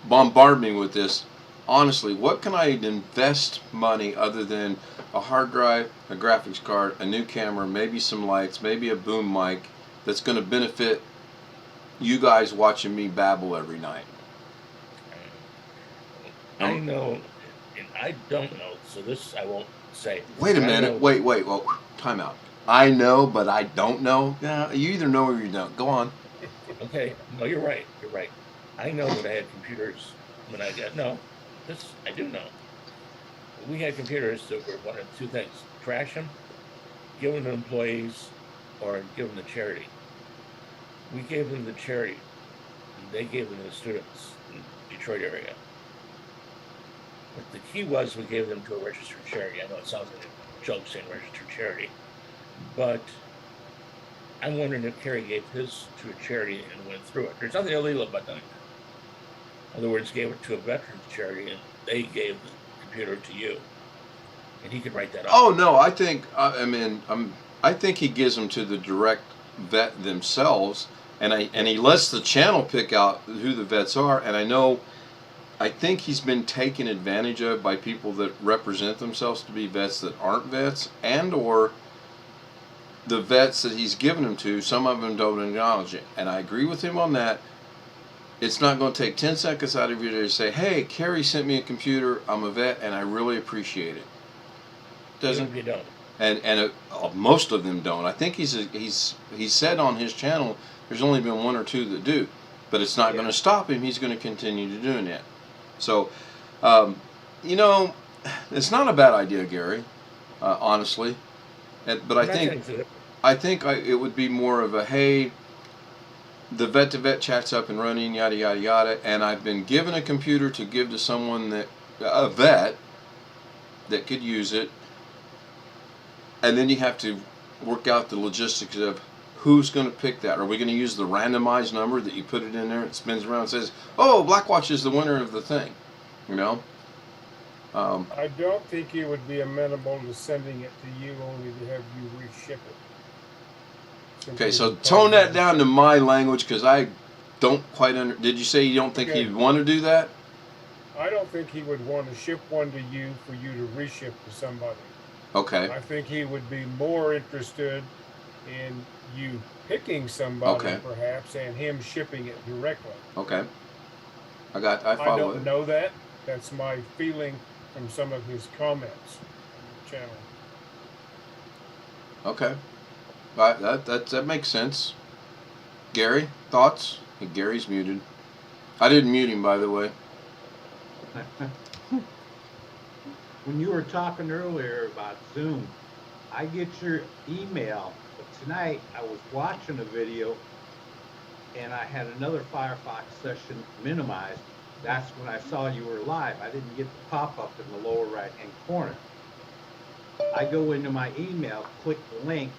bombard me with this, honestly, what can I invest money other than a hard drive, a graphics card, a new camera, maybe some lights, maybe a boom mic that's going to benefit you guys watching me babble every night? I know, and I don't know, so this I won't say. Wait a minute, wait, well, time out. I know, but I don't know? Yeah, you either know or you don't. Go on. Okay, no, you're right, I know that I had computers when I got, I do know. We had computers that were one of two things: trash them, give them to employees, or give them to charity. We gave them to charity, and they gave them to the students in the Detroit area. But the key was we gave them to a registered charity. I know it sounds like a joke saying registered charity, but I'm wondering if Kerry gave his to a charity and went through it. There's nothing illegal about doing that. In other words, gave it to a veterans charity and they gave the computer to you, and he could write that off. Oh no, I think I think he gives them to the direct vet themselves, and he lets the channel pick out who the vets are. And I think he's been taken advantage of by people that represent themselves to be vets that aren't vets, and or the vets that he's given them to, some of them don't acknowledge it. And I agree with him on that. It's not going to take 10 seconds out of your day to say, hey, Carrie sent me a computer, I'm a vet, and I really appreciate it. Doesn't? You don't. And most of them don't. I think he's said on his channel there's only been one or two that do. But it's not going to stop him. He's going to continue to doing that. So, it's not a bad idea, Gary, honestly. But I think it would be more of a, hey, the vet-to-vet chat's up and running, yada, yada, yada, and I've been given a computer to give to someone a vet, that could use it, and then you have to work out the logistics of who's going to pick that. Are we going to use the randomized number that you put it in there, it spins around and says, oh, Blackwatch is the winner of the thing, you know? I don't think he would be amenable to sending it to you, only to have you reship it. Okay, so tone that down to my language, because I don't quite did you say you don't think Okay. he'd want to do that? I don't think he would want to ship one to you for you to reship to somebody. Okay. I think he would be more interested in you picking somebody, Okay. perhaps, and him shipping it directly. Okay. I I follow don't it. know that. That's my feeling from some of his comments on the channel. Okay. That makes sense. Gary, thoughts? Hey, Gary's muted. I didn't mute him, by the way. When you were talking earlier about Zoom, I get your email, but tonight I was watching a video and I had another Firefox session minimized. That's when I saw you were live. I didn't get the pop-up in the lower right-hand corner. I go into my email, click the link,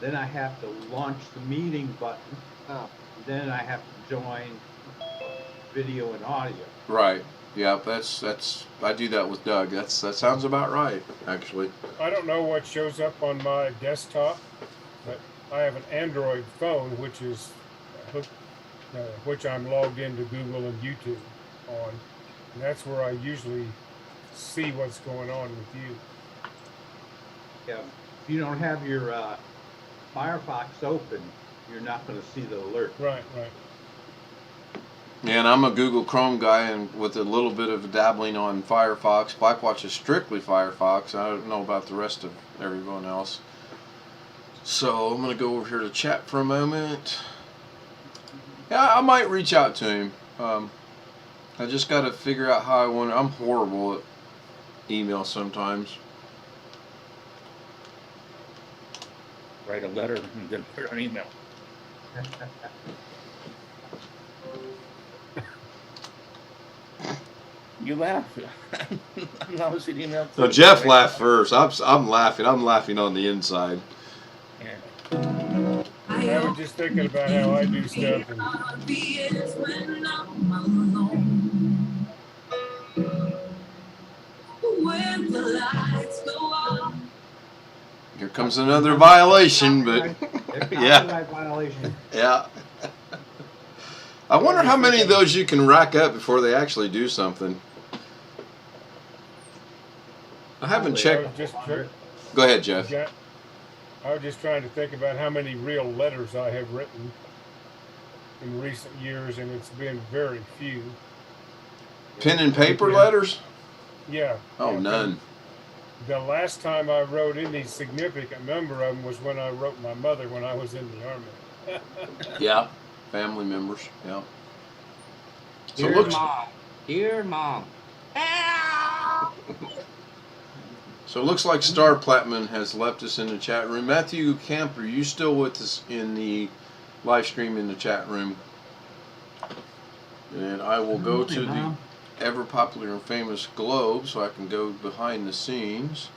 then I have to launch the meeting button. Then I have to join video and audio. Right. Yeah, that's I do that with Doug. That sounds about right, actually. I don't know what shows up on my desktop, but I have an Android phone, which is which I'm logged into Google and YouTube on, and that's where I usually see what's going on with you. Yeah, if you don't have your Firefox open, you're not going to see the alert. Right. Yeah, and I'm a Google Chrome guy, and with a little bit of dabbling on Firefox. Blackwatch is strictly Firefox. I don't know about the rest of everyone else. So I'm going to go over here to chat for a moment. Yeah, I might reach out to him. I just got to figure out how I want to. I'm horrible at email sometimes. Write a letter and then put it on email. You laugh. I'm not listening to email. So Jeff laughed first. I'm laughing. I'm laughing on the inside. Yeah. I was just thinking about how I do stuff. Here comes another violation, but yeah. Violation. Yeah. I wonder how many of those you can rack up before they actually do something. I haven't checked. Go ahead, Jeff. I was just trying to think about how many real letters I have written in recent years, and it's been very few. Pen and paper letters? Yeah. Oh, none. The last time I wrote any significant number of them was when I wrote my mother when I was in the Army. Yeah. Family members. Yeah. So Dear Mom. Dear Mom. So it looks like Star Plattman has left us in the chat room. Matthew Camp, are you still with us in the live stream in the chat room? And I will go to the ever popular and famous globe so I can go behind the scenes.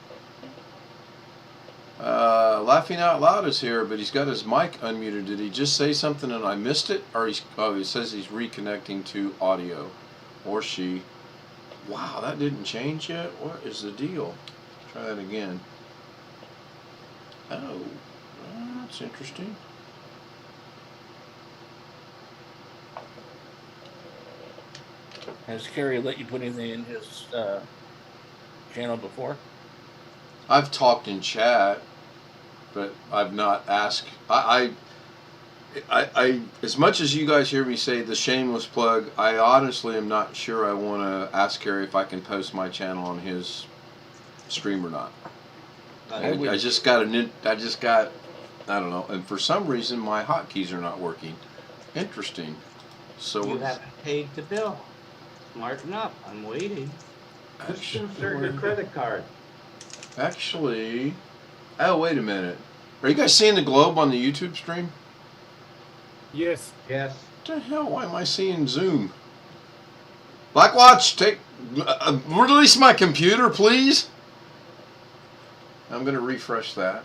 Laughing Out Loud is here, but he's got his mic unmuted. Did he just say something and I missed it? Or he says he's reconnecting to audio. Or she. Wow, that didn't change yet? What is the deal? Try that again. Oh, that's interesting. Has Kerry let you put anything in his channel before? I've talked in chat, but I've not asked. I as much as you guys hear me say the shameless plug, I honestly am not sure I want to ask Kerry if I can post my channel on his stream or not. I just got I don't know, and for some reason my hotkeys are not working. Interesting. So You haven't paid the bill. Smarten up. I'm waiting. Just insert your credit card. Actually, oh wait a minute. Are you guys seeing the globe on the YouTube stream? Yes. Yes. What the hell? Why am I seeing Zoom? Blackwatch, take release my computer, please. I'm going to refresh that.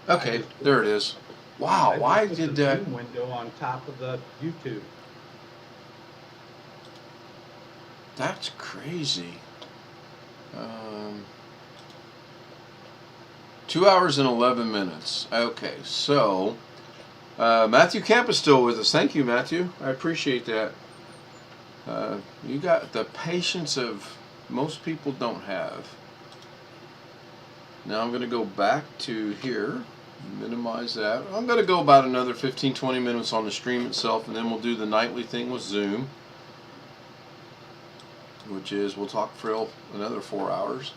Okay, there it is. Wow, why put did the that? Zoom window on top of the YouTube. That's crazy. 2 hours and 11 minutes. Okay, so Matthew Camp is still with us. Thank you, Matthew. I appreciate that. You got the patience of most people don't have. Now I'm going to go back to here, minimize that. I'm going to go about another 15-20 minutes on the stream itself, and then we'll do the nightly thing with Zoom, which is we'll talk for another 4 hours.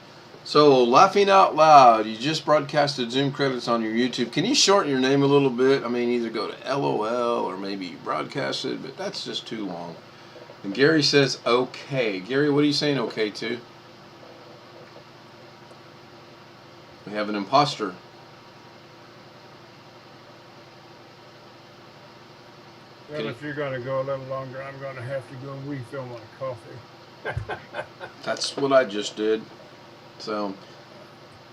So, laughing out loud, you just broadcasted Zoom credits on your YouTube. Can you shorten your name a little bit? I mean, either go to LOL or maybe you broadcast it, but that's just too long. And Gary says, okay. Gary, what are you saying okay to? We have an imposter. Well, if you're going to go a little longer, I'm going to have to go refill my coffee. That's what I just did. So,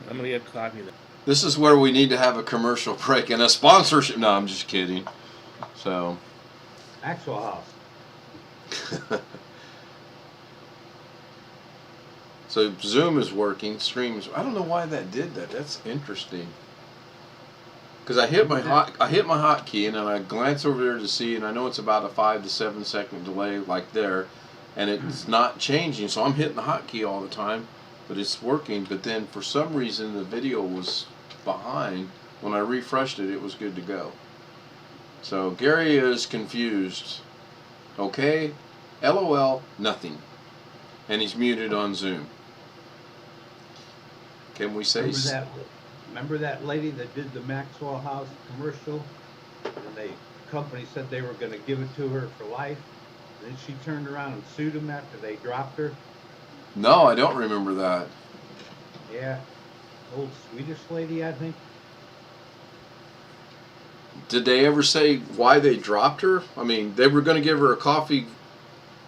I'm going to get coffee. This is where we need to have a commercial break and a sponsorship. No, I'm just kidding. So, Actual house. So Zoom is working, streams. I don't know why that did that. That's interesting. Because I hit my hotkey and then I glance over there to see, and I know it's about a 5 to 7 second delay, like there, and it's not changing. So I'm hitting the hotkey all the time, but it's working. But then for some reason the video was behind. When I refreshed it, it was good to go. So Gary is confused. Okay, LOL, nothing, and he's muted on Zoom. Can we say? Remember that lady that did the Maxwell House commercial? And the company said they were going to give it to her for life. And then she turned around and sued them after they dropped her. No, I don't remember that. Yeah, old Swedish lady, I think. Did they ever say why they dropped her? I mean, they were going to give her a coffee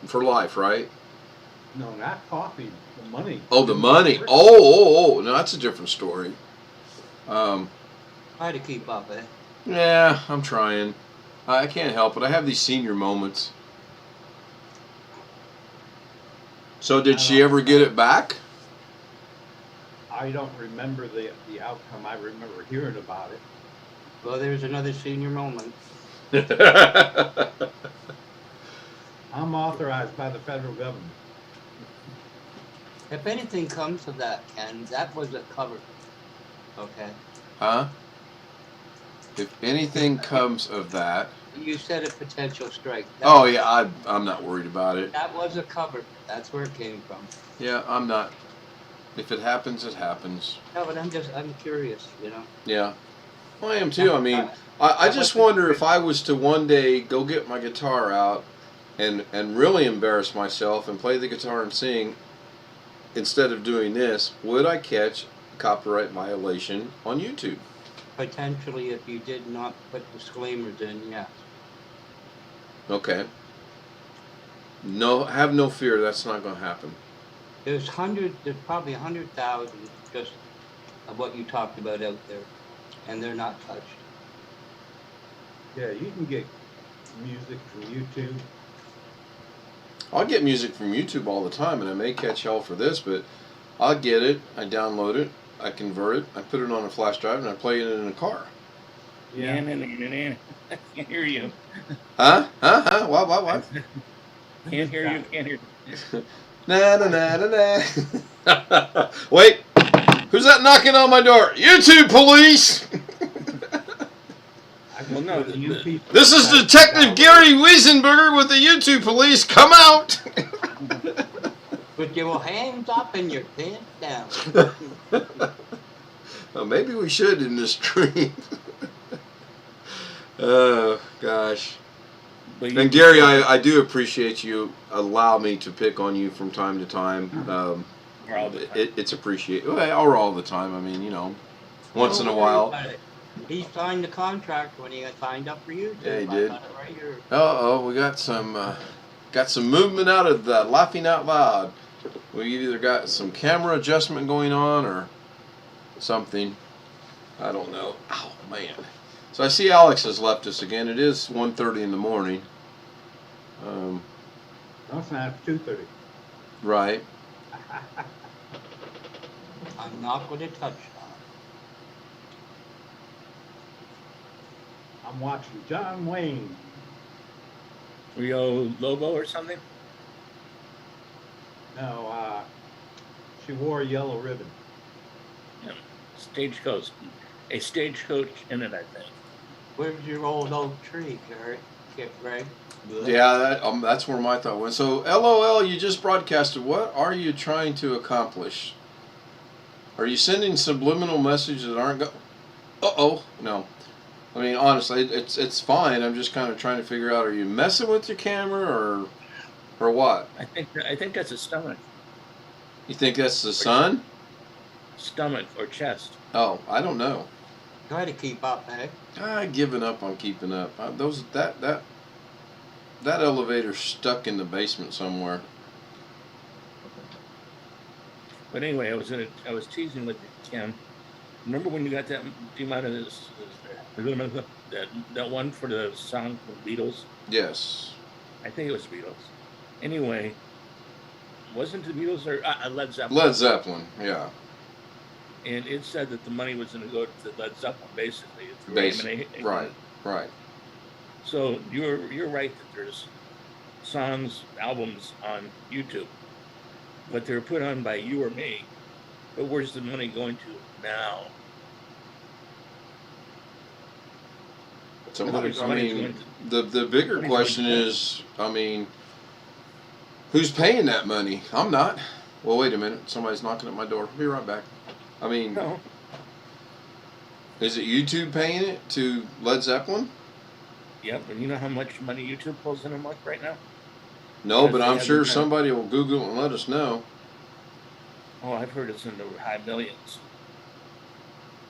for life, right? No, not coffee. The money. Oh, the money. Oh. No, that's a different story. Try to keep up, eh? Yeah, I'm trying. I can't help it. I have these senior moments. So did she ever get it back? I don't remember the outcome. I remember hearing about it. Well, there's another senior moment. I'm authorized by the federal government. If anything comes of that, Ken, that was a cover. Okay. Huh? If anything comes of that. You said a potential strike. Oh, yeah, I'm not worried about it. That was a cover. That's where it came from. Yeah, I'm not. If it happens, it happens. No, but I'm curious, you know. Yeah. Well, I am too. I mean, I just wonder if I was to one day go get my guitar out and really embarrass myself and play the guitar and sing instead of doing this, would I catch a copyright violation on YouTube? Potentially, if you did not put disclaimers in, yes. Okay. No, have no fear. That's not going to happen. There's probably 100,000 just of what you talked about out there, and they're not touched. Yeah, you can get music from YouTube. I'll get music from YouTube all the time, and I may catch hell for this, but I'll get it, I download it, I convert it, I put it on a flash drive, and I play it in a car. Yeah. I can't hear you. Huh? What? Can't hear you, can't hear you. Na. Wait, who's that knocking on my door? YouTube police! Well, no, This is Detective Gary Wiesenberger with the YouTube police. Come out! Put your hands up and your pants down. Well, maybe we should in this stream. Oh, gosh. And Gary, I do appreciate you allow me to pick on you from time to time. It's appreciated. Or all the time. I mean, you know, once in a while. He signed the contract when he got signed up for you. Yeah, he did. Right, we got some movement out of the laughing out loud. We either got some camera adjustment going on or something. I don't know. Oh man. So I see Alex has left us again. It is 1:30 in the morning. No, it's not. It's 2:30. Right. I'm not going to touch I'm watching John Wayne. Rio Lobo or something? No, she wore a yellow ribbon. Yeah. Stagecoach. A stagecoach in it, I think. Where's your old oak tree, Greg? Yeah, that's where my thought went. So, LOL, you just broadcasted. What are you trying to accomplish? Are you sending subliminal messages that aren't Uh-oh. No. I mean, honestly, it's fine. I'm just kind of trying to figure out, are you messing with your camera or what? I think that's a stomach. You think that's the sun? Stomach or chest. Oh, I don't know. Try to keep up, eh? I've given up on keeping up. That elevator's stuck in the basement somewhere. But anyway, I was teasing with Kim. Remember when you got that? Do you mind that one for the song from Beatles? Yes. I think it was Beatles. Anyway, wasn't the Beatles or Led Zeppelin? Led Zeppelin, yeah. And it said that the money was going to go to Led Zeppelin, basically. Right. So you're right that there's songs, albums on YouTube, but they're put on by you or me. But where's the money going to now? The bigger question is, who's paying that money? I'm not. Well, wait a minute. Somebody's knocking at my door. I'll be right back. No. Is it YouTube paying it to Led Zeppelin? Yep, and you know how much money YouTube pulls in a month right now? No, but I'm sure somebody will Google it and let us know. Oh, I've heard it's in the high millions.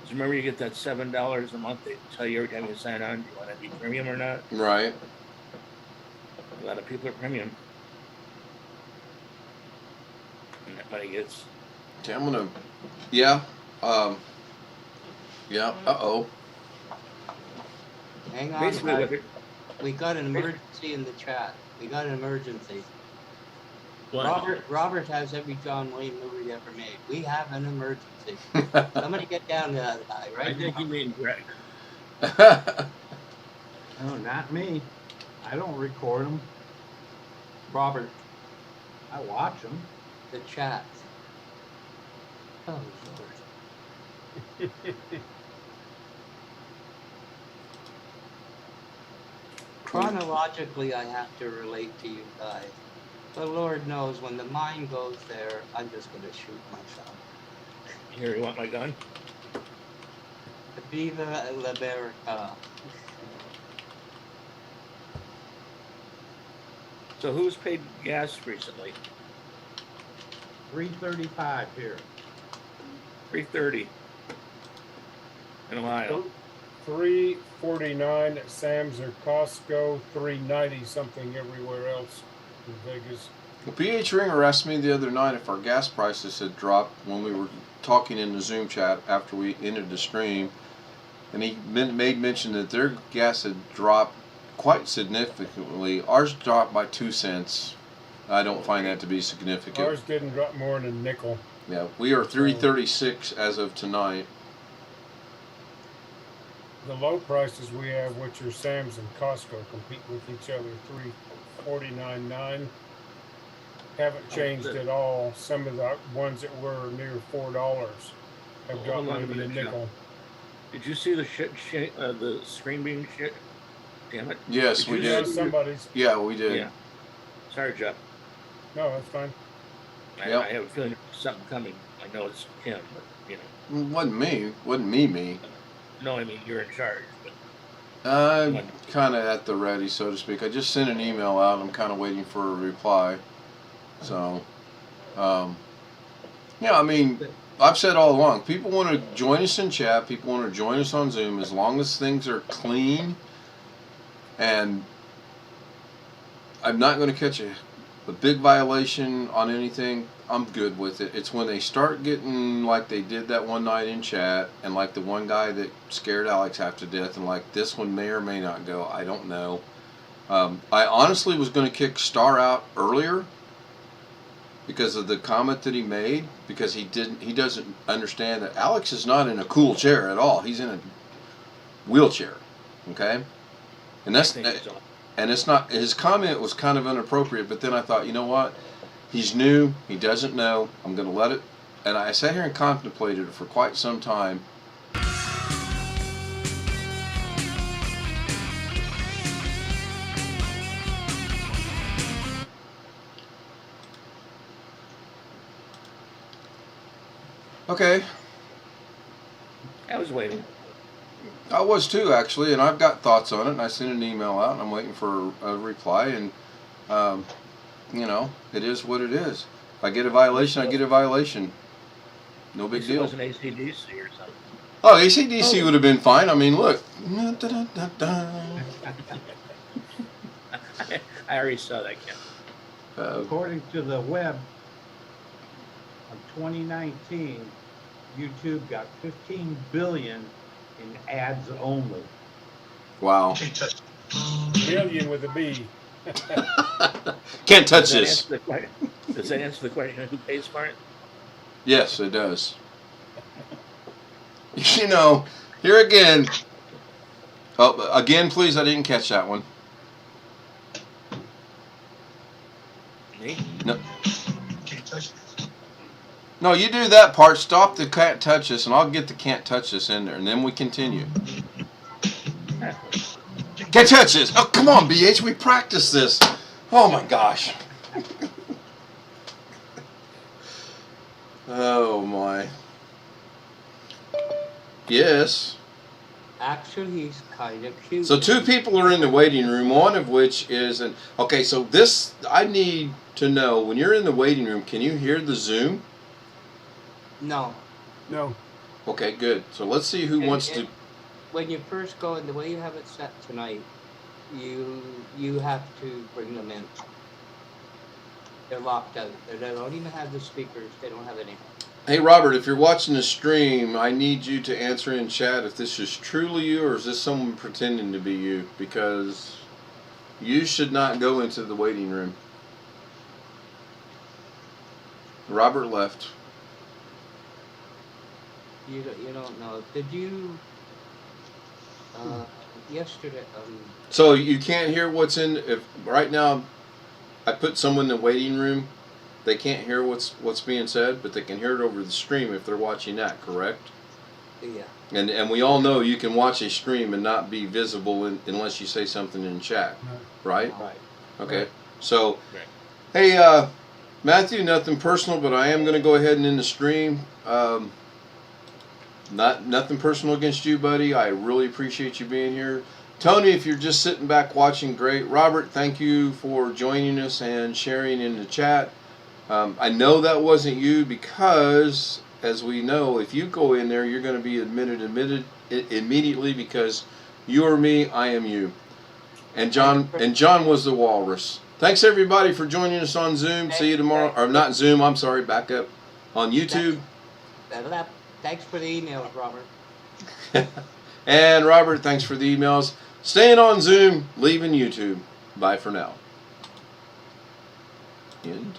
Because remember, you get that $7 a month. They tell you every time you sign on, do you want to be premium or not? Right. A lot of people are premium. And that money gets... Okay, I'm going to... Yeah. Yeah. Uh-oh. Hang on, guys. We got an emergency in the chat. We got an emergency. What? Robert has every John Wayne movie ever made. We have an emergency. Somebody get down to that guy, right? I think you mean Greg. No, not me. I don't record them. Robert. I watch them. The chat. Oh, Lord. Chronologically, I have to relate to you guys. But Lord knows, when the mind goes there, I'm just going to shoot myself. Here, you want my gun? Viva l'America. So who's paid gas recently? $3.35 here. $3.30 in Ohio. $3.49 at Sam's or Costco. $3.90 something everywhere else in Vegas. Well, PH Ringer asked me the other night if our gas prices had dropped when we were talking in the Zoom chat after we ended the stream, and he made mention that their gas had dropped quite significantly. Ours dropped by 2 cents. I don't find that to be significant. Ours didn't drop more than a nickel. Yeah, we are $3.36 as of tonight. The low prices we have, which are Sam's and Costco, compete with each other. $3.49.9 haven't changed at all. Some of the ones that were near $4 have dropped maybe a nickel. Did you see the the screen being shit? Damn it! Yes, we did. Somebody's. Yeah, we did. Yeah. Sorry, Jeff. No, that's fine. I have a feeling there's something coming. I know it's him, but you know. It wasn't me. Wasn't me. No, I mean you're in charge. But I'm kind of at the ready, so to speak. I just sent an email out. I'm kind of waiting for a reply. So, yeah, I mean, I've said all along, people want to join us in chat. People want to join us on Zoom as long as things are clean. And I'm not going to catch a big violation on anything, I'm good with it. It's when they start getting like they did that one night in chat, and like the one guy that scared Alex half to death, and like this one may or may not go. I don't know. I honestly was going to kick Star out earlier because of the comment that he made, because he doesn't understand that Alex is not in a cool chair at all. He's in a wheelchair. Okay, and that's. And it's not, his comment was kind of inappropriate, but then I thought, you know what? He's new, he doesn't know, I'm going to let it. And I sat here and contemplated it for quite some time. Okay. I was waiting. I was too, actually, and I've got thoughts on it, and I sent an email out, and I'm waiting for a reply, and, you know, it is what it is. If I get a violation, I get a violation. No big deal. It was an ACDC or something. Oh, ACDC would have been fine. I mean, look. I already saw that, Ken. According to the web, of 2019, YouTube got 15 billion in ads only. Wow. Billion with a B. Can't touch this. Does that answer the question? Who pays for it? Yes, it does. You know, here again. Oh, again, please. I didn't catch that one. Me? No. Can't touch this. No, you do that part. Stop the can't touch this, and I'll get the can't touch this in there, and then we continue. Can't touch this. Oh, come on, BH. We practiced this. Oh my gosh. Oh my. Yes. Actually, he's kind of cute. So 2 people are in the waiting room, one of which is an... Okay, so this, I need to know, when you're in the waiting room, can you hear the Zoom? No. No. Okay, good. So let's see who wants to... When you first go in, the way you have it set tonight, you have to bring them in. They're locked out. They don't even have the speakers. They don't have anything. Hey, Robert, if you're watching the stream, I need you to answer in chat if this is truly you or is this someone pretending to be you, because you should not go into the waiting room. Robert left. You don't know. Did you... yesterday... So you can't hear what's in... If right now I put someone in the waiting room, they can't hear what's being said, but they can hear it over the stream if they're watching that, correct? Yeah. And we all know you can watch a stream and not be visible unless you say something in chat, right? Right. Okay. Right. So, hey, Matthew, nothing personal, but I am going to go ahead and end the stream. Nothing personal against you, buddy. I really appreciate you being here. Tony, if you're just sitting back watching, great. Robert, thank you for joining us and sharing in the chat. I know that wasn't you because, as we know, if you go in there, you're going to be admitted immediately because you are me, I am you. And John was the walrus. Thanks everybody for joining us on Zoom. See you tomorrow, or not Zoom. I'm sorry, back up on YouTube. Thanks for the emails, Robert. And Robert, thanks for the emails. Staying on Zoom, leaving YouTube. Bye for now. End.